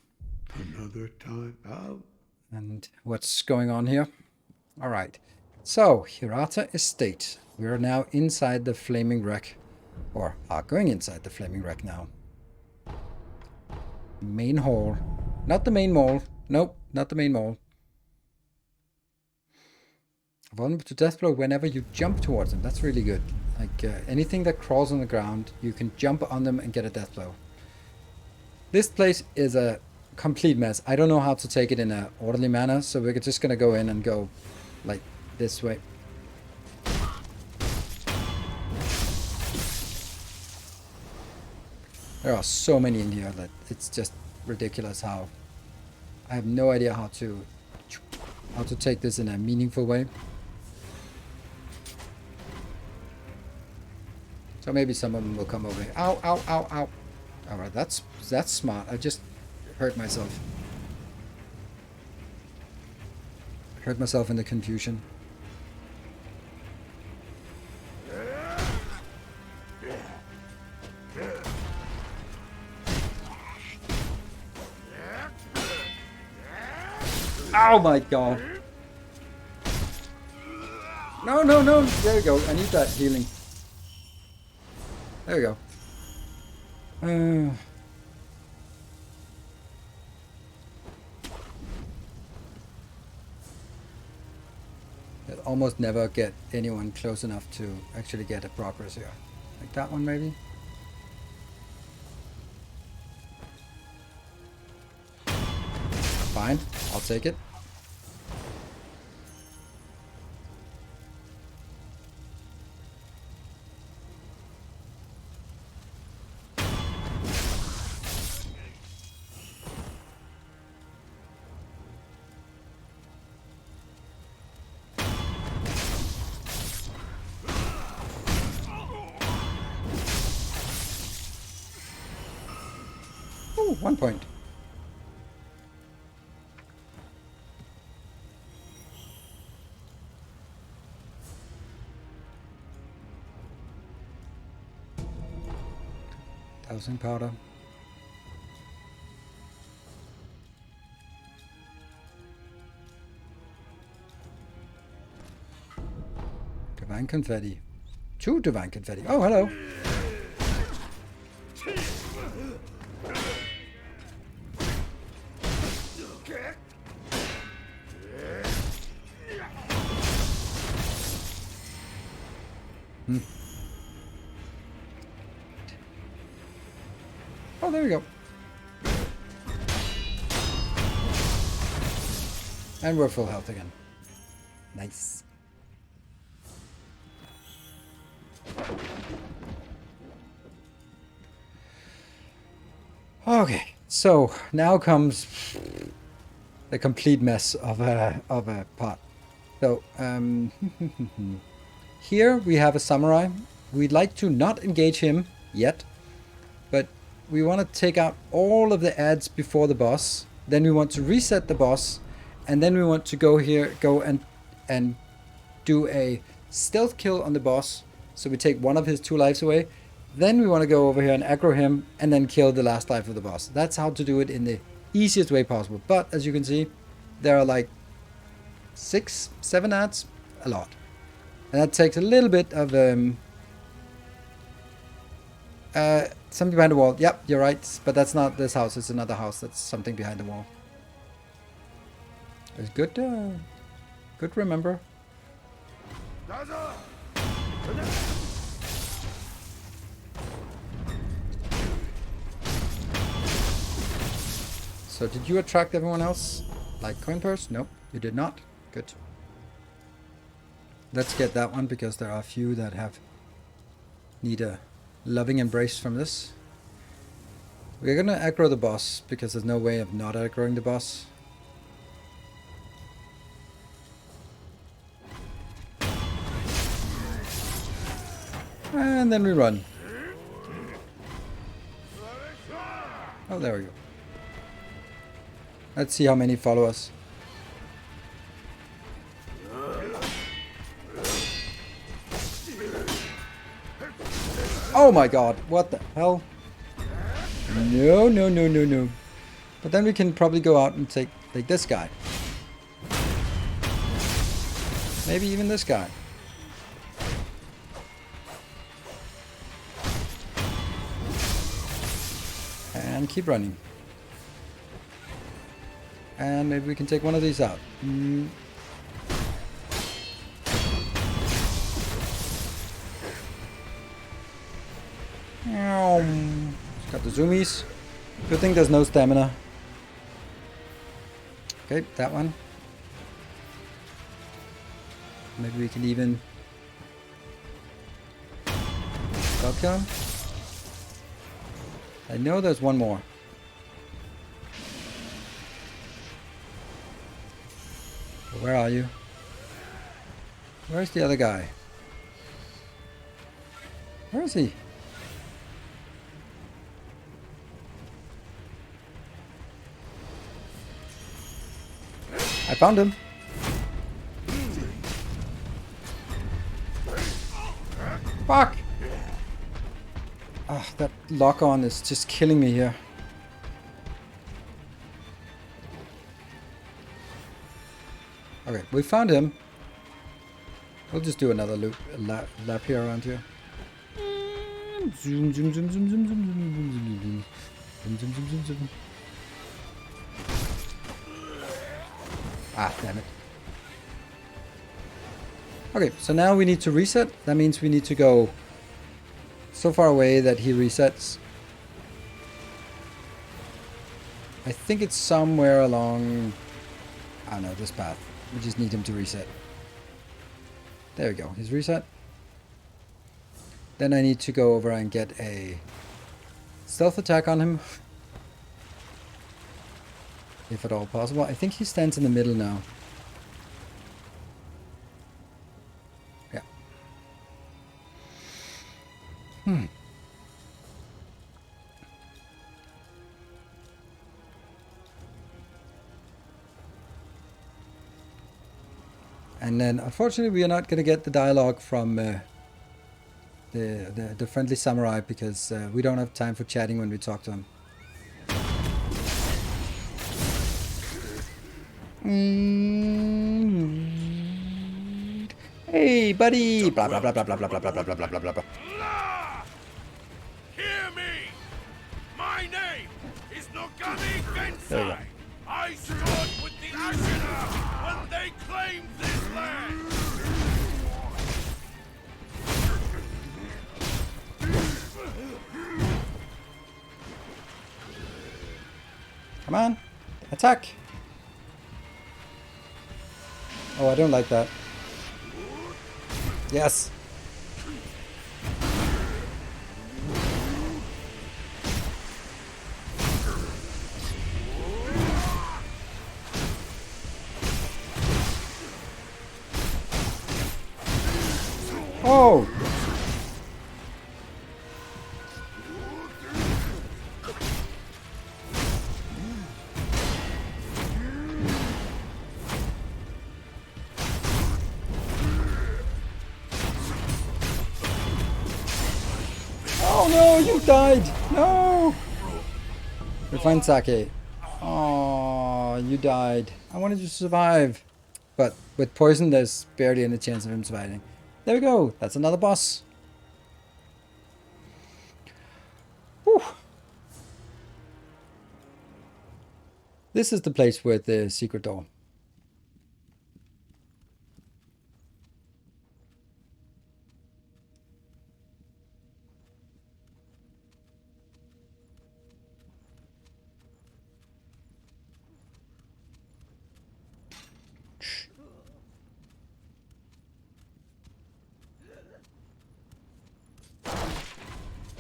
[SPEAKER 7] another time out.
[SPEAKER 1] And what's going on here. All right. So, Hirata Estate. We are now inside the flaming wreck. Or are going inside the flaming wreck now. Main hall. Not the main mall. Nope, not the main mall. Vulnerable to death blow whenever you jump towards them. That's really good. Like anything that crawls on the ground, you can jump on them and get a death blow. This place is a complete mess. I don't know how to take it in an orderly manner, so we're just going to go in and go like this way. There are so many in here that it's just ridiculous how I have no idea how to take this in a meaningful way. So maybe some of them will come over here. Ow, ow, ow, ow. Alright, that's smart. I just hurt myself. Hurt myself in the confusion. Oh my god. No, no, no. There we go. I need that healing. There we go. I'll almost never get anyone close enough to actually get a progress here. Like that one maybe? Fine, I'll take it. Ooh, 1 point. Dowsing powder. Divine confetti. 2 divine confetti. Oh, hello. Oh, there we go. And we're full health again. Nice. Okay, so now comes the complete mess of a part. So here we have a samurai. We'd like to not engage him yet, but we want to take out all of the ads before the boss. Then we want to reset the boss, and then we want to go and do a stealth kill on the boss. So we take one of his 2 lives away. Then we want to go over here and aggro him and then kill the last life of the boss. That's how to do it in the easiest way possible. But as you can see, there are like 6, 7 ads, a lot. And that takes a little bit of something behind the wall. Yep, you're right. But that's not this house. It's another house. That's something behind the wall. It's good. Good. Remember. So did you attract everyone else? Like coin purse? Nope, you did not. Good. Let's get that one because there are a few that need a loving embrace from this. We're gonna aggro the boss because there's no way of not aggroing the boss. And then we run. Oh, there we go. Let's see how many follow us. Oh my god, what the hell? No, no, no, no, no. But then we can probably go out and take this guy. Maybe even this guy. And keep running. And maybe we can take one of these out. Got the zoomies. Good thing there's no stamina. Okay, that one. Maybe we can even stop kill him. I know there's one more. where are you? Where's the other guy? Where is he? I found him. Fuck! Ah, that lock-on is just killing me here. Okay, we found him. We'll just do another loop, lap here around here. Zoom, zoom, zoom, zoom, zoom, zoom, zoom, zoom, zoom, zoom, zoom, zoom, zoom, zoom. Ah, damn it. Okay, so now we need to reset. That means we need to go so far away that he resets. I think it's somewhere along, I don't know, this path. We just need him to reset. There we go, he's reset. Then I need to go over and get a stealth attack on him. If at all possible. I think he stands in the middle now. Yeah. And then, unfortunately, we are not going to get the dialogue from the friendly samurai because we don't have time for chatting when we talk to him. Hey, buddy! Blah blah blah blah blah blah blah blah blah blah blah blah blah.
[SPEAKER 4] Hear me! My name is Nogami
[SPEAKER 1] There we go.
[SPEAKER 4] Gensai! I stood with the Ashina when they claimed this land!
[SPEAKER 1] Come on, attack! Oh, I don't like that. Yes! Oh! Oh no, you died! No! Refine Sake. Oh, you died. I wanted you to survive. But with poison, there's barely any chance of him surviving. There we go. That's another boss. Whew. This is the place with the secret door.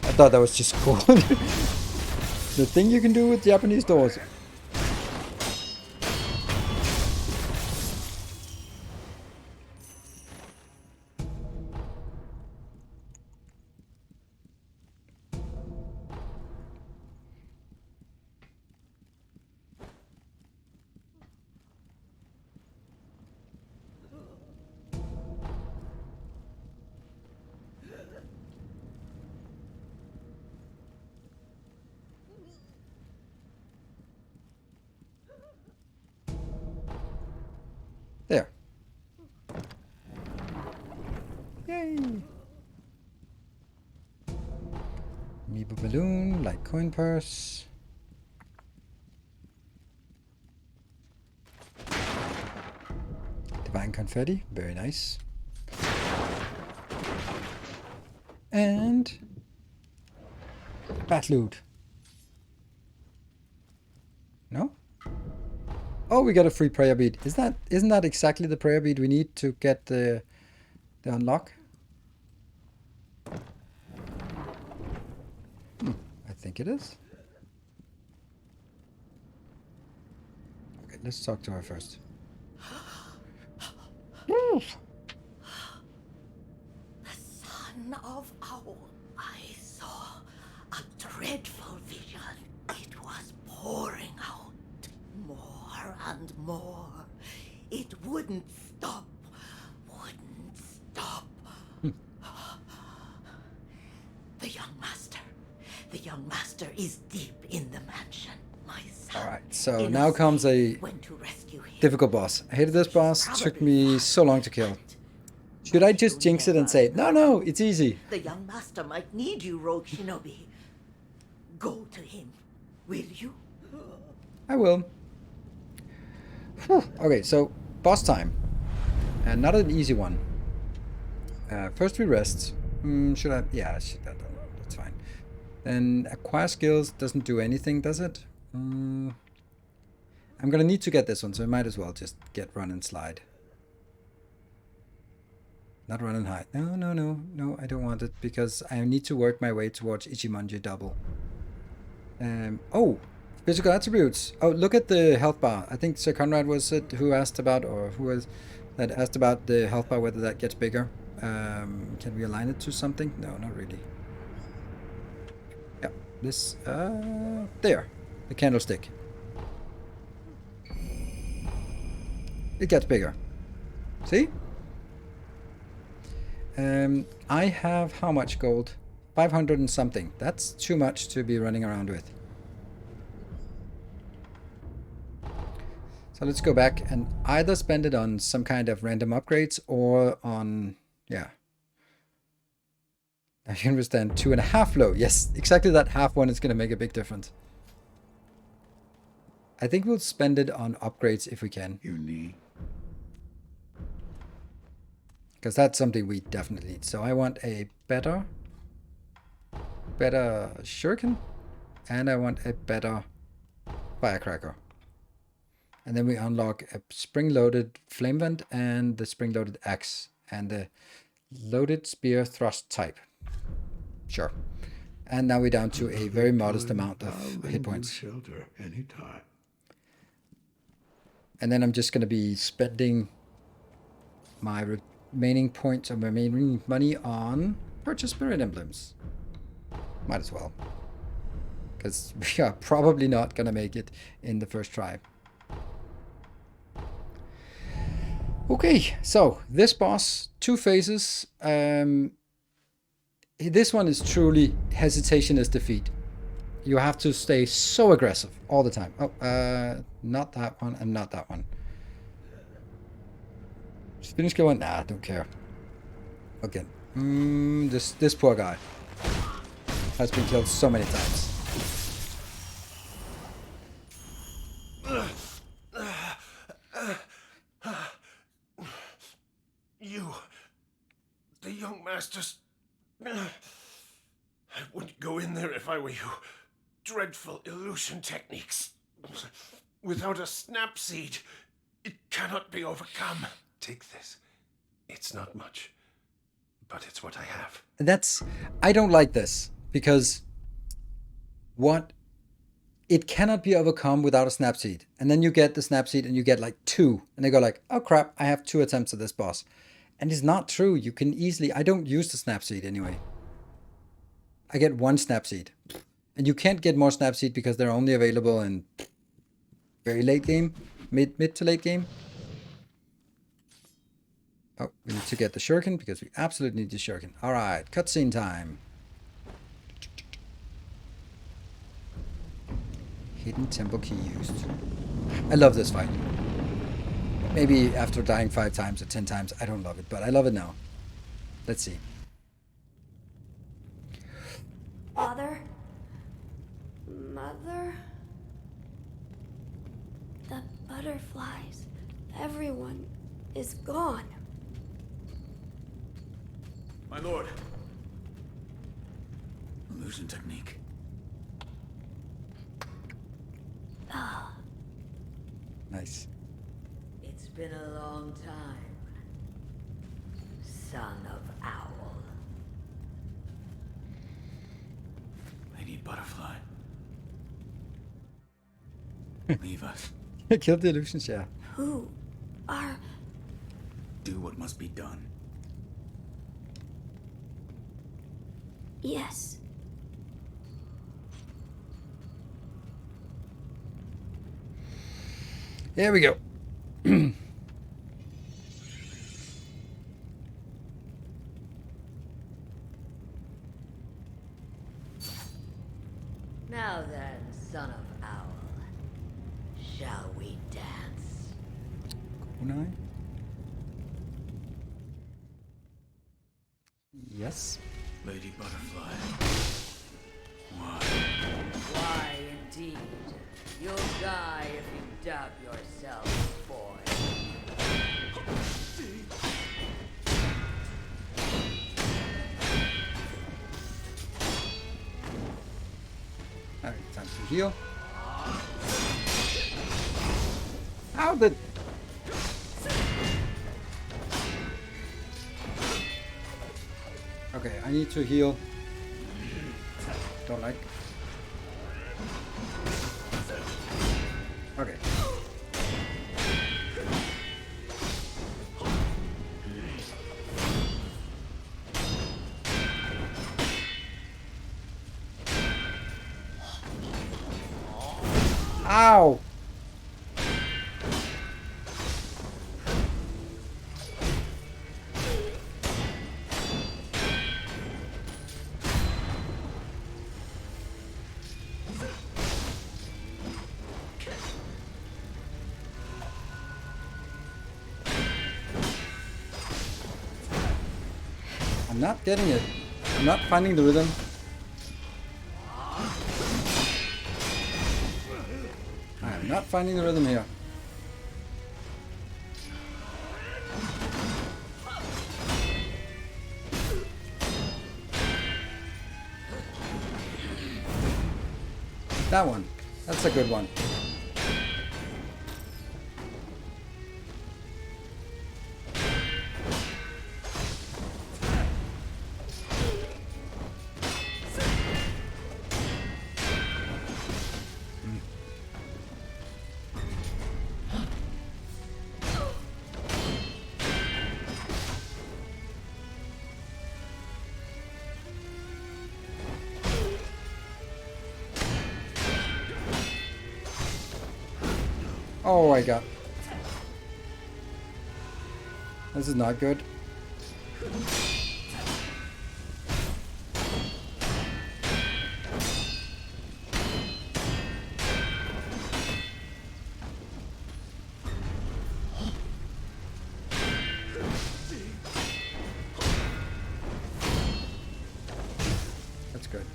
[SPEAKER 1] I thought that was just cool. The thing you can do with Japanese doors. There. Yay! Amiibo balloon, like coin purse. Divine confetti, very nice. And bat loot. No? Oh, we got a free prayer bead. Isn't that exactly the prayer bead we need to get the unlock? I think it is. Okay, let's talk to her first.
[SPEAKER 16] The son of Owl. I saw a dreadful vision. It was pouring out more and more. It wouldn't stop. Wouldn't stop. The young master. The young master is deep in the mansion. My son.
[SPEAKER 1] Alright, so now comes a difficult boss. I hated this boss. Took me so long to kill. Should I just jinx it and say, no, it's easy?
[SPEAKER 16] The young master might need you, rogue shinobi. Go to him, will you?
[SPEAKER 1] I will. Whew. Okay, so boss time. And not an easy one. First we rest. Should I? Yeah, I should have done that. That's fine. Then acquire skills doesn't do anything, does it? I'm gonna need to get this one, so I might as well just get run and slide. Not run and hide. No, I don't want it because I need to work my way towards Ichimonji double. Oh, physical attributes. Oh, look at the health bar. I think Sir Conrad was it who asked about, or who was that asked about the health bar, whether that gets bigger. Can we align it to something? No, not really. Yeah, this, there, the candlestick. It gets bigger. See? I have how much gold? 500 and something. That's too much to be running around with. So let's go back and either spend it on some kind of random upgrades or on, yeah. I can understand 2.5 low. Yes, exactly that half one is going to make a big difference. I think we'll spend it on upgrades if we can.
[SPEAKER 7] You need.
[SPEAKER 1] Because that's something we definitely need. So I want a better shuriken, and I want a better firecracker. And then we unlock a spring-loaded flame vent and the spring-loaded axe and the loaded spear thrust type. Sure. And now we're down to a very modest amount of hit points.
[SPEAKER 7] Shelter anytime.
[SPEAKER 1] And then I'm just going to be spending my remaining points of my remaining money on purchase spirit emblems. Might as well. Because we are probably not going to make it in the first try. Okay, so this boss, 2 phases. This one is truly hesitation is defeat. You have to stay so aggressive all the time. Oh, not that one and not that one. Just finish going. Nah, I don't care. Okay. This poor guy has been killed so many times.
[SPEAKER 6] You, the young masters. I wouldn't go in there if I were you. Dreadful illusion techniques. Without a snap seed, it cannot be overcome. Take this. It's not much, but it's what I have.
[SPEAKER 1] I don't like this because it cannot be overcome without a snap seed. And then you get the snap seed and you get like 2. And they go like, oh crap, I have 2 attempts at this boss. And it's not true. You can easily, I don't use the snap seed anyway. I get 1 snap seed. And you can't get more snap seed because they're only available in very late game, mid to late game. Oh, we need to get the shuriken because we absolutely need the shuriken. All right, cutscene time. Hidden temple key used. I love this fight. Maybe after dying 5 times or 10 times, I don't love it, but I love it now. Let's see.
[SPEAKER 5] Father? Mother? The butterflies. Everyone is gone.
[SPEAKER 2] My lord. Illusion technique.
[SPEAKER 5] Ah.
[SPEAKER 1] Nice.
[SPEAKER 16] It's been a long time, son of Owl.
[SPEAKER 2] Lady Butterfly. Leave us.
[SPEAKER 1] Killed the illusions, yeah.
[SPEAKER 5] Who are
[SPEAKER 2] do what must be done.
[SPEAKER 5] Yes.
[SPEAKER 1] Here we go.
[SPEAKER 16] Now then, son of Owl, shall we dance?
[SPEAKER 1] Kunai? Yes.
[SPEAKER 2] Lady Butterfly. Why?
[SPEAKER 16] Why, indeed. You'll die if you doubt yourself, boy.
[SPEAKER 1] Alright, time to heal. How did... Okay, I need to heal. Don't like. Okay. Ow! I'm not getting it. I'm not finding the rhythm. I'm not finding the rhythm here. That one. That's a good one. Oh my god. This is not good. That's good.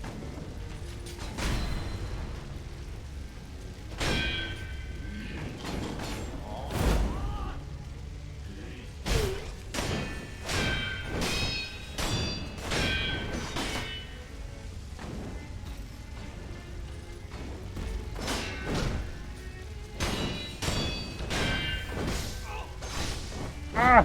[SPEAKER 1] Ah!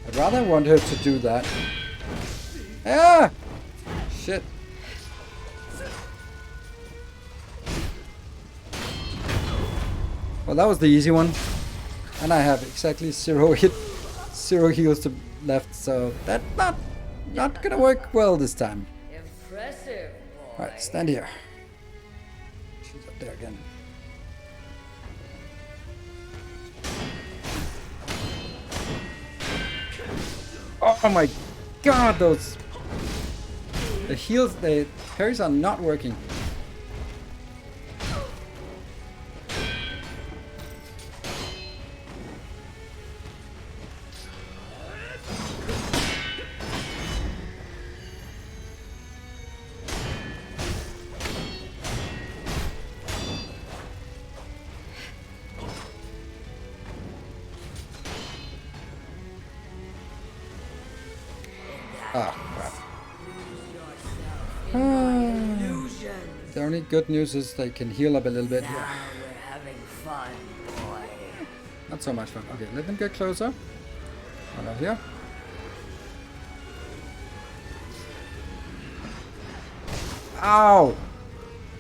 [SPEAKER 1] I'd rather want her to do that. Ah! Shit. Well, that was the easy one. And I have exactly 0 heals to left, so that's not gonna work well this time.
[SPEAKER 16] Impressive, boy.
[SPEAKER 1] Alright, stand here. She's up there again. Oh my god, those... The heals, the parries are not working. Ah, crap. The only good news is they can heal up a little bit here.
[SPEAKER 16] We're having fun, boy.
[SPEAKER 1] Not so much fun. Okay, let them get closer. One out here. Ow!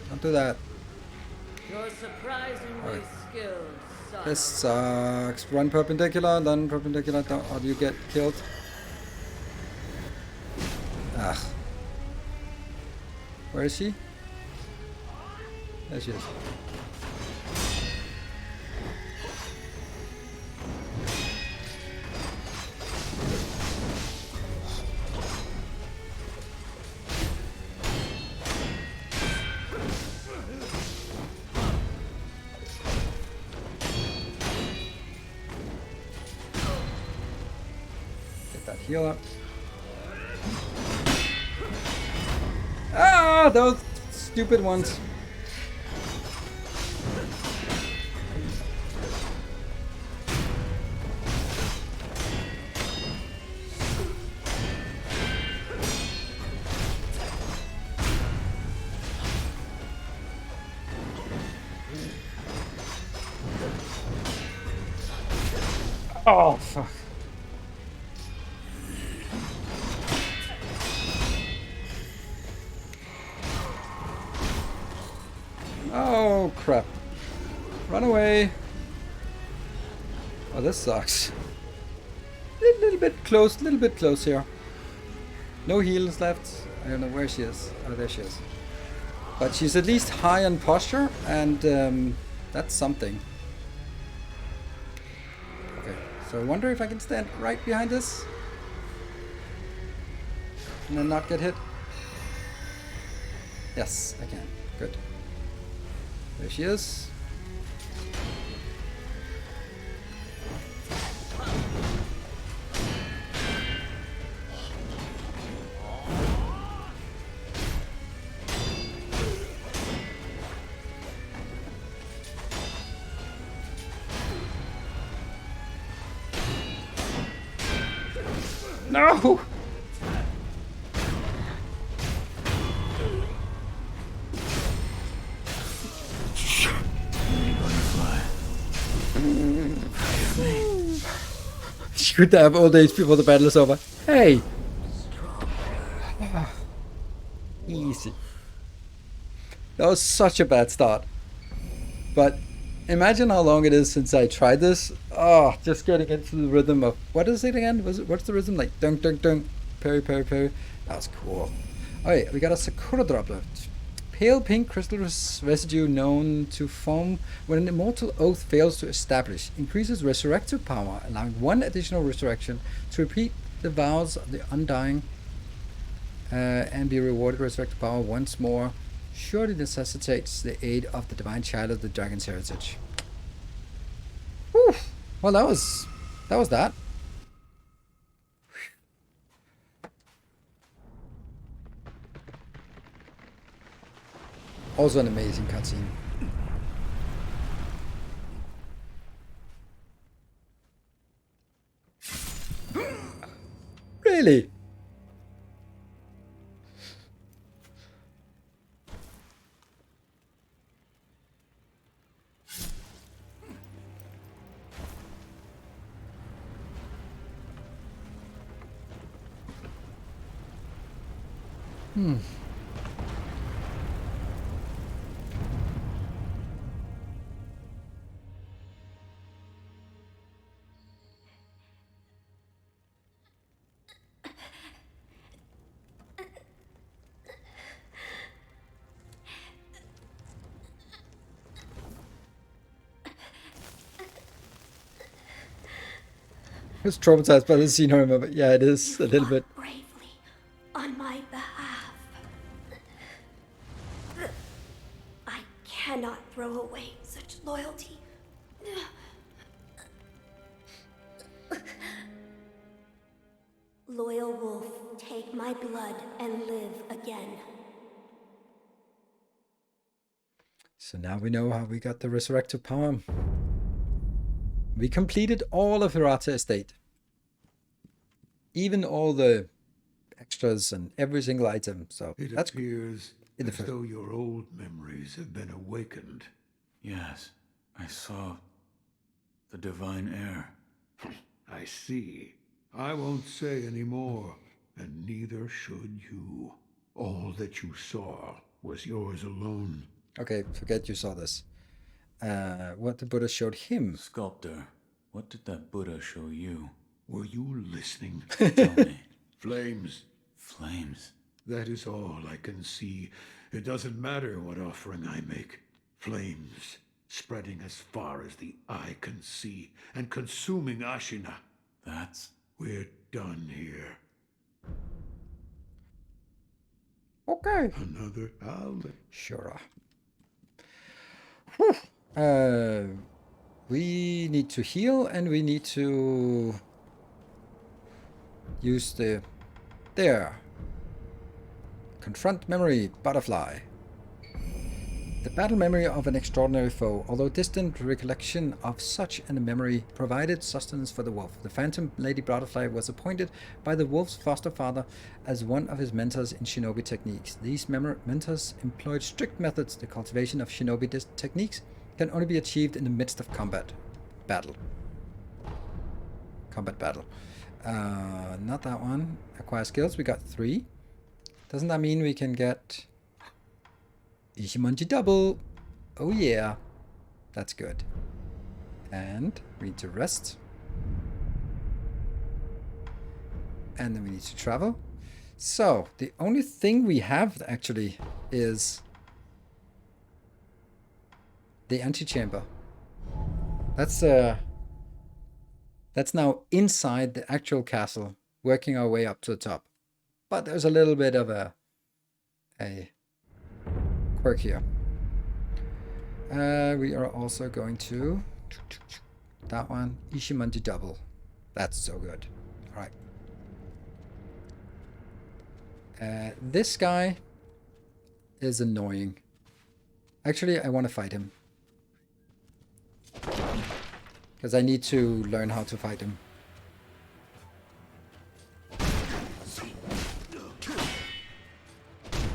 [SPEAKER 1] Don't do that.
[SPEAKER 16] You're surprisingly
[SPEAKER 1] Okay.
[SPEAKER 16] skilled, son.
[SPEAKER 1] This sucks. Run perpendicular, then perpendicular, or do you get killed? Ugh. Where is she? There she is. Get that heal up. Ah, those stupid ones. Oh, fuck. Oh, crap. Run away. Oh, this sucks. Little bit close here. No heals left. I don't know where she is. Oh, there she is. But she's at least high on posture, and that's something. Okay, so I wonder if I can stand right behind this and then not get hit. Yes, I can. Good. There she is. No! Shoot them all days before the battle is over. Hey! Easy. That was such a bad start. But imagine how long it is since I tried this. Oh, just getting into the rhythm of... What is it again? What's the rhythm? Like dunk, dunk, dunk. Parry, parry, parry. That was cool. Alright, we got a Sekiro drop left. Pale pink crystal residue known to form when an immortal oath fails to establish. Increases resurrective power, allowing one additional resurrection to repeat the vows of the undying and be rewarded resurrective power once more. Surely necessitates the aid of the divine child of the dragon's heritage. Whew. Well, that was that. Also an amazing cutscene. Really? I was traumatized by the scene, I remember. Yeah, it is a little bit.
[SPEAKER 5] Bravely, on my behalf. I cannot throw away such loyalty. Loyal wolf, take my blood and live again.
[SPEAKER 1] So now we know how we got the resurrective power. We completed all of Hirata Estate. Even all the extras and every single item. So
[SPEAKER 7] it
[SPEAKER 1] that's
[SPEAKER 7] appears as though your old memories have been awakened.
[SPEAKER 2] Yes, I saw the divine heir.
[SPEAKER 7] I see. I won't say any more, and neither should you. All that you saw was yours alone.
[SPEAKER 1] Okay, forget you saw this. What the Buddha showed him.
[SPEAKER 2] Sculptor, what did that Buddha show you?
[SPEAKER 7] Were you listening?
[SPEAKER 2] Tell me.
[SPEAKER 7] Flames.
[SPEAKER 2] Flames?
[SPEAKER 7] That is all I can see. It doesn't matter what offering I make. Flames, spreading as far as the eye can see, and consuming Ashina.
[SPEAKER 2] That's...
[SPEAKER 7] We're done here.
[SPEAKER 1] Okay.
[SPEAKER 7] Another outlet.
[SPEAKER 1] Sure. We need to heal, and we need to use the... There. Confront memory, butterfly. The battle memory of an extraordinary foe, although distant recollection of such a memory provided sustenance for the wolf. The Phantom Lady Butterfly was appointed by the wolf's foster father as one of his mentors in shinobi techniques. These mentors employed strict methods. The cultivation of shinobi techniques can only be achieved in the midst of combat battle. Not that one. Acquire skills, we got 3. Doesn't that mean we can get Ishimonji double? Oh yeah, that's good. And we need to rest. And then we need to travel. So the only thing we have actually is the antechamber. That's now inside the actual castle, working our way up to the top. But there's a little bit of a quirk here. We are also going to that one, Ishimonji double. That's so good. All right. This guy is annoying. Actually, I want to fight him. Because I need to learn how to fight him.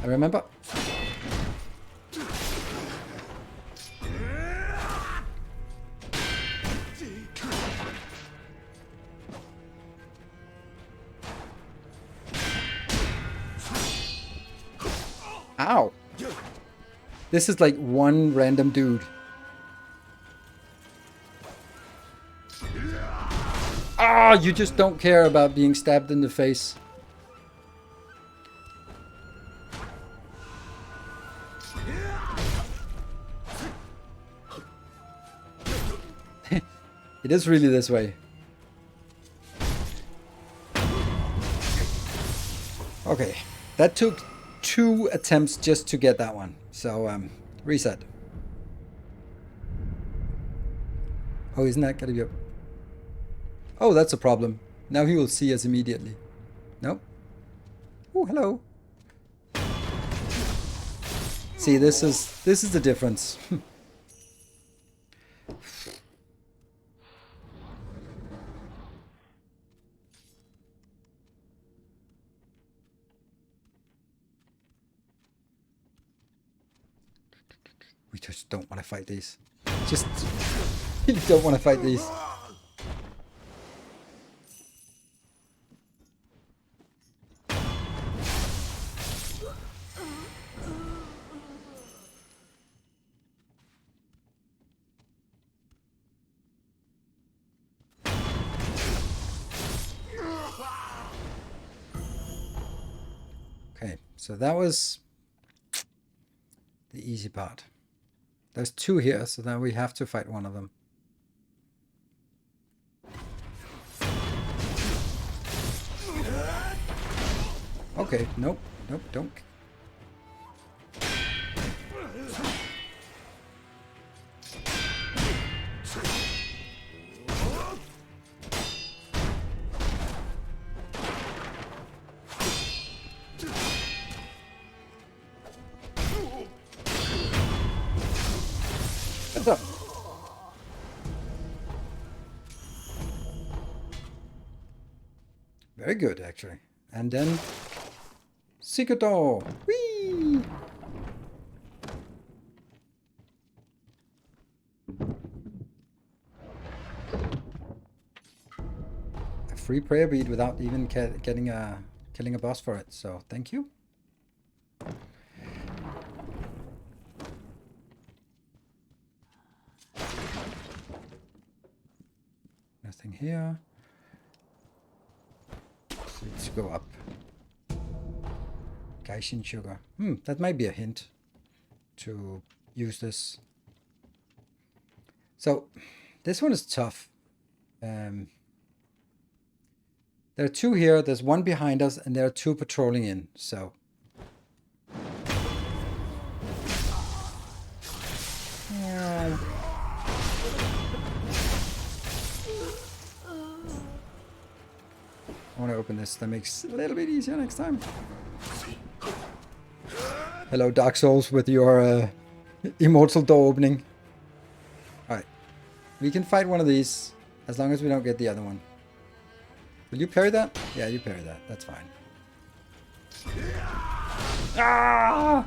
[SPEAKER 1] I remember. Ow! This is like one random dude. Ah, you just don't care about being stabbed in the face. It is really this way. Okay, that took 2 attempts just to get that one. So, reset. Oh, isn't that gonna be a... Oh, that's a problem. Now he will see us immediately. Nope. Oh, hello. See, this is the difference. We just don't want to fight these. Just really don't want to fight these. Okay, so that was the easy part. There's 2 here, so now we have to fight one of them. Okay, nope, nope, don't. What's up? Very good, actually. And then Sekiro. Whee! A free prayer bead without even killing a boss for it. So thank you. here. So let's go up. Gaishin sugar. That might be a hint to use this. So this one is tough. There are two here. There's one behind us, and there are two patrolling in. So I want to open this. That makes it a little bit easier next time. Hello, Dark Souls, with your immortal door opening. Alright. We can fight one of these, as long as we don't get the other one. Will you parry that? Yeah, you parry that. That's fine. Ah!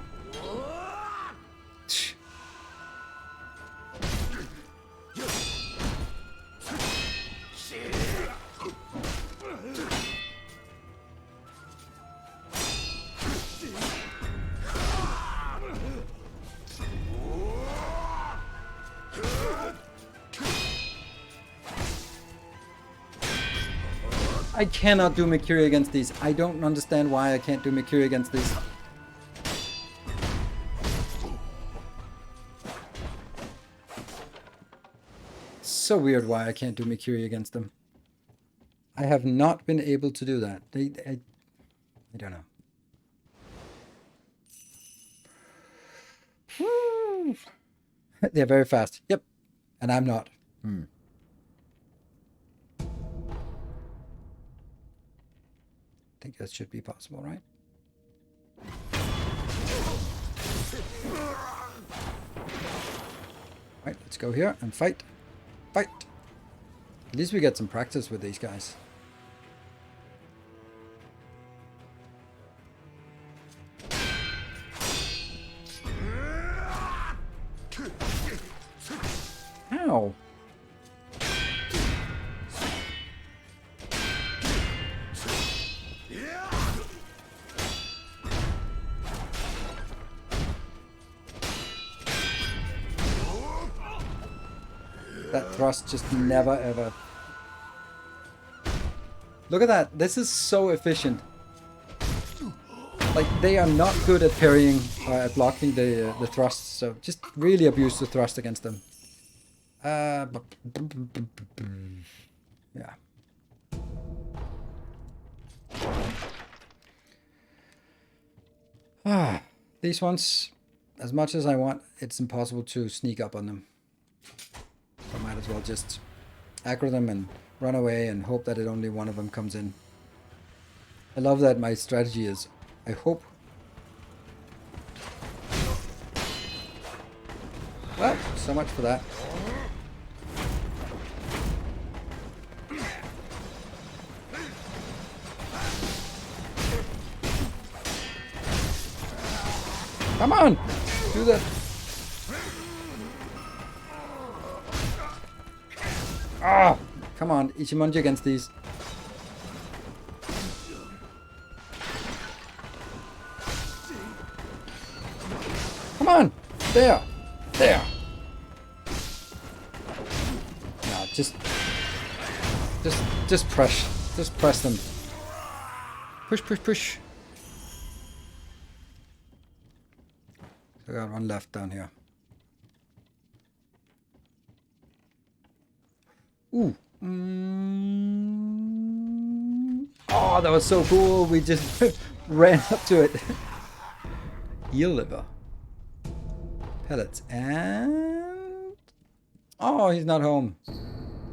[SPEAKER 1] I cannot do Mikiri against these. I don't understand why I can't do Mikiri against these. So weird why I can't do Mikiri against them. I have not been able to do that. I don't know. They're very fast. Yep. And I'm not. I think that should be possible, right? Right, let's go here and fight. Fight! At least we get some practice with these guys. Ow! That thrust just never ever. Look at that. This is so efficient. Like, they are not good at parrying or at blocking the thrusts, so just really abuse the thrust against them. Yeah. These ones, as much as I want, it's impossible to sneak up on them. So I might as well just aggro them and run away and hope that only one of them comes in. I love that my strategy is, I hope. Well, so much for that. Come on! Do that! Ah! Come on, Ichimonji against these. Come on! There! There! No, just press. Just press them. Push, push, push. I got one left down here. Ooh. Oh, that was so cool. We just ran up to it. Eel liver. Pellets. And... oh, he's not home.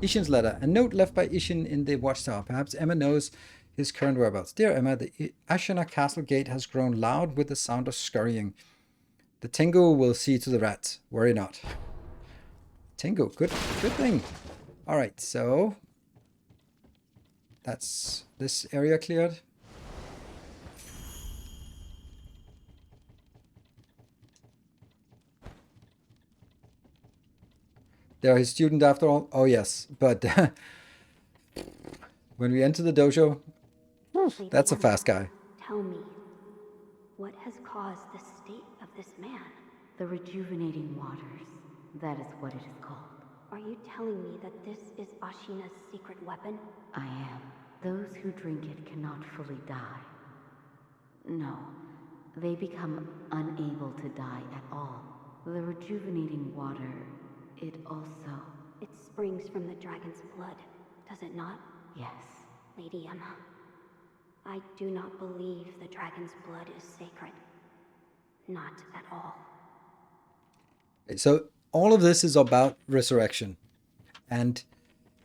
[SPEAKER 1] Ishin's letter. A note left by Ishin in the watchtower. Perhaps Emma knows his current whereabouts. Dear Emma, the Ashina castle gate has grown loud with the sound of scurrying. The Tengu will see to the rats. Worry not. Tengu, good thing. Alright, so that's this area cleared. They're his student after all? Oh yes, but when we enter the dojo, that's a fast guy.
[SPEAKER 5] Tell me, what has caused the state of this man?
[SPEAKER 3] The rejuvenating waters. That is what it is called.
[SPEAKER 5] Are you telling me that this is Ashina's secret weapon?
[SPEAKER 3] I am. Those who drink it cannot fully die. No, they become unable to die at all. The rejuvenating water, it also...
[SPEAKER 5] It springs from the dragon's blood, does it not?
[SPEAKER 3] Yes.
[SPEAKER 5] Lady Emma, I do not believe the dragon's blood is sacred. Not at all.
[SPEAKER 1] So all of this is about resurrection. And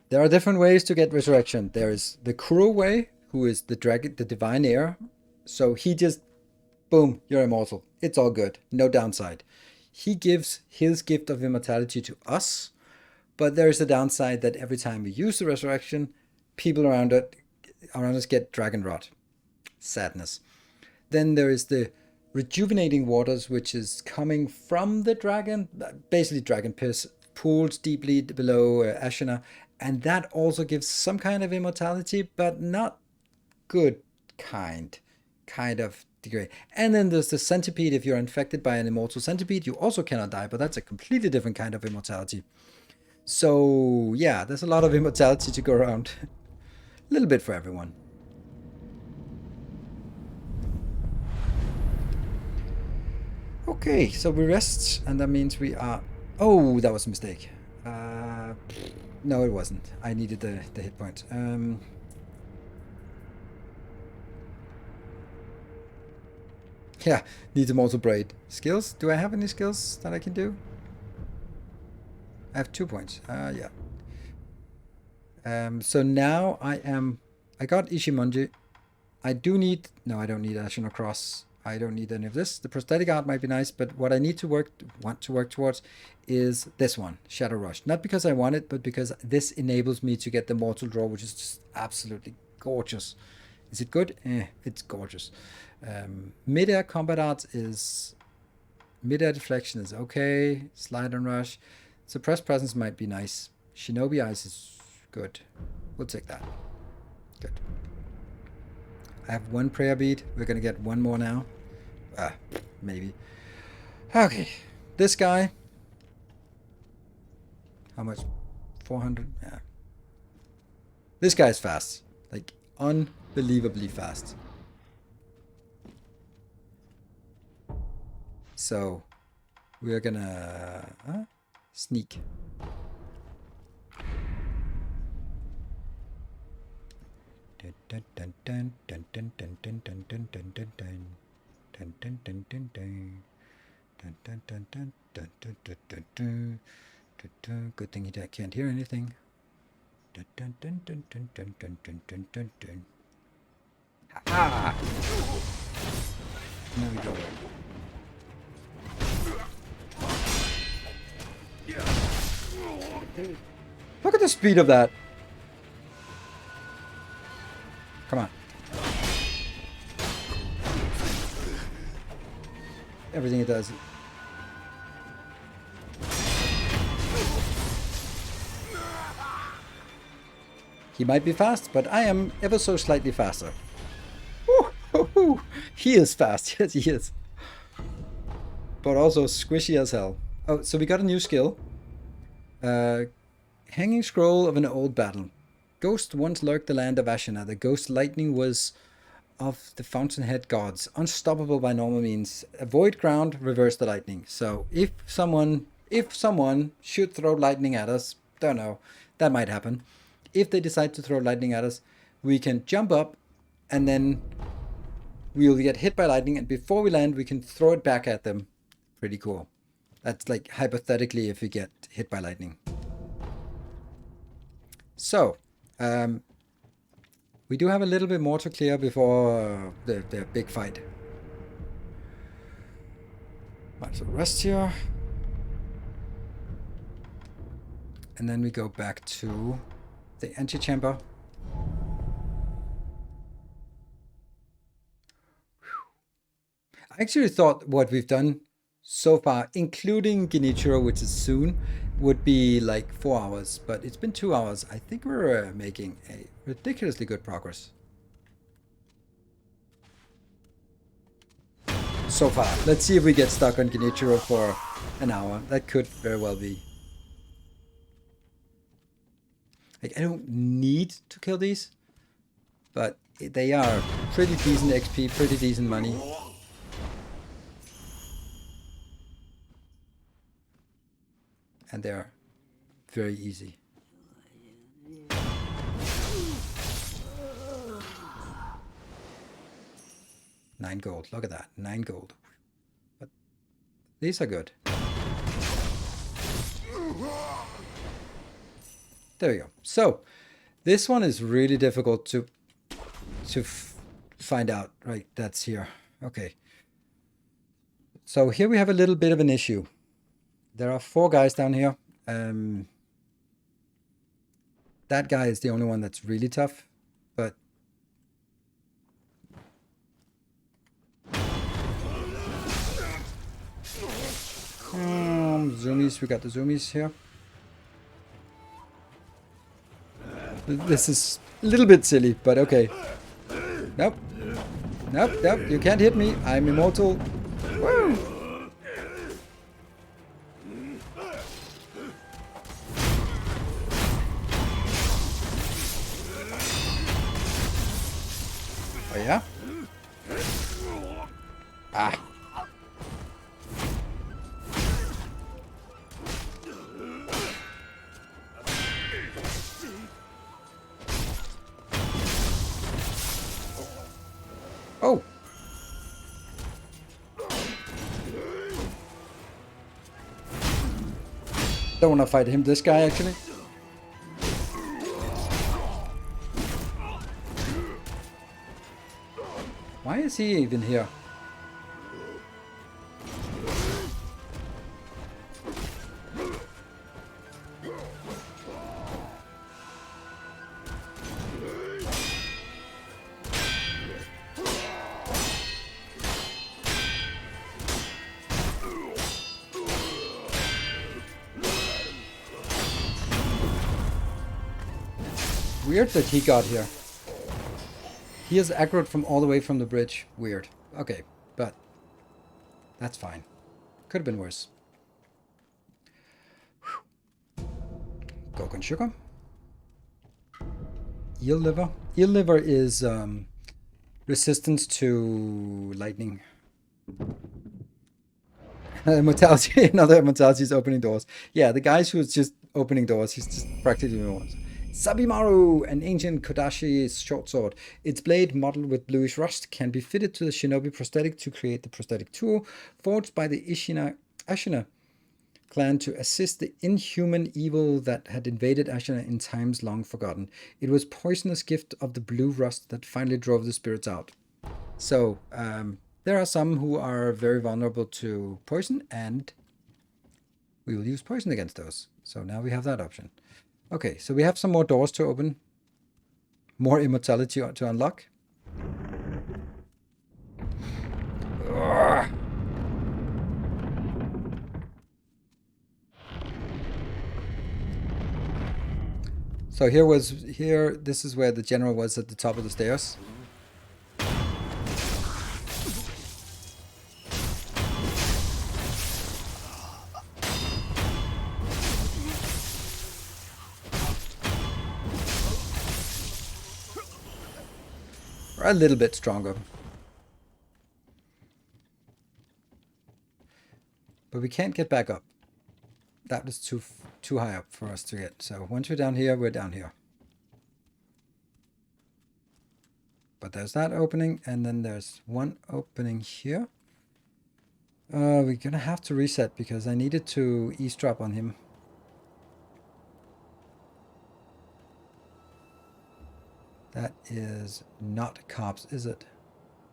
[SPEAKER 1] there are different ways to get resurrection. There is the Kuro way, who is the dragon, the divine heir. So he just, boom, you're immortal. It's all good. No downside. He gives his gift of immortality to us. But there is a downside that every time we use the resurrection, people around us get dragon rot. Sadness. Then there is the rejuvenating waters, which is coming from the dragon, basically dragon piss, pooled deeply below Ashina, and that also gives some kind of immortality, but not good kind of degree. And then there's the centipede. If you're infected by an immortal centipede, you also cannot die, but that's a completely different kind of immortality. So yeah, there's a lot of immortality to go around. A little bit for everyone. Okay, so we rest, and that means we are... Oh, that was a mistake. No, it wasn't. I needed the hit point. Yeah, needs a mortal braid. Skills? Do I have any skills that I can do? I have 2 points. Yeah. So now I got Ishimonji. I do need... No, I don't need Ashina Cross. I don't need any of this. The prosthetic art might be nice, but what I want to work towards is this one, Shadow Rush. Not because I want it, but because this enables me to get the Mortal Draw, which is just absolutely gorgeous. Is it good? It's gorgeous. Mid-air combat art is... Mid-air deflection is okay. Slide and rush. Suppressed presence might be nice. Shinobi Eyes is good. We'll take that. Good. I have one prayer bead. We're gonna get one more now. Maybe. Okay. This guy. How much? 400? Yeah. This guy is fast. Like, unbelievably fast. So, we're gonna... sneak. Good thing he can't hear anything. Ha! There we go. Look at the speed of that. Come on. Everything it does. He might be fast, but I am ever so slightly faster. Woo! He is fast. Yes, he is. But also squishy as hell. Oh, so we got a new skill. Hanging Scroll of an Old Battle. Ghost once lurked the land of Ashina. The ghost lightning was of the Fountainhead gods. Unstoppable by normal means. Avoid ground, reverse the lightning. So if someone should throw lightning at us, don't know, that might happen. If they decide to throw lightning at us, we can jump up and then we'll get hit by lightning, and before we land we can throw it back at them. Pretty cool. That's like hypothetically if we get hit by lightning. So, we do have a little bit more to clear before the big fight. Right, so rest here. And then we go back to the antechamber. I actually thought what we've done so far, including Genichiro, which is soon, would be like 4 hours, but it's been 2 hours. I think we're making a ridiculously good progress so far. Let's see if we get stuck on Genichiro for an hour. That could very well be. Like, I don't need to kill these, but they are pretty decent XP, pretty decent money. And they're very easy. $9 gold. Look at that. 9 gold. But these are good. There we go. So this one is really difficult to find out. Right, that's here. Okay. So here we have a little bit of an issue. There are 4 guys down here. That guy is the only one that's really tough, but zoomies, we got the zoomies here. This is a little bit silly, but okay. Nope. Nope, nope, you can't hit me. I'm immortal. Woo! Oh yeah? Ah. Oh. Don't want to fight him, this guy actually. Why is he even here? Weird that he got here. He is aggroed from all the way from the bridge. Weird. Okay, but that's fine. Could have been worse. Coke and sugar. Eel liver. Eel liver is resistance to lightning. Mortality. Another mortality is opening doors. Yeah, the guys who's just opening doors, he's just practically doing ones. Sabimaru, an ancient Kodashi short sword. Its blade, modeled with bluish rust, can be fitted to the shinobi prosthetic to create the prosthetic tool forged by the Ashina clan to assist the inhuman evil that had invaded Ashina in times long forgotten. It was poisonous gift of the blue rust that finally drove the spirits out. So, there are some who are very vulnerable to poison, and we will use poison against those. So now we have that option. Okay, so we have some more doors to open. More immortality to unlock. Ugh. So this is where the general was at the top of the stairs. A little bit stronger. But we can't get back up. That was too high up for us to get. So once we're down here, we're down here. But there's that opening, and then there's one opening here. We're gonna have to reset because I needed to eavesdrop on him. That is not cops, is it?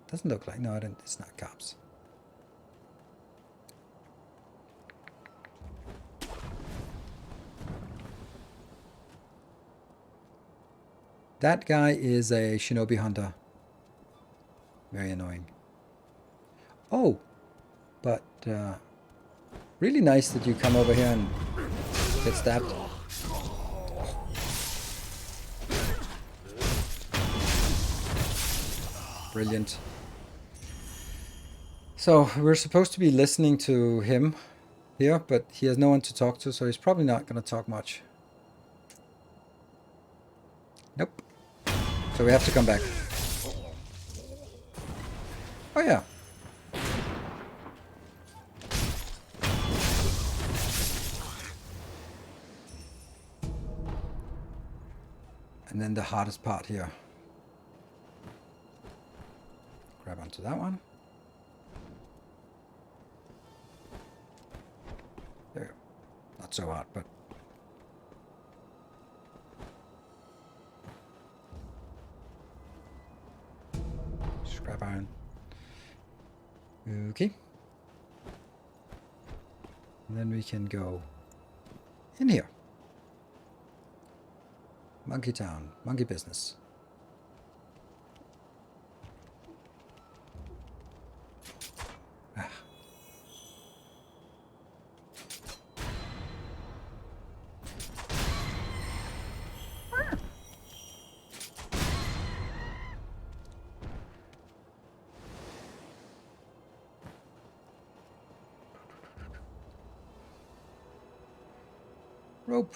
[SPEAKER 1] Doesn't look like. No, it's not cops. That guy is a shinobi hunter. Very annoying. Oh, but really nice that you come over here and get stabbed. Brilliant. So we're supposed to be listening to him here, but he has no one to talk to, so he's probably not going to talk much. Nope. So we have to come back. Oh yeah. And then the hardest part here. Grab onto that one. There you go. Not so hard, but... Scrap iron. Okay. And then we can go in here. Monkey Town, monkey business. Ah. Rope.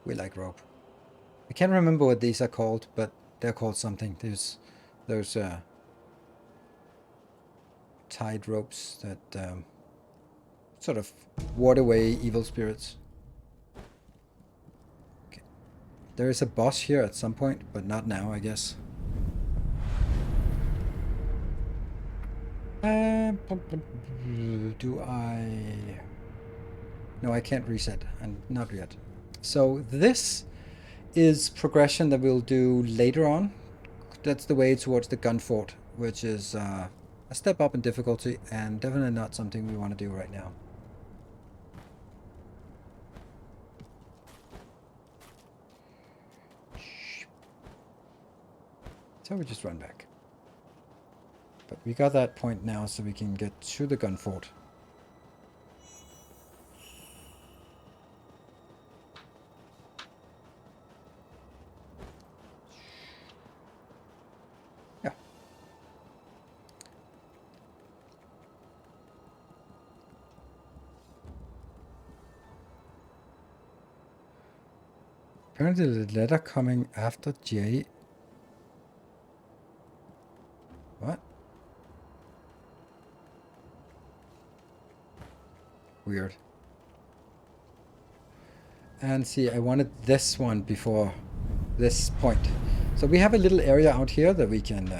[SPEAKER 1] We like rope. I can't remember what these are called, but they're called something. There's those tied ropes that sort of ward away evil spirits. Okay. There is a boss here at some point, but not now, I guess. Do I... No, I can't reset, and not yet. So this is progression that we'll do later on. That's the way towards the gun fort, which is a step up in difficulty and definitely not something we want to do right now. So we just run back. But we got that point now, so we can get to the gun fort. Yeah. Apparently the letter coming after J. What? Weird. And see, I wanted this one before this point. So we have a little area out here that we can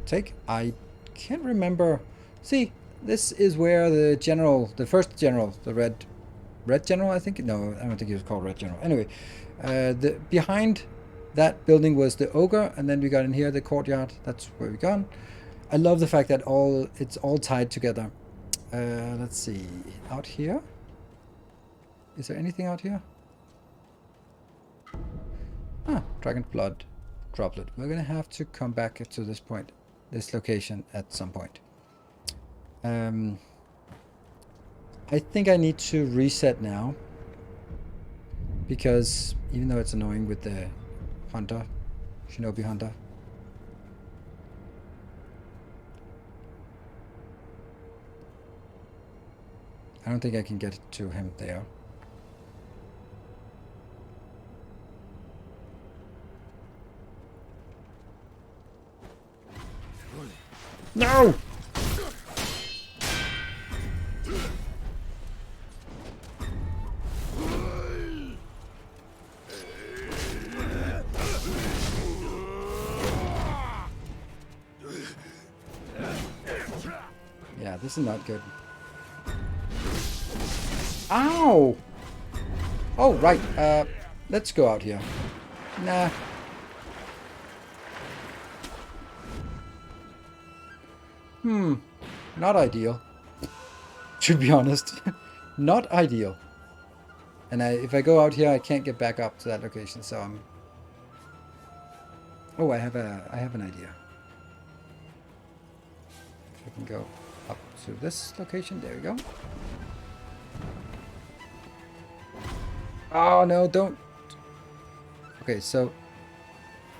[SPEAKER 1] take. I can't remember. See, this is where the general, the first general, the red general, I think. No, I don't think he was called red general. Anyway, behind that building was the ogre, and then we got in here the courtyard. That's where we gone. I love the fact that it's all tied together. Let's see, out here. Is there anything out here? Ah, dragon blood droplet. We're gonna have to come back to this point, this location at some point. I think I need to reset now, because even though it's annoying with the hunter, shinobi hunter. I don't think I can get to him there. No! Yeah, this is not good. Ow! Oh, right. Let's go out here. Nah. Not ideal. To be honest. Not ideal. And if I go out here, I can't get back up to that location, so I'm... Oh, I have an idea. If I can go up to this location, there we go. Oh no, don't. Okay, so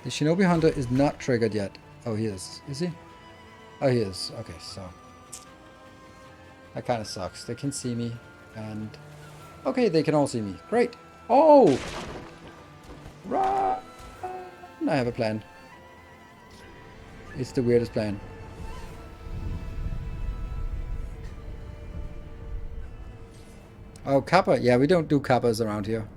[SPEAKER 1] the Shinobi Hunter is not triggered yet. Oh, he is. Is he? Oh, he is. Okay, so that kind of sucks. They can see me, and okay, they can all see me. Great. Oh, run! I have a plan. It's the weirdest plan. Oh, Kappa. Yeah, we don't do Kappas around here.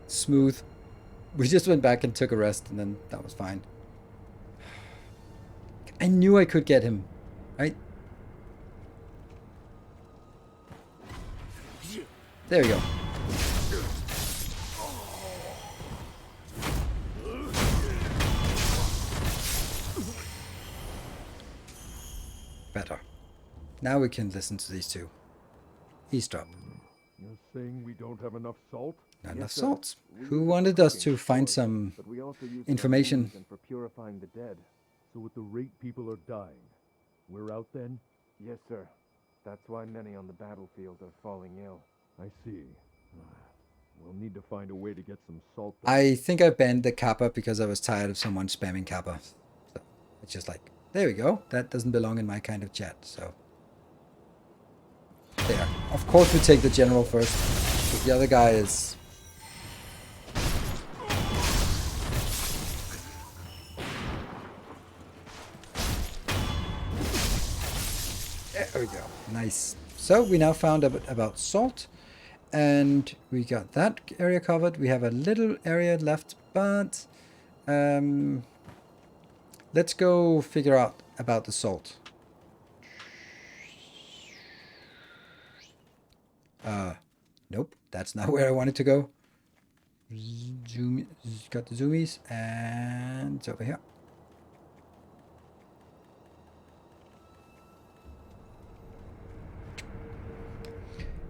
[SPEAKER 1] Smooth. We just went back and took a rest, and then that was fine. I knew I could get him, right? There we go. Better. Now we can listen to these two. Eavesdrop.
[SPEAKER 10] You're saying we don't have enough salt?
[SPEAKER 1] Not enough salt. Who wanted us to find some information?
[SPEAKER 10] For purifying the dead. So with the rate people are dying, we're out then?
[SPEAKER 15] Yes, sir. That's why many on the battlefield are falling ill.
[SPEAKER 10] I see. We'll need to find a way to get some salt.
[SPEAKER 1] I think I banned the Kappa because I was tired of someone spamming Kappa. So it's just like, there we go. That doesn't belong in my kind of chat, so. There. Of course we take the general first. But the other guy is... There we go. Nice. So we now found a bit about salt. And we got that area covered. We have a little area left, but... let's go figure out about the salt. Nope, that's not where I wanted to go. Zoom, got the zoomies, and it's over here.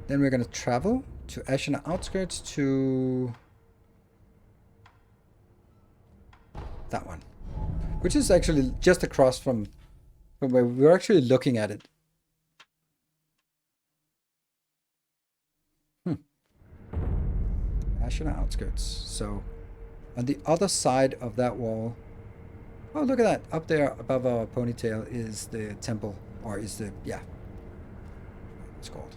[SPEAKER 1] Then we're going to travel to Ashina outskirts to that one, which is actually just across from where we were actually looking at it. Ashina outskirts. So on the other side of that wall. Oh, look at that. Up there above our ponytail is the temple, or is the, yeah, it's called.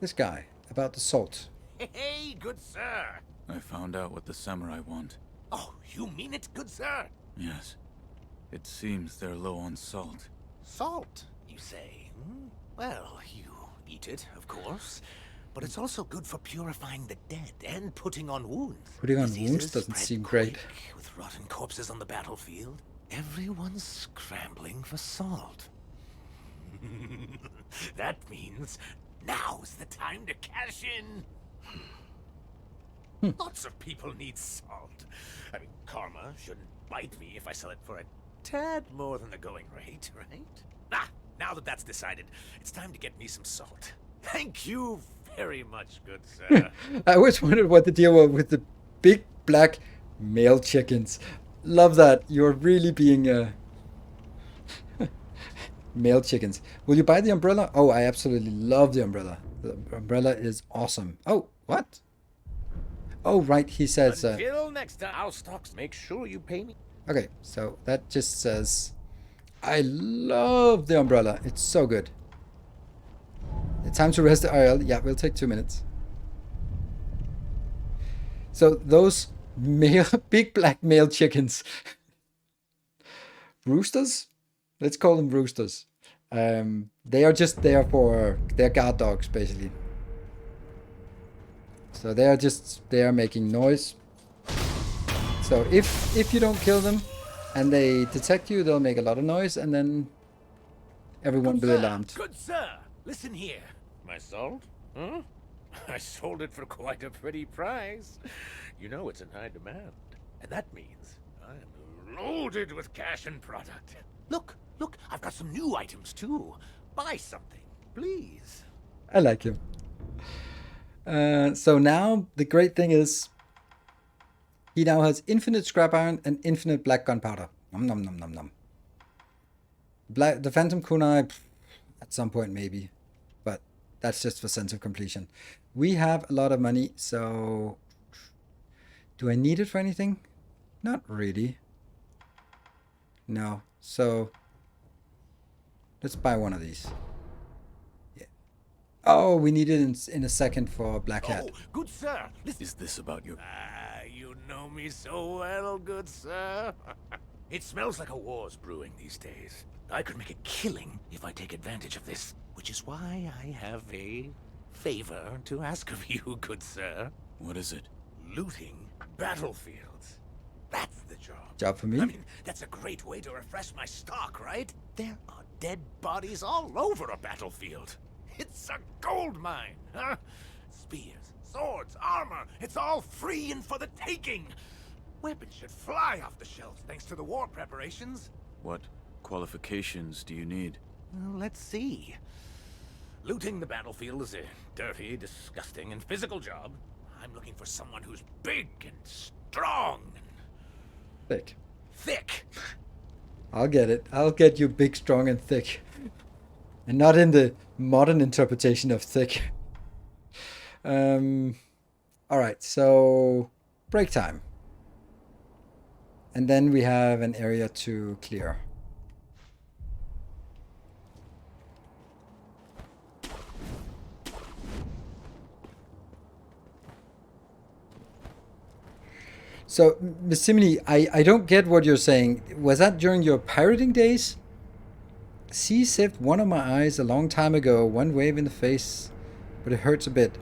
[SPEAKER 1] This guy, about the salt.
[SPEAKER 11] Hey, good sir.
[SPEAKER 2] I found out what the samurai want.
[SPEAKER 11] Oh, you mean it, good sir?
[SPEAKER 2] Yes. It seems they're low on salt.
[SPEAKER 11] Salt, you say? Well, you eat it, of course. But it's also good for purifying the dead and putting on wounds.
[SPEAKER 1] Putting on
[SPEAKER 11] Diseases
[SPEAKER 1] wounds doesn't
[SPEAKER 11] spread
[SPEAKER 1] seem great.
[SPEAKER 11] quick. With rotten corpses on the battlefield, everyone's scrambling for salt. That means now's the time to cash in. Lots of people need salt. I mean, karma shouldn't bite me if I sell it for a tad more than the going rate, right? Ah, now that that's decided, it's time to get me some salt. Thank you very much, good sir.
[SPEAKER 1] I always wondered what the deal was with the big black male chickens. Love that. You're really being male chickens. Will you buy the umbrella? Oh, I absolutely love the umbrella. The umbrella is awesome. Oh, what? Oh, right. He says...
[SPEAKER 11] Until next time, I'll stocks. Make sure you pay me.
[SPEAKER 1] Okay, so that just says... I love the umbrella. It's so good. Time to rest the IL. Yeah, we'll take 2 minutes. So those male, big black male chickens. Roosters? Let's call them roosters. They are just there for... They're guard dogs, basically. So they are just there making noise. So if you don't kill them and they detect you, they'll make a lot of noise, and then everyone will be alarmed.
[SPEAKER 11] Good sir, listen here. My salt? Huh? I sold it for quite a pretty price. You know it's in high demand. And that means I'm loaded with cash and product. Look, I've got some new items too. Buy something, please.
[SPEAKER 1] I like him. So now the great thing is he now has infinite scrap iron and infinite black gunpowder. Nom nom nom nom nom. The Phantom Kunai at some point maybe, but that's just for sense of completion. We have a lot of money, so do I need it for anything? Not really. No, So let's buy one of these. Yeah. Oh, we need it in a second for Black Hat.
[SPEAKER 11] Oh, good sir.
[SPEAKER 2] Is this about your...
[SPEAKER 11] You know me so well, good sir. It smells like a war's brewing these days. I could make a killing if I take advantage of this, which is why I have a favor to ask of you, good sir.
[SPEAKER 2] What is it?
[SPEAKER 11] Looting battlefields. That's the job.
[SPEAKER 1] Job for me?
[SPEAKER 11] I mean, that's a great way to refresh my stock, right? There are dead bodies all over a battlefield. It's a gold mine, huh? Spears, swords, armor, it's all free and for the taking. Weapons should fly off the shelves thanks to the war preparations.
[SPEAKER 2] What qualifications do you need?
[SPEAKER 11] Well, let's see. Looting the battlefield is a dirty, disgusting, and physical job. I'm looking for someone who's big and strong and...
[SPEAKER 1] Thick.
[SPEAKER 11] Thick!
[SPEAKER 1] I'll get it. I'll get you big, strong, and thick. And not in the modern interpretation of thick. Alright, so... break time. And then we have an area to clear. So, Miss Simony, I don't get what you're saying. Was that during your pirating days? Sea sieved one of my eyes a long time ago. One wave in the face, but it hurts a bit.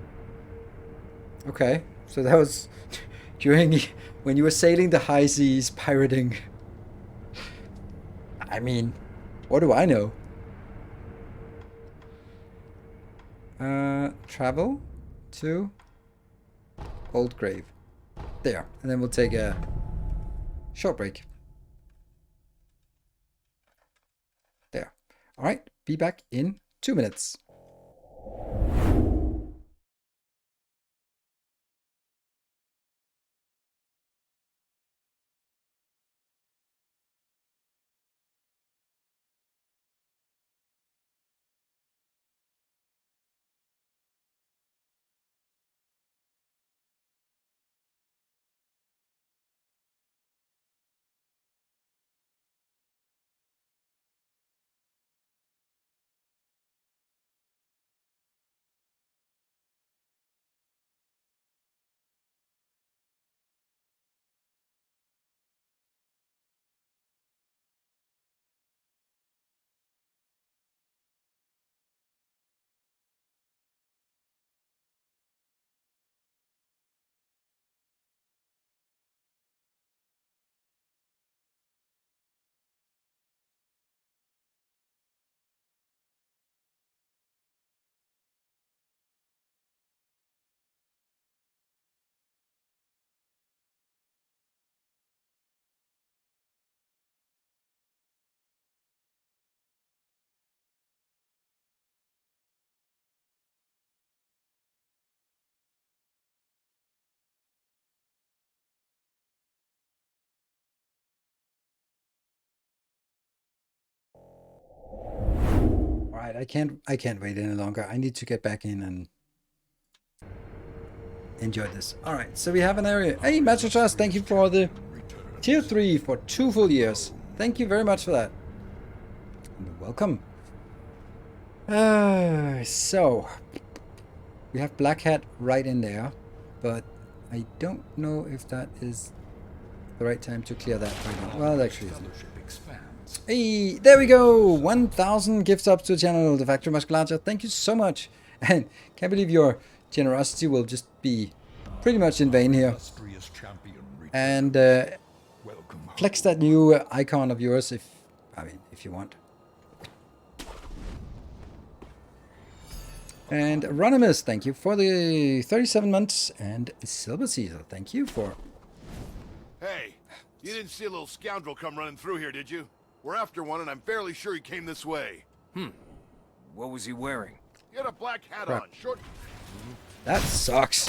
[SPEAKER 1] Okay, so that was during when you were sailing the high seas, pirating. I mean, what do I know? Travel to Old Grave. There, and then we'll take a short break. There. All right, be back in 2 minutes. Alright, I can't wait any longer. I need to get back in and enjoy this. Alright, so we have an area. Hey, Master Trust, thank you for the tier 3 for 2 full years. Thank you very much for that. And welcome. So we have Black Hat right in there, but I don't know if that is the right time to clear that right now. Well, it actually isn't. Hey, there we go! 1,000 gifts up to the channel, the Factory Musculature. Thank you so much. And can't believe your generosity will just be pretty much in vain here. And flex that new icon of yours if you want. And Anonymous, thank you for the 37 months. And Silver Caesar, thank you for...
[SPEAKER 17] Hey, you didn't see a little scoundrel come running through here, did you? We're after one, and I'm fairly sure he came this way.
[SPEAKER 18] What was he wearing?
[SPEAKER 17] He had a black hat
[SPEAKER 1] Crap.
[SPEAKER 17] on, short...
[SPEAKER 1] That sucks.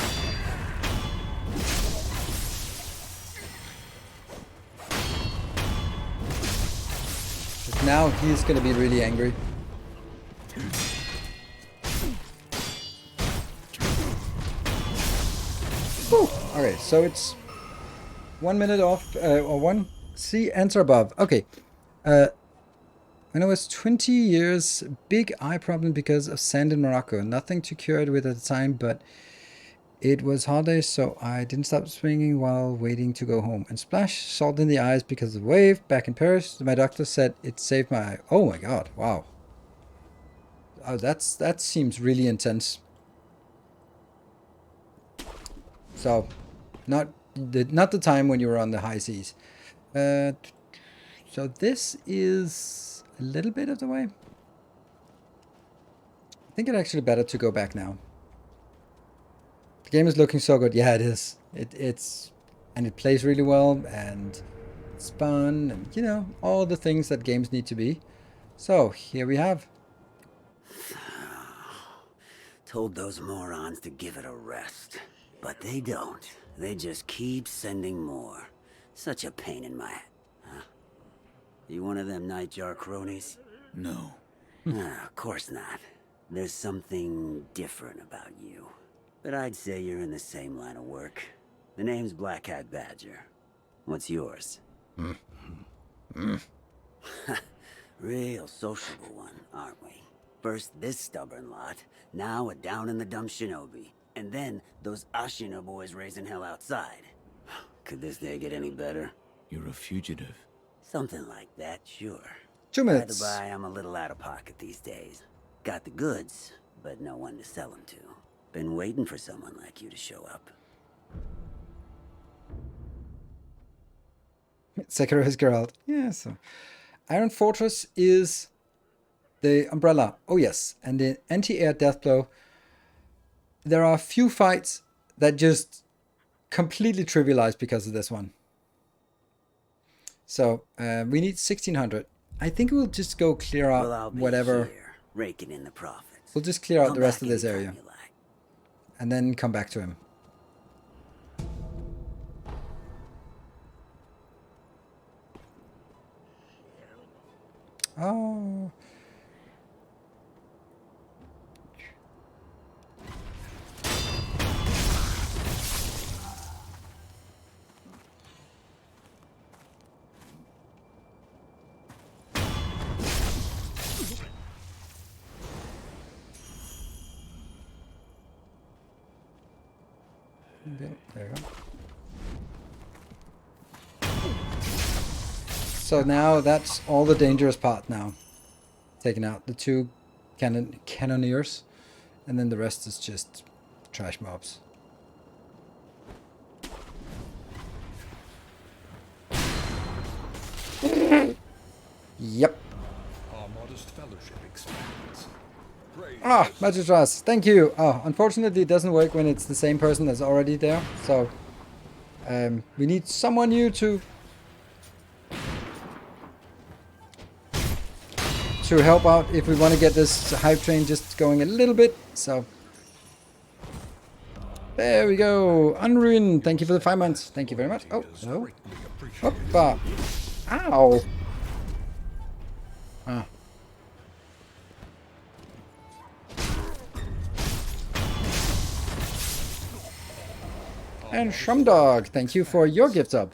[SPEAKER 1] But now he's gonna be really angry. Whew. Okay, so it's 1 minute off, or 1 C, enter above. Okay. When I was 20 years, big eye problem because of sand in Morocco. Nothing to cure it with at the time, but it was holidays, so I didn't stop swinging while waiting to go home. And splash, salt in the eyes because of the wave. Back in Paris, my doctor said it saved my eye. Oh my god, wow. Oh, that seems really intense. So, not the time when you were on the high seas. So this is a little bit of the way. I think it's actually better to go back now. The game is looking so good. Yeah, it is. And it plays really well, and it's fun, and you know, all the things that games need to be. So here we have.
[SPEAKER 19] Told those morons to give it a rest. But they don't. They just keep sending more. Such a pain in my... Huh? You one of them Nightjar cronies?
[SPEAKER 2] No.
[SPEAKER 19] Of course not. There's something different about you. But I'd say you're in the same line of work. The name's Black Hat Badger. What's yours? Real sociable one, aren't we? First this stubborn lot, now a down-in-the-dump shinobi. And then those Ashina boys raising hell outside. Could this day get any better?
[SPEAKER 2] You're a fugitive.
[SPEAKER 19] Something like that, sure.
[SPEAKER 1] 2 minutes.
[SPEAKER 19] By the by, I'm a little out of pocket these days. Got the goods, but no one to sell them to. Been waiting for someone like you to show up.
[SPEAKER 1] Sekiro is Geralt. Yeah, so. Iron Fortress is the umbrella. Oh yes, and the anti-air death blow. There are a few fights that just completely trivialized because of this one. So we need 1600. I think we'll just go clear out whatever.
[SPEAKER 19] Here, raking in the profits.
[SPEAKER 1] We'll just clear out the rest of this area, and then come back to him. Oh. There you go. So now that's all the dangerous part now. Taking out the 2 cannoneers, and then the rest is just trash mobs. Yep.
[SPEAKER 9] Our modest fellowship expands.
[SPEAKER 1] Ah, Magistras, thank you. Oh, unfortunately it doesn't work when it's the same person that's already there. So we need someone new to help out if we want to get this hype train just going a little bit. So there we go. Unruined, thank you for the 5 months. Thank you very much. Oh, hello. Hoppa. Ow. Ah. And Shumdog, thank you for your gift sub.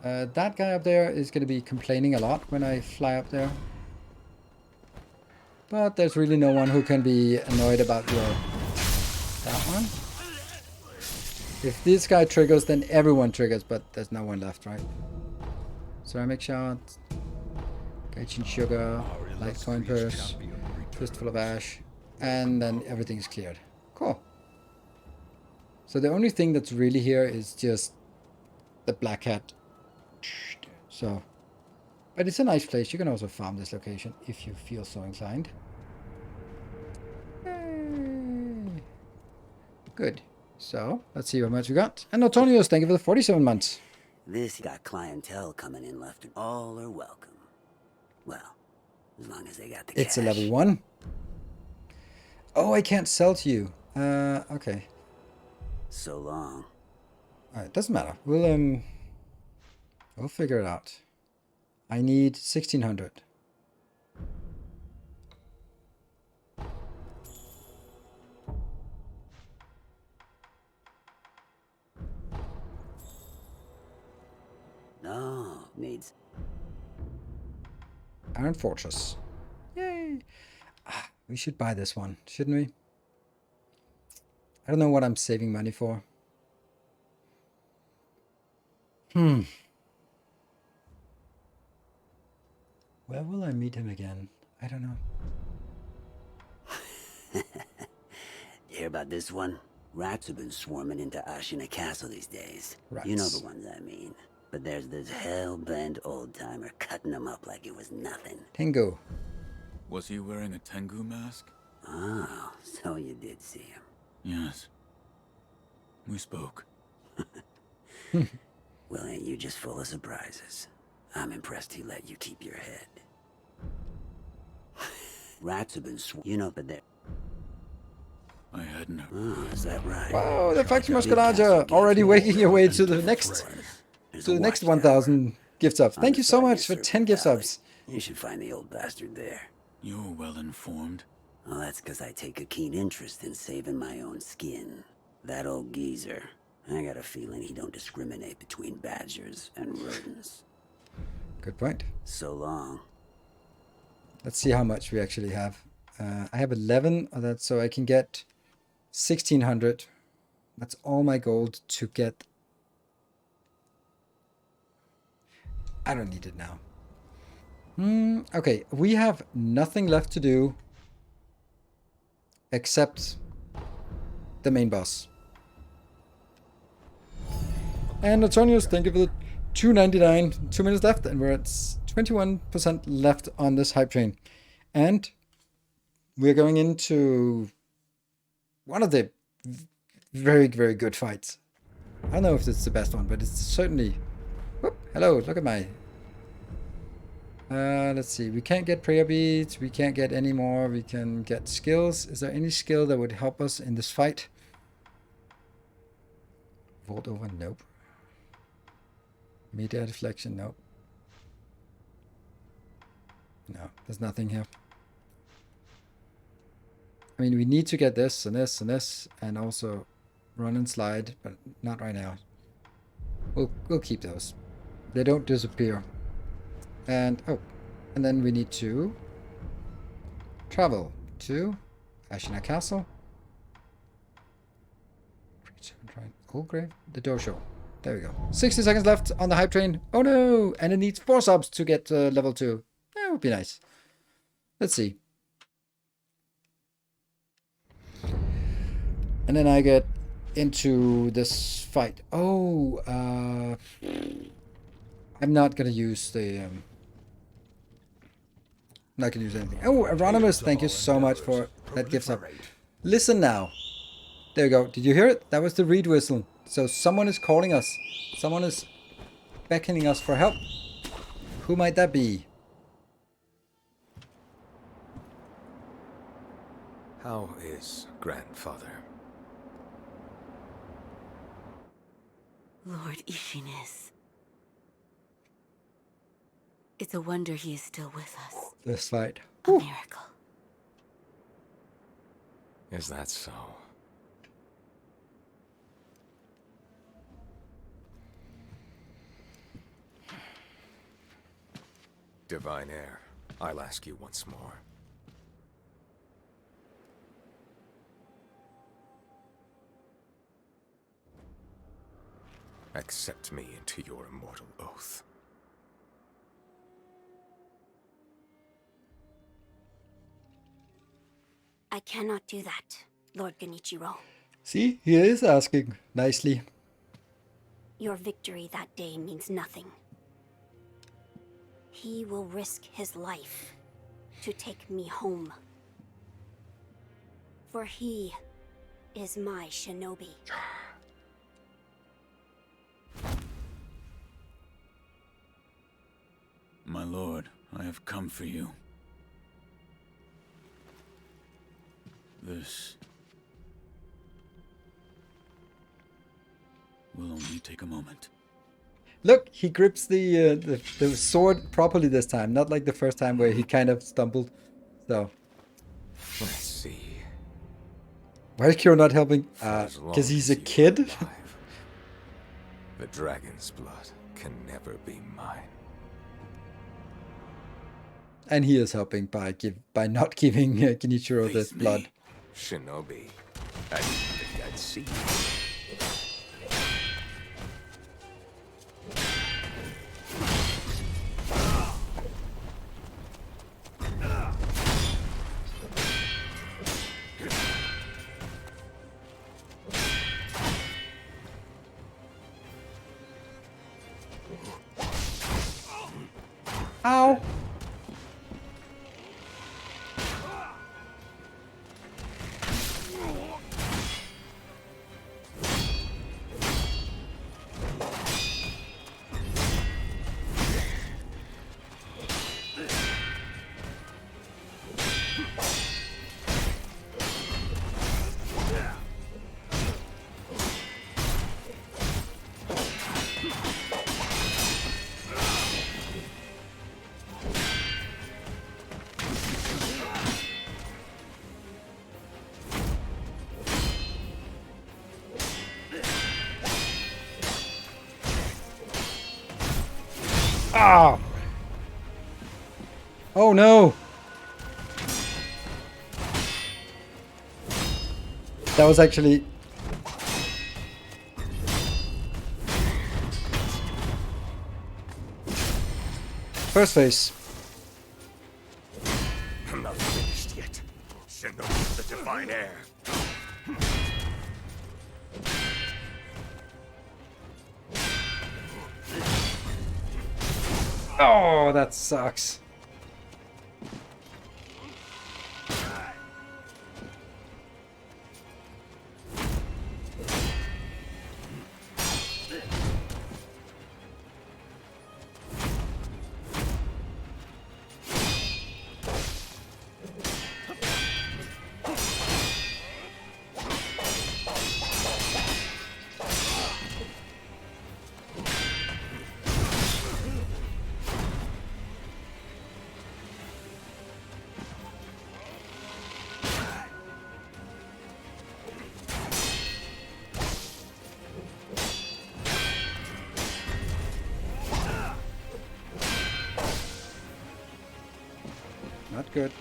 [SPEAKER 1] That guy up there is going to be complaining a lot when I fly up there. But there's really no one who can be annoyed about that one. If this guy triggers, then everyone triggers, but there's no one left, right? Ceramic shot, Gaijin sugar, Litecoin purse, fistful of ash, and then everything's cleared. Cool. So the only thing that's really here is just the black hat. So, but it's a nice place. You can also farm this location if you feel so inclined. Yay. Good. So, let's see how much we got. And Antonius, thank you for the 47 months.
[SPEAKER 19] This got clientele coming in left and all are welcome. Well, as long as they got the
[SPEAKER 1] It's
[SPEAKER 19] cash.
[SPEAKER 1] a level 1. Oh, I can't sell to you. Okay.
[SPEAKER 19] So long.
[SPEAKER 1] Alright, doesn't matter. We'll figure it out. I need 1600.
[SPEAKER 19] No, needs.
[SPEAKER 1] Iron Fortress. Yay! We should buy this one, shouldn't we? I don't know what I'm saving money for. Where will I meet him again? I don't know.
[SPEAKER 19] Hear about this one? Rats have been swarming into Ashina Castle these days.
[SPEAKER 1] Rats.
[SPEAKER 19] You know the ones I mean. But there's this hell-bent old-timer cutting them up like it was nothing.
[SPEAKER 1] Tengu.
[SPEAKER 2] Was he wearing a Tengu mask?
[SPEAKER 19] Oh, so you did see him.
[SPEAKER 2] Yes. We spoke.
[SPEAKER 19] Well, ain't you just full of surprises? I'm impressed he let you keep your head. Rats have been you know, but they're...
[SPEAKER 2] I had no...
[SPEAKER 19] Oh, is that right?
[SPEAKER 1] Wow, the Faction Musculaja already making your way to the next... To the next 1,000 gift subs. Thank you so much for 10 gift subs.
[SPEAKER 19] You should find the old bastard there.
[SPEAKER 2] You're well informed.
[SPEAKER 19] Well, that's because I take a keen interest in saving my own skin. That old geezer, I got a feeling he don't discriminate between badgers and rodents.
[SPEAKER 1] Good point.
[SPEAKER 19] So long.
[SPEAKER 1] Let's see how much we actually have. I have 11 of that, so I can get 1,600. That's all my gold to get. I don't need it now. Okay, we have nothing left to do except the main boss. And Antonius, thank you for the $2.99. 2 minutes left, and we're at 21% left on this hype train. And we're going into one of the very, very good fights. I don't know if it's the best one, but it's certainly... Whoop, hello, look at my... let's see, we can't get prayer beads, we can't get any more, we can get skills. Is there any skill that would help us in this fight? Vault over, nope. Media deflection, nope. No, there's nothing here. I mean, we need to get this and this and this, and also run and slide, but not right now. We'll keep those. They don't disappear. And oh, and then we need to travel to Ashina Castle. Old Grave, the dojo. There we go. 60 seconds left on the hype train. Oh no! And it needs 4 subs to get level 2. That would be nice. Let's see. And then I get into this fight. Oh, I'm not gonna use the. Not gonna use anything. Oh, Anonymous, thank you so much for that gift sub. Listen now. There you go. Did you hear it? That was the reed whistle. So someone is calling us. Someone is beckoning us for help. Who might that be?
[SPEAKER 18] How is grandfather?
[SPEAKER 3] Lord Ishin is. It's a wonder he is still with us.
[SPEAKER 1] This fight.
[SPEAKER 3] A miracle.
[SPEAKER 18] Is that so? Divine Heir, I'll ask you once more. Accept me into your immortal oath.
[SPEAKER 5] I cannot do that, Lord Genichiro.
[SPEAKER 1] See, he is asking nicely.
[SPEAKER 5] Your victory that day means nothing. He will risk his life to take me home. For he is my shinobi.
[SPEAKER 2] My lord, I have come for you. This will only take a moment.
[SPEAKER 1] Look, he grips the sword properly this time, not like the first time where he kind of stumbled. So
[SPEAKER 18] let's see.
[SPEAKER 1] Why is Kiro not helping? Because he's a kid.
[SPEAKER 18] The dragon's blood can never be mine.
[SPEAKER 1] And he is helping by not giving Genichiro this blood.
[SPEAKER 18] Shinobi. I didn't think I'd see you.
[SPEAKER 1] Ow! Ah! Oh no! That was actually... First phase.
[SPEAKER 11] I'm not finished yet. Shinobi the divine heir.
[SPEAKER 1] Oh, that sucks. Not good.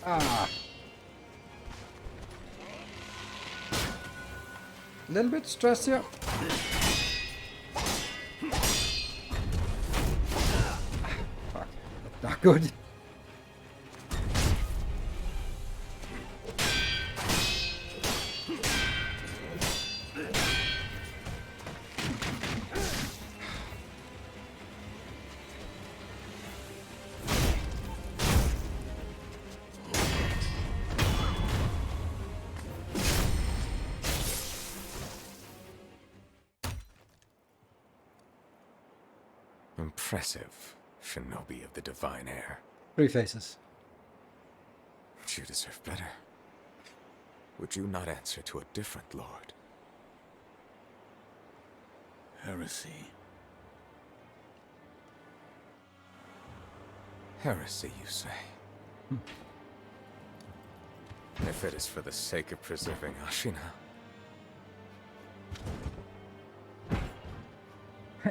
[SPEAKER 1] Ah. A little bit stressed here. Fuck. That's not good.
[SPEAKER 18] Impressive, Shinobi of the Divine Heir.
[SPEAKER 1] 3 faces.
[SPEAKER 18] You deserve better. Would you not answer to a different lord?
[SPEAKER 2] Heresy.
[SPEAKER 18] Heresy, you say? If it is for the sake of preserving Ashina.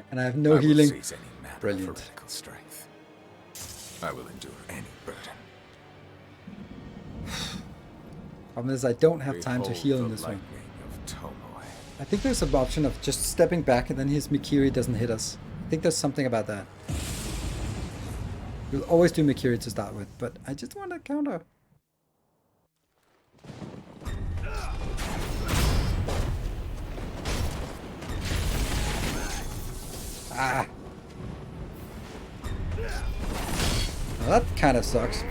[SPEAKER 1] And I have no
[SPEAKER 18] I will
[SPEAKER 1] healing.
[SPEAKER 18] seize any matter of
[SPEAKER 1] Brilliant.
[SPEAKER 18] heretical strength. I will endure any burden.
[SPEAKER 1] Problem is I don't have time to
[SPEAKER 18] Behold
[SPEAKER 1] heal in
[SPEAKER 18] the
[SPEAKER 1] this one.
[SPEAKER 18] lightning of Tomoe.
[SPEAKER 1] I think there's an option of just stepping back and then his Mikiri doesn't hit us. I think there's something about that. We'll always do Mikiri to start with, but I just want to counter. Ah. Well, that kind of sucks.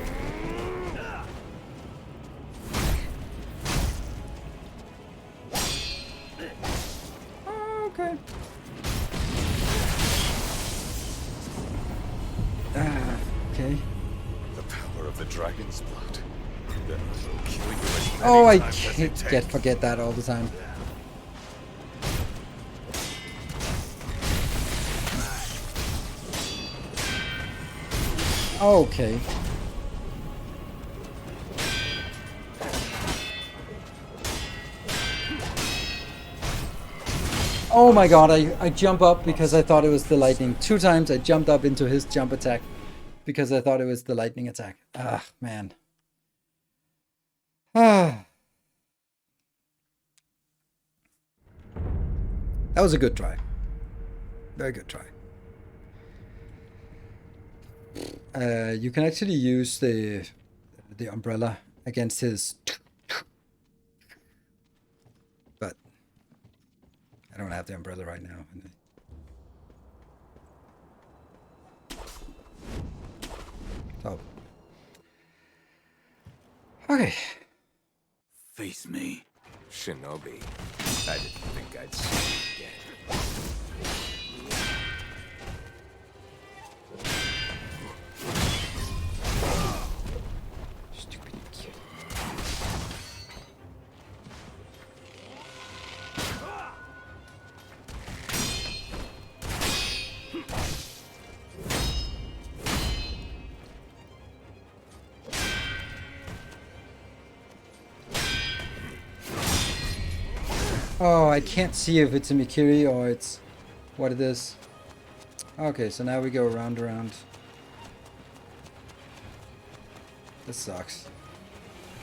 [SPEAKER 1] Okay. Okay.
[SPEAKER 18] The power of the dragon's blood. That will kill you as many
[SPEAKER 1] Oh, I
[SPEAKER 18] times as it takes.
[SPEAKER 1] forget that all the time. Okay. Oh my god, I jump up because I thought it was the lightning. 2 times I jumped up into his jump attack because I thought it was the lightning attack. Ah, man. Ah. That was a good try. Very good try. You can actually use the umbrella against his, but I don't have the umbrella right now. So, okay.
[SPEAKER 2] Face me.
[SPEAKER 18] Shinobi. I didn't think I'd see you again.
[SPEAKER 1] Stupid kid. Oh, I can't see if it's a Mikiri or it's what it is. Okay, so now we go around. This sucks.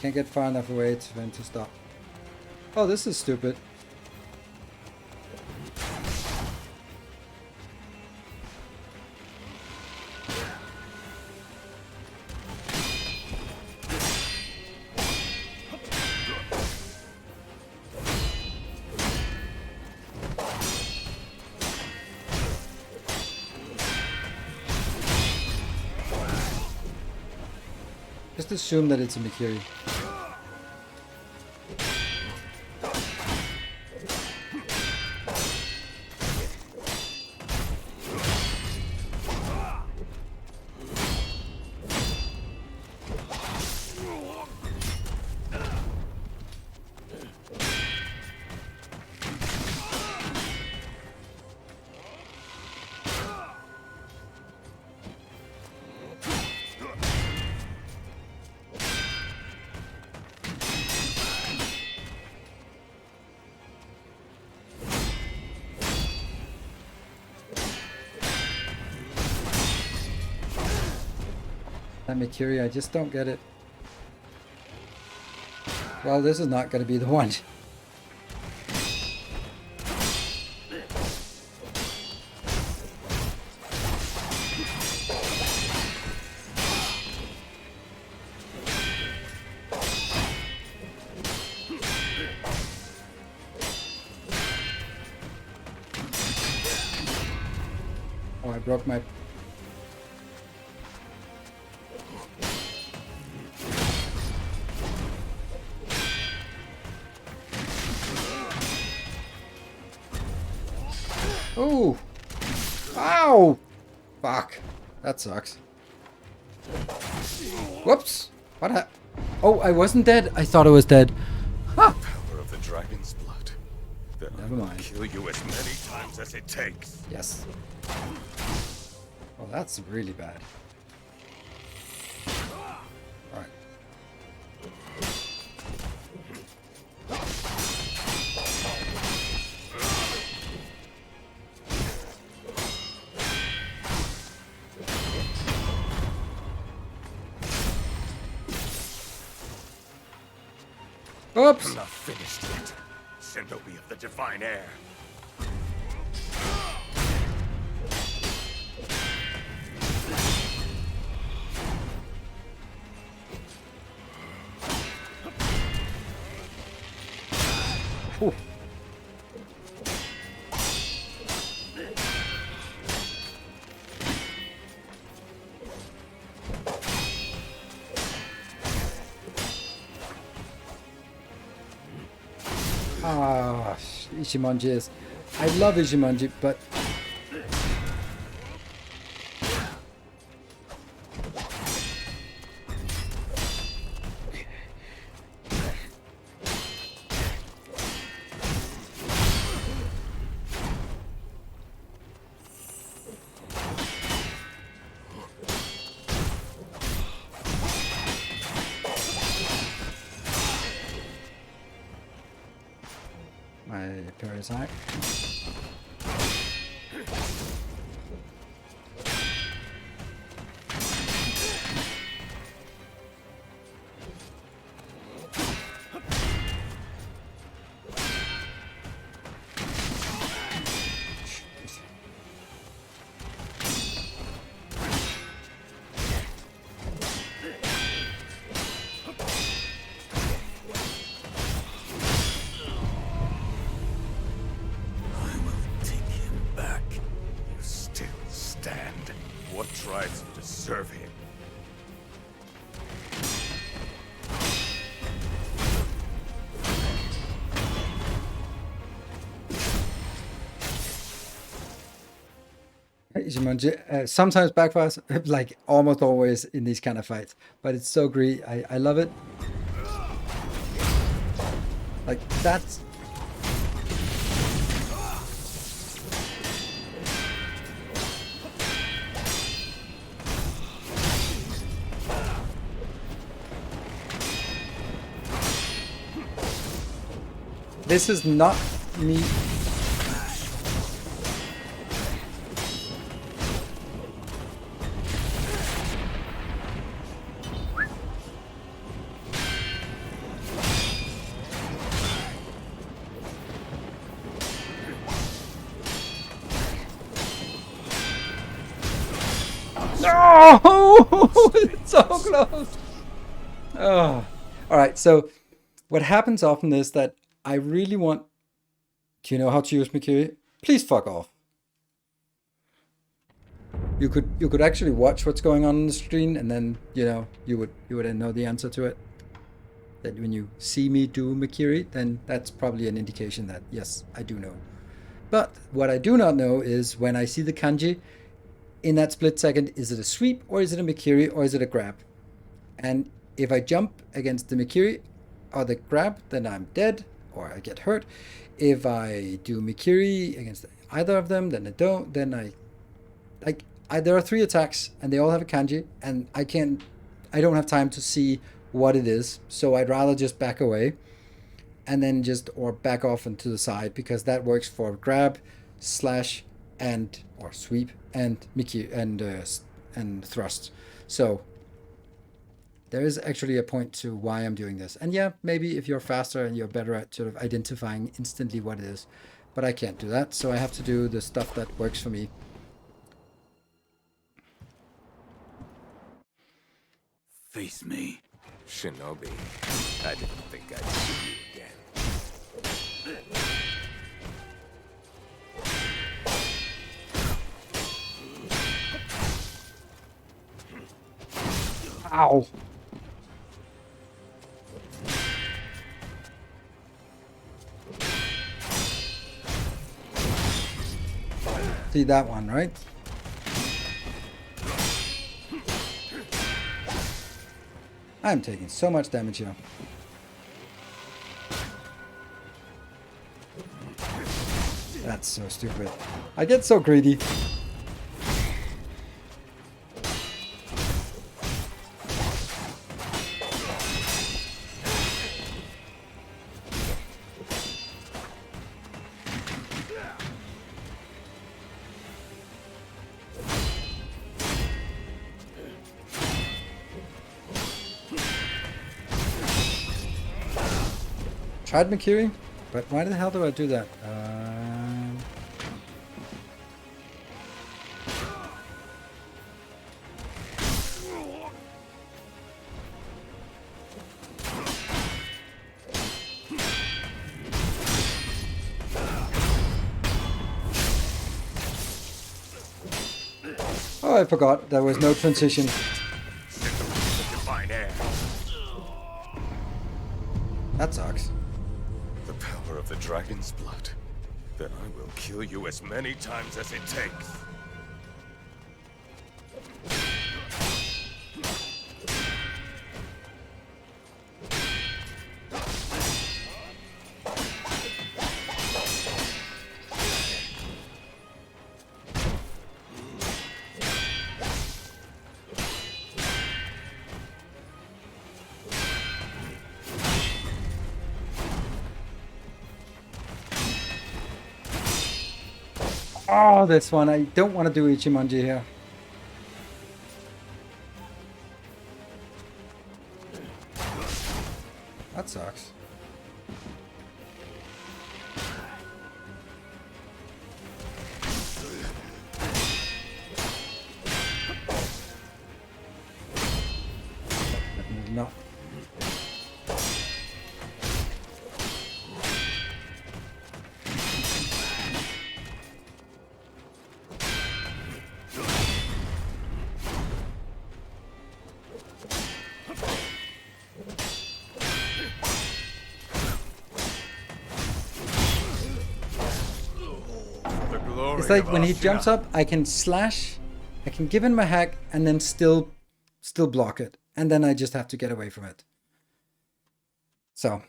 [SPEAKER 1] Can't get far enough away for him to stop. Oh, this is stupid. Just assume that it's a Mikiri. That Mikiri, I just don't get it. Well, this is not going to be the one. Oh, I broke my... Ooh! Ow! Fuck. That sucks. Whoops! What happened? Oh, I wasn't dead. I thought I was dead. Huh.
[SPEAKER 18] Power of the dragon's blood. Then
[SPEAKER 1] Never mind.
[SPEAKER 18] Kill you as many times as it takes.
[SPEAKER 1] Yes. Oh, that's really bad. Alright. Oops!
[SPEAKER 11] I'm not finished yet. Shinobi of the Divine Air.
[SPEAKER 1] Ooh. Ah, Ishimonji is... I love Ishimonji, but... parry attack.
[SPEAKER 18] What drives you to serve him?
[SPEAKER 1] Jumanji sometimes backfires, like almost always in these kind of fights, but it's so great. I love it. Like that's this is not me. No! It's so close. Oh. All right, so what happens often is that I really want... Do you know how to use Mikiri? Please fuck off. You could actually watch what's going on the screen, and then you would know the answer to it. That when you see me do Mikiri, then that's probably an indication that yes, I do know. But what I do not know is when I see the kanji, in that split second, is it a sweep or is it a Mikiri or is it a grab? And if I jump against the Mikiri or the grab, then I'm dead or I get hurt. If I do Mikiri against either of them, then I don't. Then there are 3 attacks and they all have a kanji, and I don't have time to see what it is, so I'd rather just back away and then or back off and to the side, because that works for grab, slash, or sweep and Mikiri and thrust. So there is actually a point to why I'm doing this. And yeah, maybe if you're faster and you're better at sort of identifying instantly what it is, but I can't do that, so I have to do the stuff that works for me.
[SPEAKER 2] Face me.
[SPEAKER 18] Shinobi, I didn't think I'd see you again.
[SPEAKER 1] Ow. See that one, right? I'm taking so much damage here. That's so stupid. I get so greedy. Tried Mikiri, but why the hell do I do that? Oh, I forgot there was no transition. That sucks.
[SPEAKER 18] The power of the dragon's blood. Then I will kill you as many times as it takes.
[SPEAKER 1] Oh, this one. I don't want to do Ichimonji here. That sucks. No. It's like when he jumps up, I can slash, I can give him a hack, and then still block it, and then I just have to get away from it. So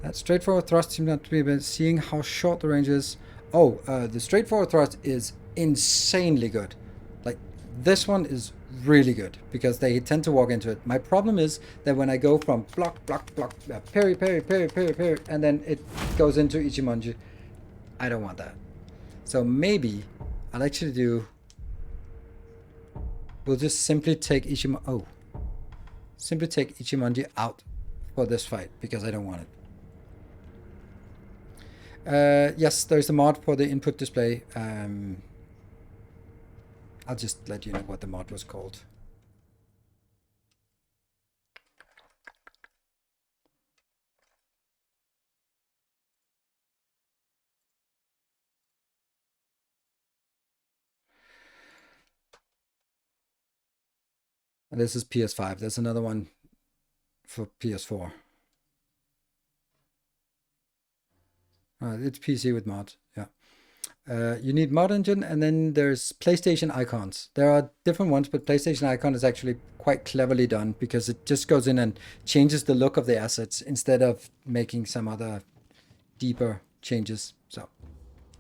[SPEAKER 1] that straightforward thrust seems not to be about seeing how short the range is. Oh, the straightforward thrust is insanely good. Like, this one is really good because they tend to walk into it. My problem is that when I go from block, block, block, parry, parry, parry, parry, parry, and then it goes into Ichimonji, I don't want that. So maybe I'll actually do... We'll just simply take simply take Ichimonji out for this fight because I don't want it. Yes, there's a mod for the input display. I'll just let you know what the mod was called. And this is PS5. There's another one for PS4. It's PC with mod, yeah. You need mod engine, and then there's PlayStation icons. There are different ones, but PlayStation icon is actually quite cleverly done because it just goes in and changes the look of the assets instead of making some other deeper changes. So,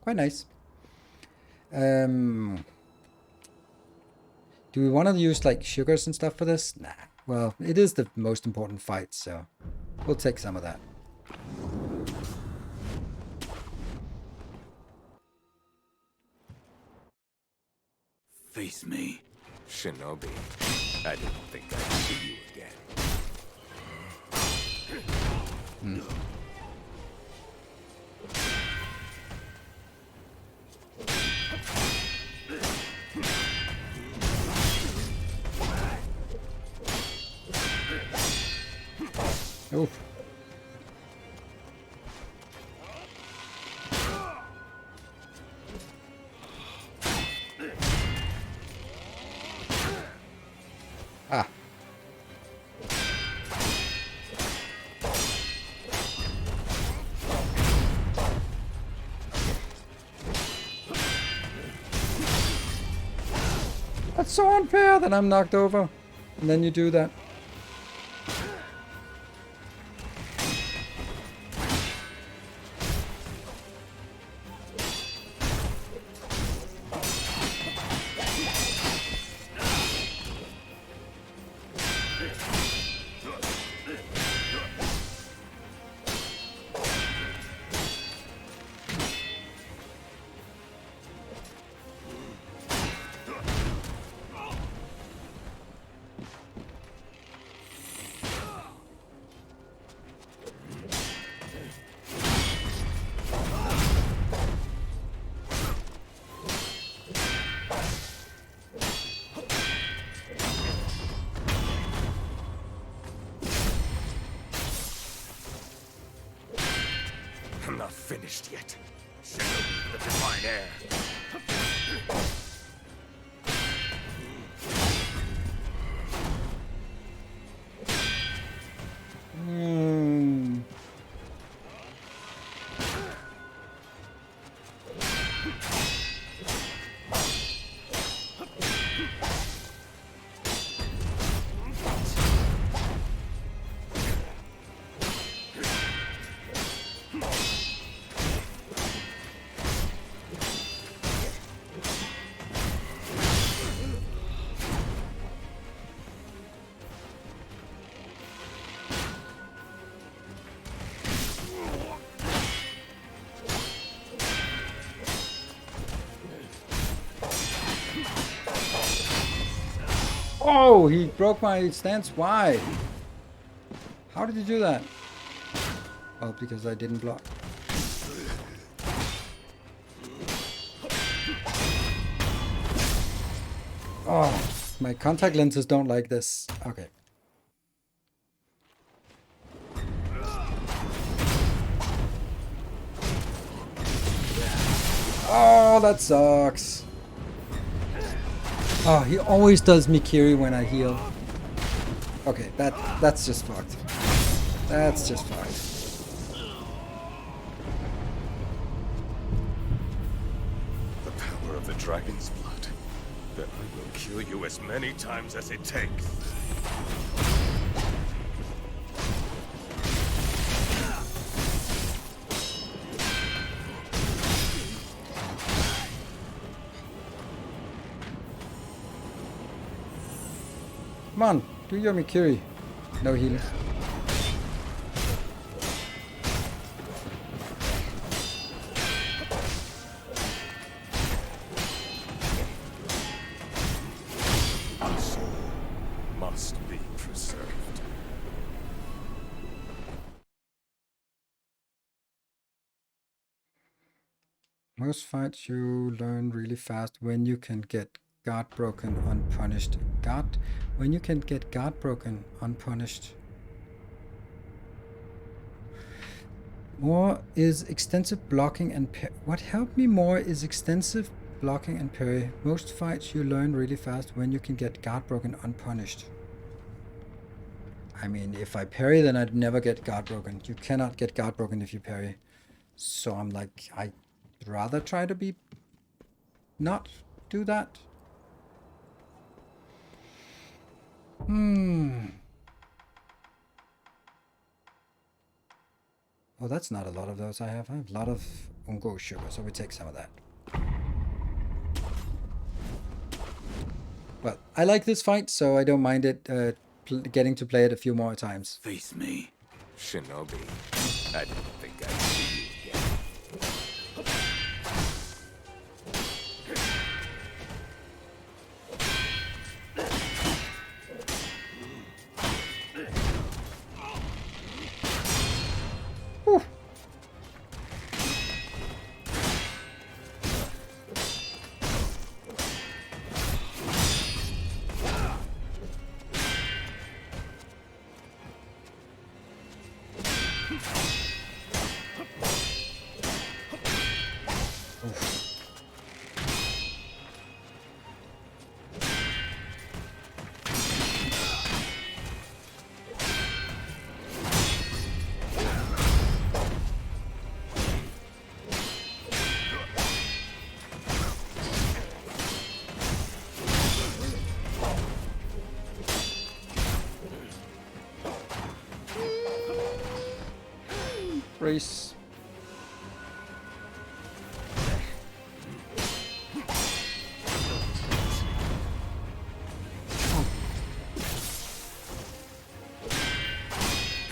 [SPEAKER 1] quite nice. Do we want to use like sugars and stuff for this? Nah. Well, it is the most important fight, so we'll take some of that.
[SPEAKER 2] Face me.
[SPEAKER 18] Shinobi, I didn't think I'd see you again.
[SPEAKER 1] Oof. Ah. That's so unfair that I'm knocked over. And then you do that.
[SPEAKER 18] I'm not finished yet. Shinobi, the divine heir.
[SPEAKER 1] Oh, he broke my stance. Why? How did he do that? Well, because I didn't block. Oh, my contact lenses don't like this. Okay. Oh, that sucks. Oh, he always does Mikiri when I heal. Okay, that's just fucked. That's just fucked.
[SPEAKER 18] The power of the dragon's blood. Then I will kill you as many times as it takes.
[SPEAKER 1] Come on, do your Mikiri. No healing.
[SPEAKER 18] My soul must be preserved.
[SPEAKER 1] Most fights you learn really fast when you can get guard broken unpunished. When you can get guard broken unpunished. More is extensive blocking and what helped me more is extensive blocking and parry. Most fights you learn really fast when you can get guard broken unpunished. I mean, if I parry, then I'd never get guard broken. You cannot get guard broken if you parry. So I'm like, I'd rather try to be not do that. Oh, that's not a lot of those I have. I have a lot of Ungo sugar, so we take some of that. Well, I like this fight, so I don't mind it getting to play it a few more times.
[SPEAKER 2] Face me.
[SPEAKER 18] Shinobi, I didn't think I'd see you again.
[SPEAKER 1] Race.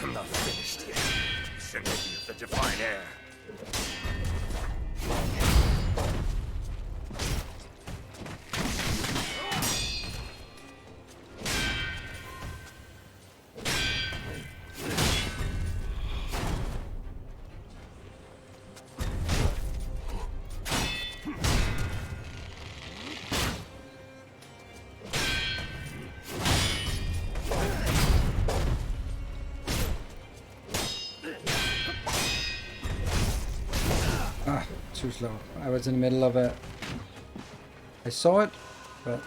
[SPEAKER 18] I'm not finished yet. Shinobi of the divine air.
[SPEAKER 1] Too slow. I was in the middle of it. I saw it, but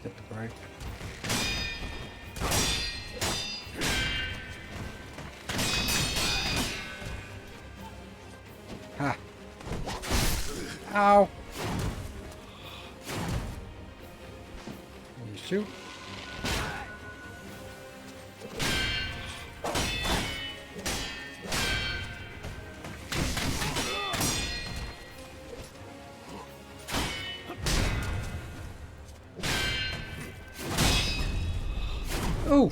[SPEAKER 1] get the break. Ha! Ow! Shoot. Oh.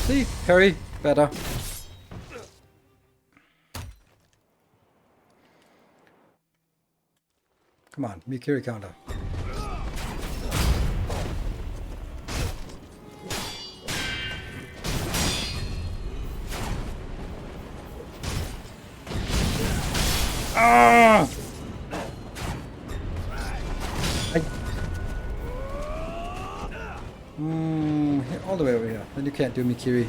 [SPEAKER 1] See, parry better. Come on, Mikiri counter. Ah! All the way over here. Then you can't do Mikiri.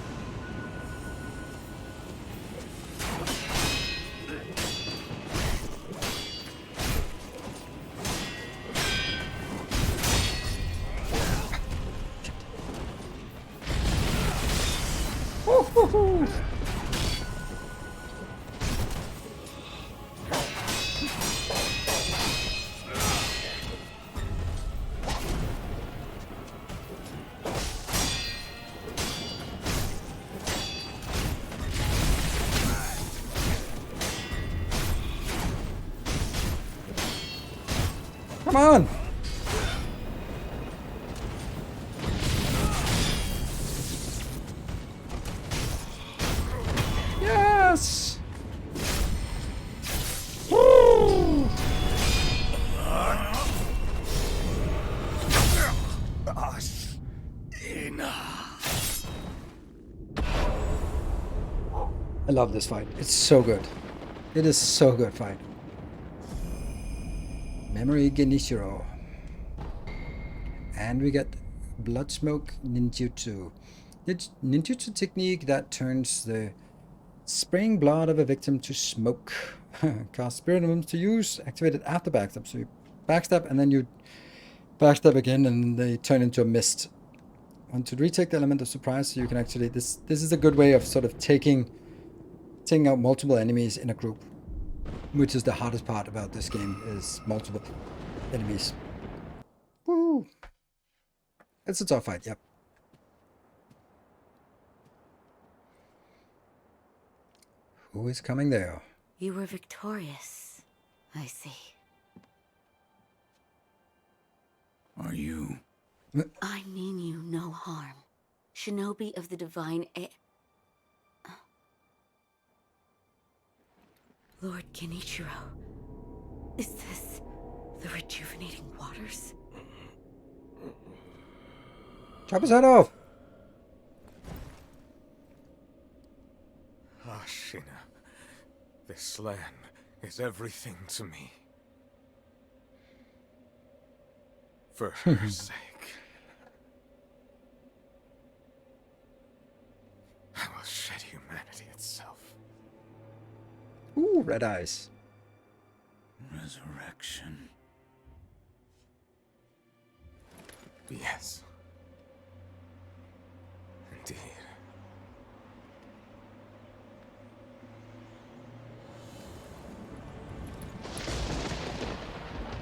[SPEAKER 1] Come on! Yes! Woo! I love this fight. It's so good. It is so good fight. Memory Genichiro. And we get Blood Smoke Ninjutsu. It's ninjutsu technique that turns the spraying blood of a victim to smoke. Cast spirit emblems to use, activated after backstab. So you backstab and then you backstab again and they turn into a mist. Want to retake the element of surprise so you can actually... This is a good way of sort of taking out multiple enemies in a group. Which is the hardest part about this game, is multiple enemies. Woo! It's a tough fight, yep. Who is coming there?
[SPEAKER 3] You were victorious, I see.
[SPEAKER 2] Are you?
[SPEAKER 3] I mean you no harm. Shinobi of the Divine Lord Genichiro, is this the rejuvenating waters?
[SPEAKER 1] Chop his head off!
[SPEAKER 18] Ashina, this land is everything to me. For her sake. I will shed humanity itself.
[SPEAKER 1] Ooh, red eyes.
[SPEAKER 2] Resurrection.
[SPEAKER 18] Yes. Indeed.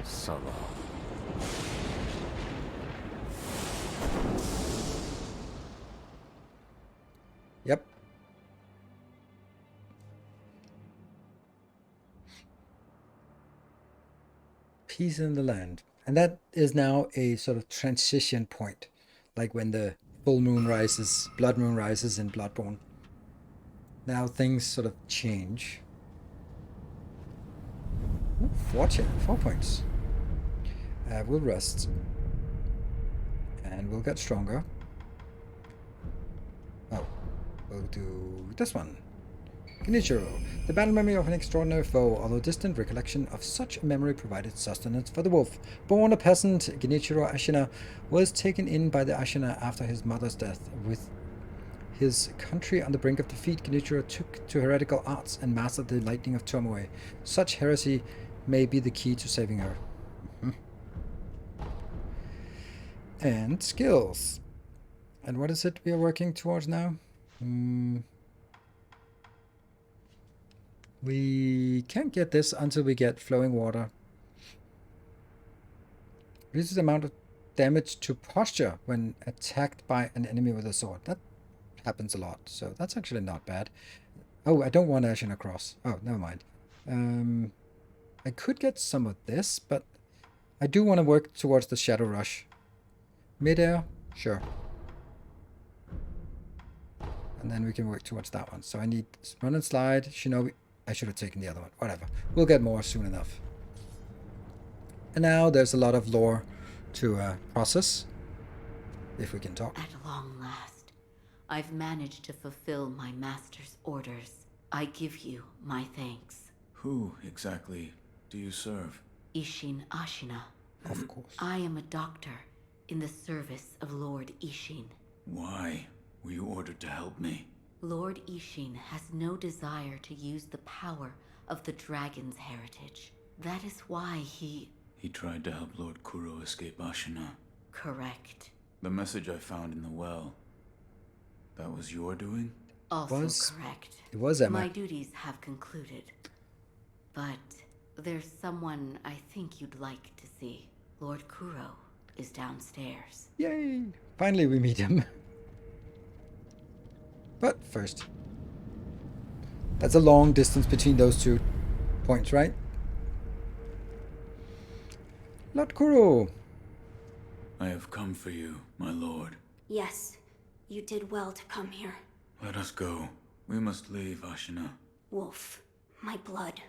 [SPEAKER 18] Solo.
[SPEAKER 1] Yep. Peace in the land. And that is now a sort of transition point. Like when the full moon rises, blood moon rises in Bloodborne. Now things sort of change. Ooh, 4 points. We'll rest. And we'll get stronger. Oh, we'll do this one. Genichiro, the battle memory of an extraordinary foe, although distant recollection of such a memory provided sustenance for the wolf. Born a peasant, Genichiro Ashina was taken in by the Ashina after his mother's death. With his country on the brink of defeat, Genichiro took to heretical arts and mastered the lightning of Tomoe. Such heresy may be the key to saving her. And skills. And what is it we are working towards now? We can't get this until we get flowing water. Reduces the amount of damage to posture when attacked by an enemy with a sword. That happens a lot, so that's actually not bad. Oh, I don't want Ashina Cross. Oh, never mind. I could get some of this, but I do want to work towards the Shadow Rush. Midair? Sure. And then we can work towards that one. So I need run and slide, Shinobi. I should have taken the other one. Whatever. We'll get more soon enough. And now there's a lot of lore to process. If we can talk.
[SPEAKER 3] At long last, I've managed to fulfill my master's orders. I give you my thanks.
[SPEAKER 2] Who exactly do you serve?
[SPEAKER 3] Isshin Ashina.
[SPEAKER 1] Of course.
[SPEAKER 3] I am a doctor in the service of Lord Isshin.
[SPEAKER 2] Why were you ordered to help me?
[SPEAKER 3] Lord Isshin has no desire to use the power of the dragon's heritage. That is why he
[SPEAKER 2] tried to help Lord Kuro escape Ashina.
[SPEAKER 3] Correct.
[SPEAKER 2] The message I found in the well, that was your doing?
[SPEAKER 3] Also correct.
[SPEAKER 1] It was Emma.
[SPEAKER 3] My duties have concluded. But there's someone I think you'd like to see. Lord Kuro is downstairs.
[SPEAKER 1] Yay! Finally we meet him. But first. That's a long distance between those 2 points, right? Lord Kuro.
[SPEAKER 2] I have come for you, my lord.
[SPEAKER 5] Yes, you did well to come here.
[SPEAKER 2] Let us go. We must leave Ashina.
[SPEAKER 5] Wolf, my blood.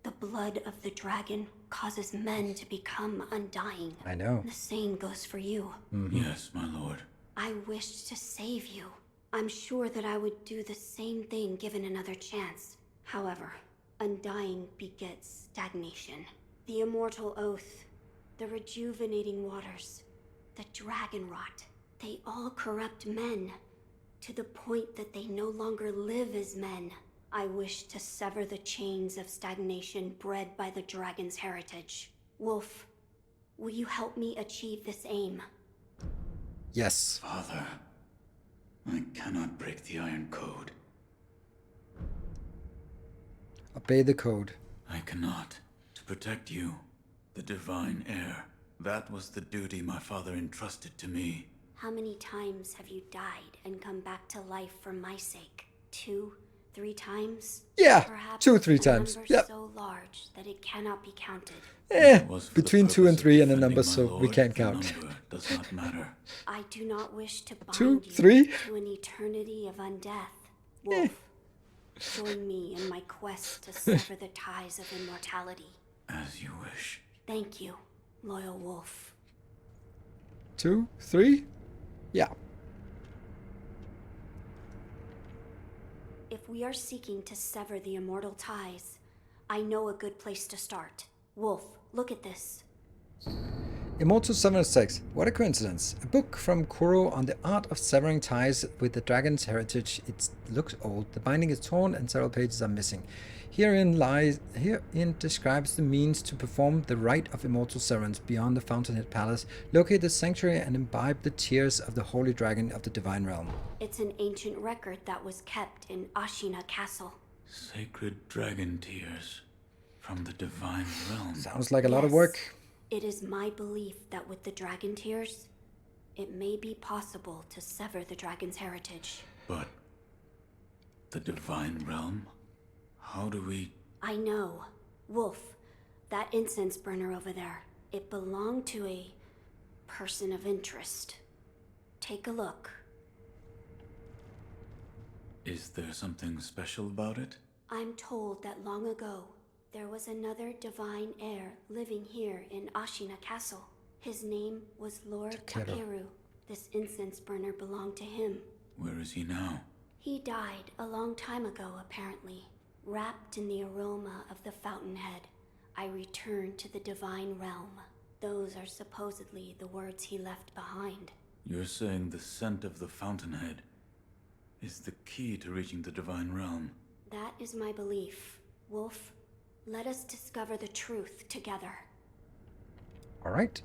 [SPEAKER 5] The blood of the dragon causes men to become undying.
[SPEAKER 1] I know.
[SPEAKER 5] The same goes for you.
[SPEAKER 2] Yes, my lord.
[SPEAKER 5] I wished to save you. I'm sure that I would do the same thing given another chance. However, undying begets stagnation. The immortal oath, the rejuvenating waters, the dragon rot, they all corrupt men to the point that they no longer live as men. I wish to sever the chains of stagnation bred by the dragon's heritage. Wolf, will you help me achieve this aim?
[SPEAKER 1] Yes.
[SPEAKER 2] Father, I cannot break the Iron Code.
[SPEAKER 1] Obey the code.
[SPEAKER 2] I cannot. To protect you, the divine heir. That was the duty my father entrusted to me.
[SPEAKER 5] How many times have you died and come back to life for my sake? 2, 3 times?
[SPEAKER 1] Yeah,
[SPEAKER 5] perhaps
[SPEAKER 1] 2 or 3 times. Yep.
[SPEAKER 5] So large that it cannot be counted.
[SPEAKER 1] Between 2 and 3 and a number, so we can't count.
[SPEAKER 2] Does not matter.
[SPEAKER 5] I do not wish to bind
[SPEAKER 1] 2,
[SPEAKER 5] you
[SPEAKER 1] 3.
[SPEAKER 5] to an eternity of undeath. Wolf, join me in my quest to sever the ties of immortality.
[SPEAKER 2] As you wish.
[SPEAKER 5] Thank you, loyal wolf.
[SPEAKER 1] 2, 3? Yeah.
[SPEAKER 5] If we are seeking to sever the immortal ties, I know a good place to start. Wolf, look at this.
[SPEAKER 1] Immortal 706. What a coincidence. A book from Kuro on the art of severing ties with the dragon's heritage. It looks old. The binding is torn and several pages are missing. Herein describes the means to perform the rite of immortal severance beyond the Fountainhead Palace. Locate the sanctuary and imbibe the tears of the holy dragon of the divine realm.
[SPEAKER 5] It's an ancient record that was kept in Ashina Castle.
[SPEAKER 2] Sacred dragon tears from the divine realm.
[SPEAKER 1] Sounds like a lot of work.
[SPEAKER 5] It is my belief that with the dragon tears, it may be possible to sever the dragon's heritage.
[SPEAKER 2] But the divine realm? How do we...
[SPEAKER 5] I know. Wolf, that incense burner over there, it belonged to a person of interest. Take a look.
[SPEAKER 2] Is there something special about it?
[SPEAKER 5] I'm told that long ago, there was another divine heir living here in Ashina Castle. His name was Lord Takeru. This incense burner belonged to him.
[SPEAKER 2] Where is he now?
[SPEAKER 5] He died a long time ago, apparently. Wrapped in the aroma of the fountainhead, I returned to the divine realm. Those are supposedly the words he left behind.
[SPEAKER 2] You're saying the scent of the fountainhead is the key to reaching the divine realm?
[SPEAKER 5] That is my belief. Wolf, let us discover the truth together.
[SPEAKER 1] Alright.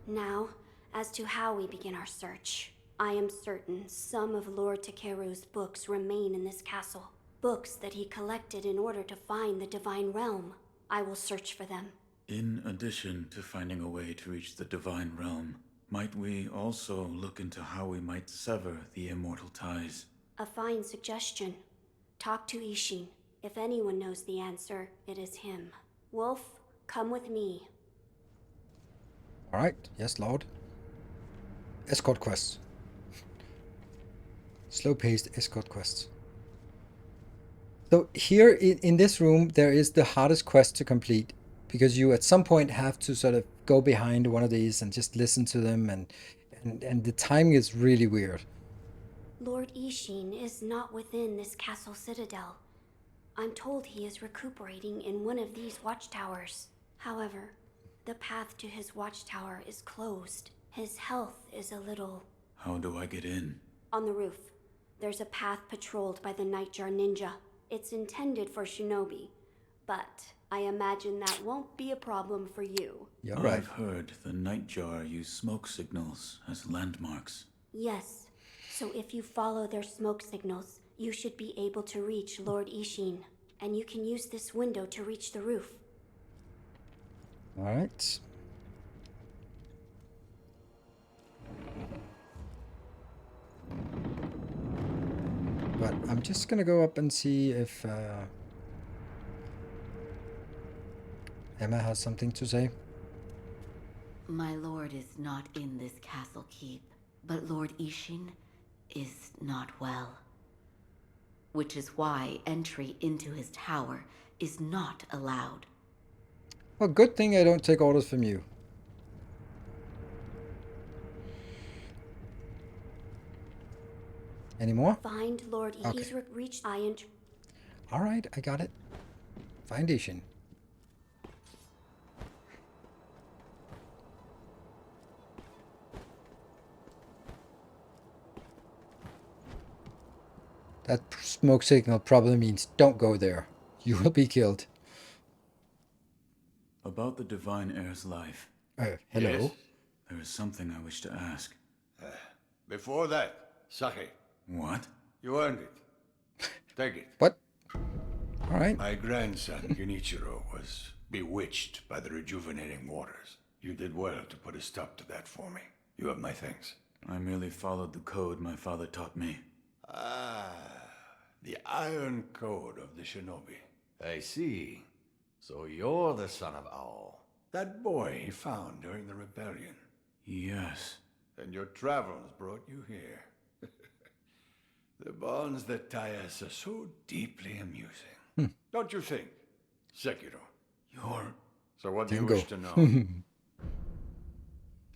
[SPEAKER 5] Now, as to how we begin our search. I am certain some of Lord Takeru's books remain in this castle. Books that he collected in order to find the divine realm. I will search for them.
[SPEAKER 2] In addition to finding a way to reach the divine realm, might we also look into how we might sever the immortal ties?
[SPEAKER 5] A fine suggestion. Talk to Isshin. If anyone knows the answer, it is him. Wolf, come with me.
[SPEAKER 1] Alright, yes, Lord. Escort quest. Slow-paced escort quests. So here in this room, there is the hardest quest to complete, because you at some point have to sort of go behind one of these and just listen to them, and the timing is really weird.
[SPEAKER 5] Lord Ishin is not within this castle citadel. I'm told he is recuperating in one of these watchtowers. However, the path to his watchtower is closed. His health is a little...
[SPEAKER 2] How do I get in?
[SPEAKER 5] On the roof, there's a path patrolled by the Nightjar Ninja. It's intended for shinobi, but I imagine that won't be a problem for you.
[SPEAKER 1] You're right.
[SPEAKER 2] I've heard the Nightjar use smoke signals as landmarks.
[SPEAKER 5] Yes, so if you follow their smoke signals, you should be able to reach Lord Ishin, and you can use this window to reach the roof.
[SPEAKER 1] All right. But I'm just gonna go up and see if Emma has something to say.
[SPEAKER 3] My lord is not in this castle keep, but Lord Ishin is not well. Which is why entry into his tower is not allowed.
[SPEAKER 1] Well, good thing I don't take orders from you. Any more?
[SPEAKER 5] Find Lord
[SPEAKER 1] Okay.
[SPEAKER 5] He's reached Iron.
[SPEAKER 1] All right, I got it. Find Ishin. That smoke signal probably means don't go there. You will be killed.
[SPEAKER 2] About the Divine Heir's life.
[SPEAKER 1] Hello?
[SPEAKER 17] Yes?
[SPEAKER 2] There is something I wish to ask.
[SPEAKER 17] Before that, Sake,
[SPEAKER 2] What?
[SPEAKER 17] you earned it. Take it.
[SPEAKER 1] What? All right.
[SPEAKER 14] My grandson, Genichiro, was bewitched by the rejuvenating waters. You did well to put a stop to that for me. You have my thanks.
[SPEAKER 2] I merely followed the code my father taught me.
[SPEAKER 14] Ah, the Iron Code of the Shinobi. I see. So you're the son of Owl. That boy he found during the rebellion.
[SPEAKER 2] Yes.
[SPEAKER 14] And your travels brought you here. The bonds that tie us are so deeply amusing. Don't you think, Sekiro? So what do you wish to know?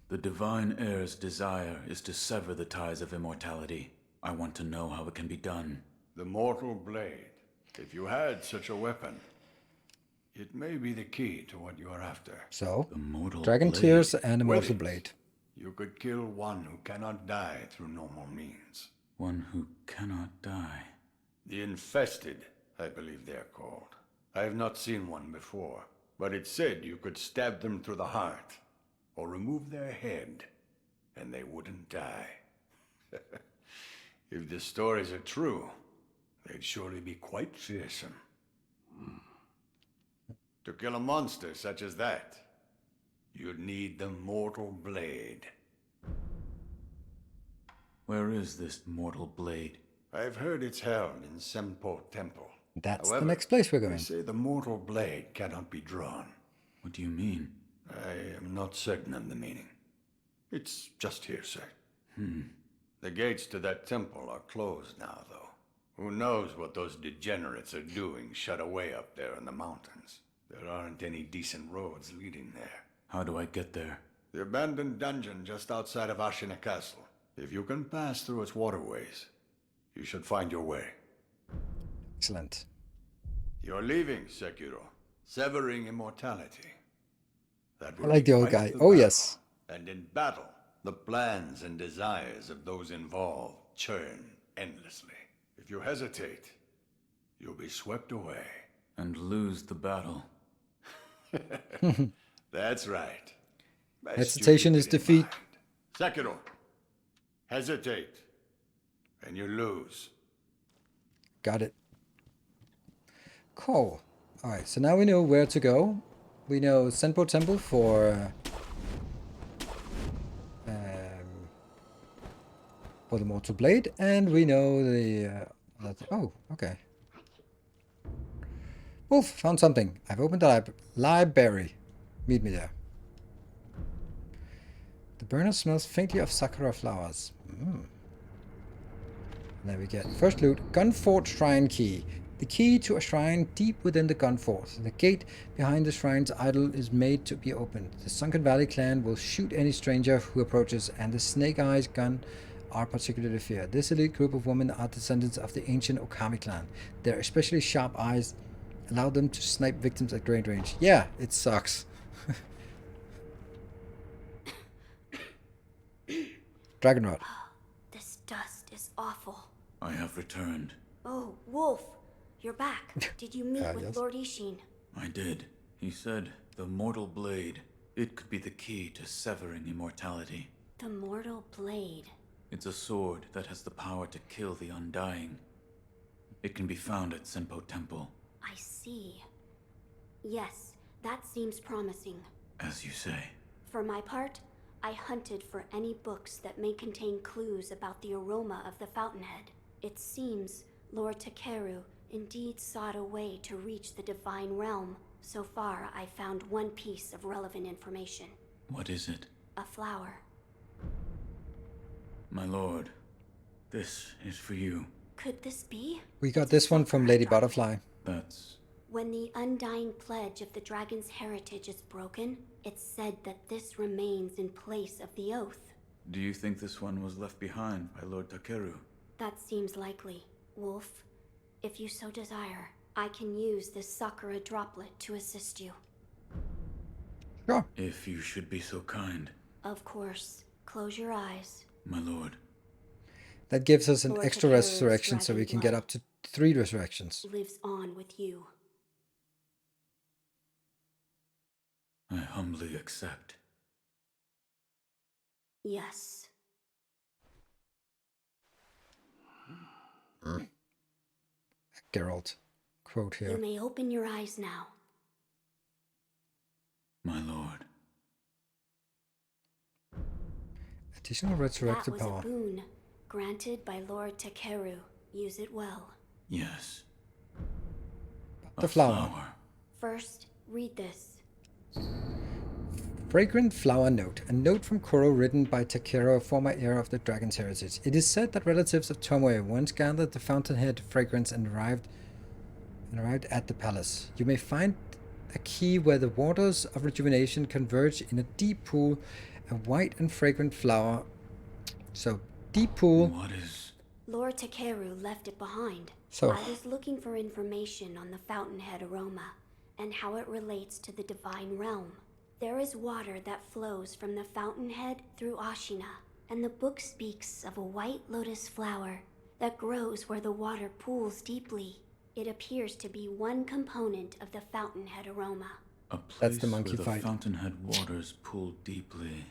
[SPEAKER 2] The Divine Heir's desire is to sever the ties of immortality. I want to know how it can be done.
[SPEAKER 14] The Mortal Blade. If you had such a weapon, it may be the key to what you are after.
[SPEAKER 1] So,
[SPEAKER 2] The Mortal
[SPEAKER 1] Dragon
[SPEAKER 2] Blade.
[SPEAKER 1] Tears and a
[SPEAKER 14] With
[SPEAKER 1] Mortal
[SPEAKER 14] it,
[SPEAKER 1] Blade.
[SPEAKER 14] You could kill one who cannot die through normal means.
[SPEAKER 2] One who cannot die.
[SPEAKER 14] The Infested, I believe they are called. I have not seen one before, but it said you could stab them through the heart, or remove their head, and they wouldn't die. If the stories are true, they'd surely be quite fearsome. To kill a monster such as that, you'd need the Mortal Blade.
[SPEAKER 2] Where is this Mortal Blade?
[SPEAKER 14] I've heard it's held in Senpo Temple.
[SPEAKER 1] That's
[SPEAKER 14] However,
[SPEAKER 1] the next place we're going.
[SPEAKER 14] They say the Mortal Blade cannot be drawn.
[SPEAKER 2] What do you mean?
[SPEAKER 14] I am not certain of the meaning. It's just hearsay. The gates to that temple are closed now, though. Who knows what those degenerates are doing shut away up there in the mountains. There aren't any decent roads leading there.
[SPEAKER 2] How do I get there?
[SPEAKER 14] The abandoned dungeon just outside of Ashina Castle. If you can pass through its waterways, you should find your way.
[SPEAKER 1] Excellent.
[SPEAKER 14] You're leaving, Sekiro. Severing immortality. That
[SPEAKER 1] I
[SPEAKER 14] will
[SPEAKER 1] like
[SPEAKER 14] be
[SPEAKER 1] the old
[SPEAKER 14] quite
[SPEAKER 1] guy.
[SPEAKER 14] the
[SPEAKER 1] Oh,
[SPEAKER 14] battle.
[SPEAKER 1] yes.
[SPEAKER 14] And in battle, the plans and desires of those involved churn endlessly. If you hesitate, you'll be swept away.
[SPEAKER 2] And lose the battle.
[SPEAKER 14] That's right. Best
[SPEAKER 1] Hesitation
[SPEAKER 14] you
[SPEAKER 1] is
[SPEAKER 14] keep it in
[SPEAKER 1] defeat.
[SPEAKER 14] mind. Sekiro, hesitate, and you lose.
[SPEAKER 1] Got it. Cool. All right, so now we know where to go. We know Senpo Temple for the Mortal Blade, and we know the... oh, okay. Wolf, found something. I've opened the library. Meet me there. The burner smells faintly of sakura flowers. And then we get first loot, Gunfort Shrine Key. The key to a shrine deep within the Gunfort. The gate behind the shrine's idol is made to be opened. The Sunken Valley clan will shoot any stranger who approaches, and the Snake Eyes gun are particularly feared. This elite group of women are descendants of the ancient Okami clan. Their especially sharp eyes allow them to snipe victims at great range. Yeah, it sucks. Dragonrod.
[SPEAKER 5] This dust is awful.
[SPEAKER 2] I have returned.
[SPEAKER 5] Oh, Wolf, you're back. Did you meet with
[SPEAKER 1] yes.
[SPEAKER 5] Lord Ishin?
[SPEAKER 2] I did. He said the mortal blade, it could be the key to severing immortality.
[SPEAKER 5] The mortal blade.
[SPEAKER 2] It's a sword that has the power to kill the undying. It can be found at Senpo Temple.
[SPEAKER 5] I see. Yes, that seems promising.
[SPEAKER 2] As you say.
[SPEAKER 5] For my part, I hunted for any books that may contain clues about the aroma of the fountainhead. It seems Lord Takeru indeed sought a way to reach the divine realm. So far, I found one piece of relevant information.
[SPEAKER 2] What is it?
[SPEAKER 5] A flower.
[SPEAKER 2] My lord, this is for you.
[SPEAKER 5] Could this be?
[SPEAKER 1] We got this one from Lady Butterfly.
[SPEAKER 2] That's...
[SPEAKER 5] When the undying pledge of the dragon's heritage is broken, it's said that this remains in place of the oath.
[SPEAKER 2] Do you think this one was left behind by Lord Takeru?
[SPEAKER 5] That seems likely. Wolf, if you so desire, I can use this Sakura droplet to assist you.
[SPEAKER 1] Sure.
[SPEAKER 2] If you should be so kind.
[SPEAKER 5] Of course. Close your eyes.
[SPEAKER 2] My lord.
[SPEAKER 1] That gives us an
[SPEAKER 5] Lord
[SPEAKER 1] extra
[SPEAKER 5] Takeru's
[SPEAKER 1] resurrection, so we can get up to 3 resurrections.
[SPEAKER 5] Lives on with you.
[SPEAKER 2] I humbly accept.
[SPEAKER 5] Yes.
[SPEAKER 1] Geralt quote here.
[SPEAKER 5] You may open your eyes now.
[SPEAKER 2] My lord.
[SPEAKER 1] Additional resurrected
[SPEAKER 5] That was
[SPEAKER 1] power.
[SPEAKER 5] a boon granted by Lord Takeru. Use it well.
[SPEAKER 2] Yes.
[SPEAKER 1] The flower.
[SPEAKER 5] First, read this.
[SPEAKER 1] Fragrant flower note. A note from Koro written by Takeru, former heir of the dragon's heritage. It is said that relatives of Tomoe once gathered the fountainhead fragrance and arrived at the palace. You may find a key where the waters of rejuvenation converge in a deep pool, a white and fragrant flower. So, deep pool.
[SPEAKER 2] What is...
[SPEAKER 5] Lord Takeru left it behind.
[SPEAKER 1] So
[SPEAKER 5] I was looking for information on the fountainhead aroma and how it relates to the divine realm. There is water that flows from the fountainhead through Ashina, and the book speaks of a white lotus flower that grows where the water pools deeply. It appears to be one component of the fountainhead aroma.
[SPEAKER 2] A place
[SPEAKER 1] That's the monkey
[SPEAKER 2] where
[SPEAKER 1] fight.
[SPEAKER 2] the fountainhead waters pool deeply.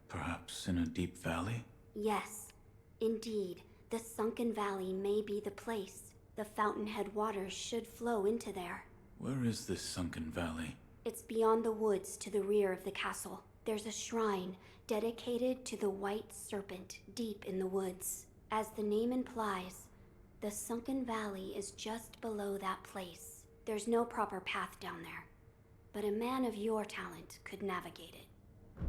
[SPEAKER 2] Perhaps in a deep valley?
[SPEAKER 5] Yes, indeed. The sunken valley may be the place. The fountainhead waters should flow into there.
[SPEAKER 2] Where is this sunken valley?
[SPEAKER 5] It's beyond the woods to the rear of the castle. There's a shrine dedicated to the white serpent deep in the woods. As the name implies, the sunken valley is just below that place. There's no proper path down there, but a man of your talent could navigate it.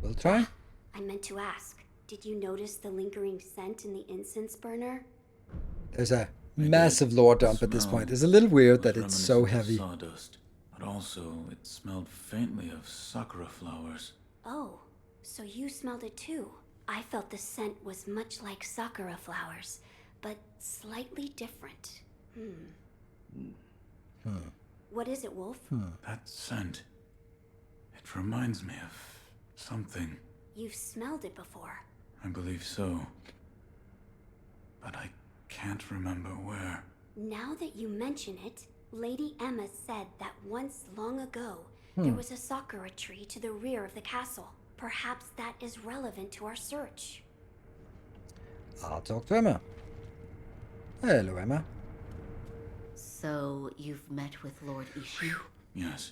[SPEAKER 1] We'll try.
[SPEAKER 5] I meant to ask, did you notice the lingering scent in the incense burner?
[SPEAKER 1] There's a massive lore dump at this point. It's a little weird that it's so heavy.
[SPEAKER 2] Sawdust, but also it smelled faintly of sakura flowers.
[SPEAKER 5] Oh, so you smelled it too. I felt the scent was much like sakura flowers, but slightly different. What is it, Wolf?
[SPEAKER 2] That scent. It reminds me of something.
[SPEAKER 5] You've smelled it before.
[SPEAKER 2] I believe so. But I can't remember where.
[SPEAKER 5] Now that you mention it, Lady Emma said that once long ago, there was a sakura tree to the rear of the castle. Perhaps that is relevant to our search.
[SPEAKER 1] I'll talk to Emma. Hello, Emma.
[SPEAKER 3] So, you've met with Lord Ishin?
[SPEAKER 2] Yes.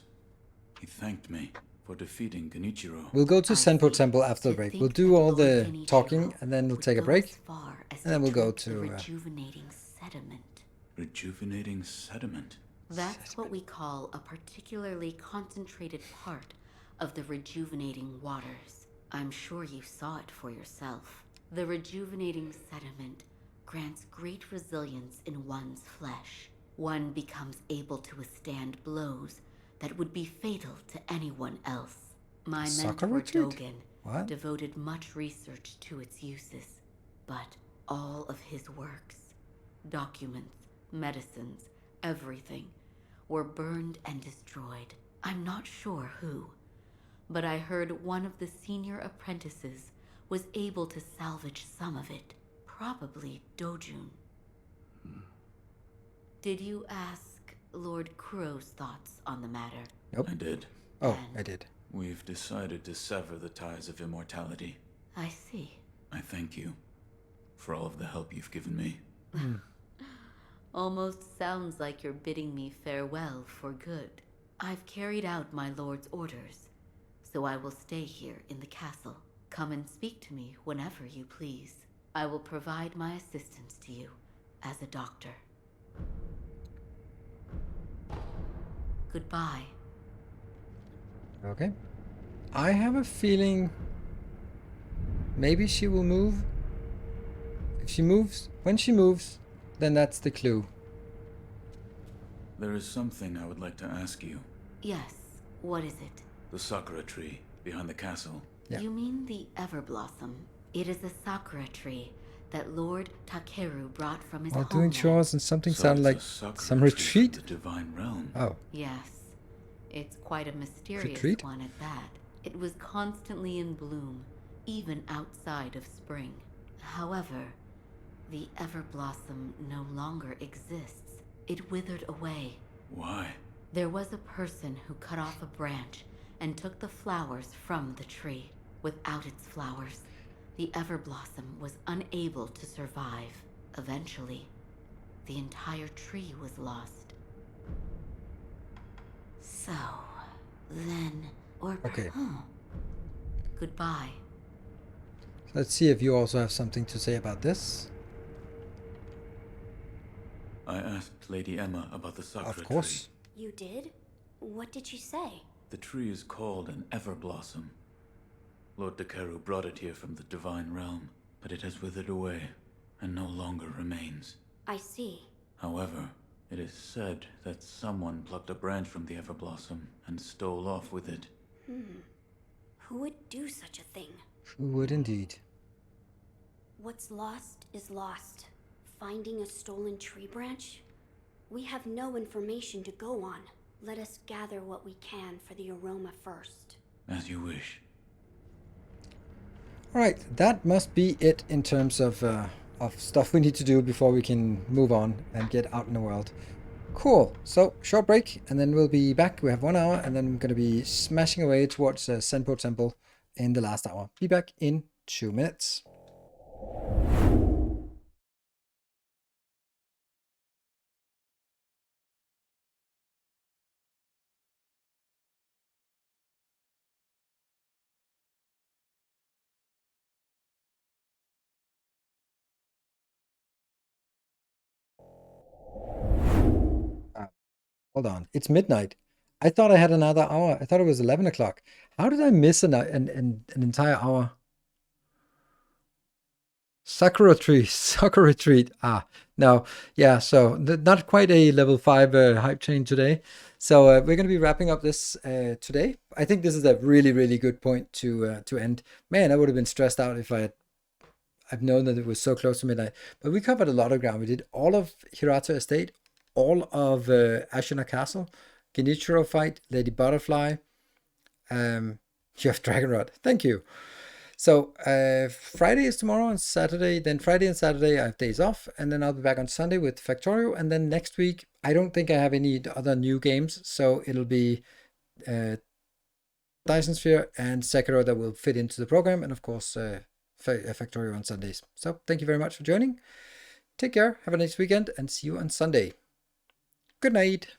[SPEAKER 2] He thanked me for defeating Genichiro.
[SPEAKER 1] We'll go to Senpo Temple after the break. We'll do all the talking, and then we'll take a break. And then we'll go to...
[SPEAKER 3] rejuvenating sediment.
[SPEAKER 2] Rejuvenating sediment?
[SPEAKER 3] That's what we call a particularly concentrated part of the rejuvenating waters. I'm sure you saw it for yourself. The rejuvenating sediment grants great resilience in one's flesh. One becomes able to withstand blows that would be fatal to anyone else. My
[SPEAKER 1] Soccer
[SPEAKER 3] mentor
[SPEAKER 1] retreat?
[SPEAKER 3] Dogen
[SPEAKER 1] What?
[SPEAKER 3] devoted much research to its uses, but all of his works, documents, medicines, everything, were burned and destroyed. I'm not sure who, but I heard one of the senior apprentices was able to salvage some of it, probably Dojun. Did you ask Lord Kuro's thoughts on the matter?
[SPEAKER 1] Nope.
[SPEAKER 2] I did.
[SPEAKER 1] Oh, I did.
[SPEAKER 2] We've decided to sever the ties of immortality.
[SPEAKER 3] I see.
[SPEAKER 2] I thank you for all of the help you've given me.
[SPEAKER 3] Almost sounds like you're bidding me farewell for good. I've carried out my lord's orders, so I will stay here in the castle. Come and speak to me whenever you please. I will provide my assistance to you as a doctor. Goodbye.
[SPEAKER 1] Okay. I have a feeling maybe she will move. If she moves, when she moves, then that's the clue.
[SPEAKER 2] There is something I would like to ask you.
[SPEAKER 3] Yes, what is it?
[SPEAKER 2] The sakura tree behind the castle.
[SPEAKER 1] Yeah.
[SPEAKER 3] You mean the Everblossom? It is a sakura tree that Lord Takeru brought from his
[SPEAKER 1] While doing
[SPEAKER 3] homeland.
[SPEAKER 1] chores and something
[SPEAKER 2] So
[SPEAKER 1] sounded
[SPEAKER 2] it's
[SPEAKER 1] like
[SPEAKER 2] a sakura
[SPEAKER 1] some
[SPEAKER 2] tree
[SPEAKER 1] retreat.
[SPEAKER 2] from the divine realm.
[SPEAKER 1] Oh.
[SPEAKER 3] Yes, it's quite a mysterious
[SPEAKER 1] Retreat?
[SPEAKER 3] one at that. It was constantly in bloom, even outside of spring. However, the Everblossom no longer exists. It withered away.
[SPEAKER 2] Why?
[SPEAKER 3] There was a person who cut off a branch and took the flowers from the tree. Without its flowers, the Everblossom was unable to survive. Eventually, the entire tree was lost. So, then, or...
[SPEAKER 1] Okay.
[SPEAKER 3] Goodbye.
[SPEAKER 1] Let's see if you also have something to say about this.
[SPEAKER 2] I asked Lady Emma about the sakura
[SPEAKER 1] Of course.
[SPEAKER 2] tree.
[SPEAKER 5] You did? What did she say?
[SPEAKER 2] The tree is called an Everblossom. Lord Takeru brought it here from the divine realm, but it has withered away and no longer remains.
[SPEAKER 5] I see.
[SPEAKER 2] However, it is said that someone plucked a branch from the Everblossom and stole off with it.
[SPEAKER 5] Who would do such a thing?
[SPEAKER 1] Who would indeed?
[SPEAKER 5] What's lost is lost. Finding a stolen tree branch? We have no information to go on. Let us gather what we can for the aroma first.
[SPEAKER 2] As you wish.
[SPEAKER 1] Alright, that must be it in terms of stuff we need to do before we can move on and get out in the world. Cool. So, short break, and then we'll be back. We have 1 hour, and then I'm going to be smashing away towards Senpo Temple in the last hour. Be back in 2 minutes. Hold on, it's midnight. I thought I had another hour. I thought it was 11 o'clock. How did I miss an entire hour? Sakura tree, Sakura retreat. No, yeah, so not quite a level 5 hype train today. So we're going to be wrapping up this today. I think this is a really, really good point to end. Man, I would have been stressed out if I've known that it was so close to midnight. But we covered a lot of ground. We did all of Hirata Estate, all of Ashina Castle, Genichiro fight, Lady Butterfly. You have Dragon Rod. Thank you. So Friday is tomorrow and Saturday. Then Friday and Saturday I have days off, and then I'll be back on Sunday with Factorio. And then next week I don't think I have any other new games, so it'll be Dyson Sphere and Sekiro that will fit into the program, and of course Factorio on Sundays. So thank you very much for joining. Take care, have a nice weekend, and see you on Sunday. Good night.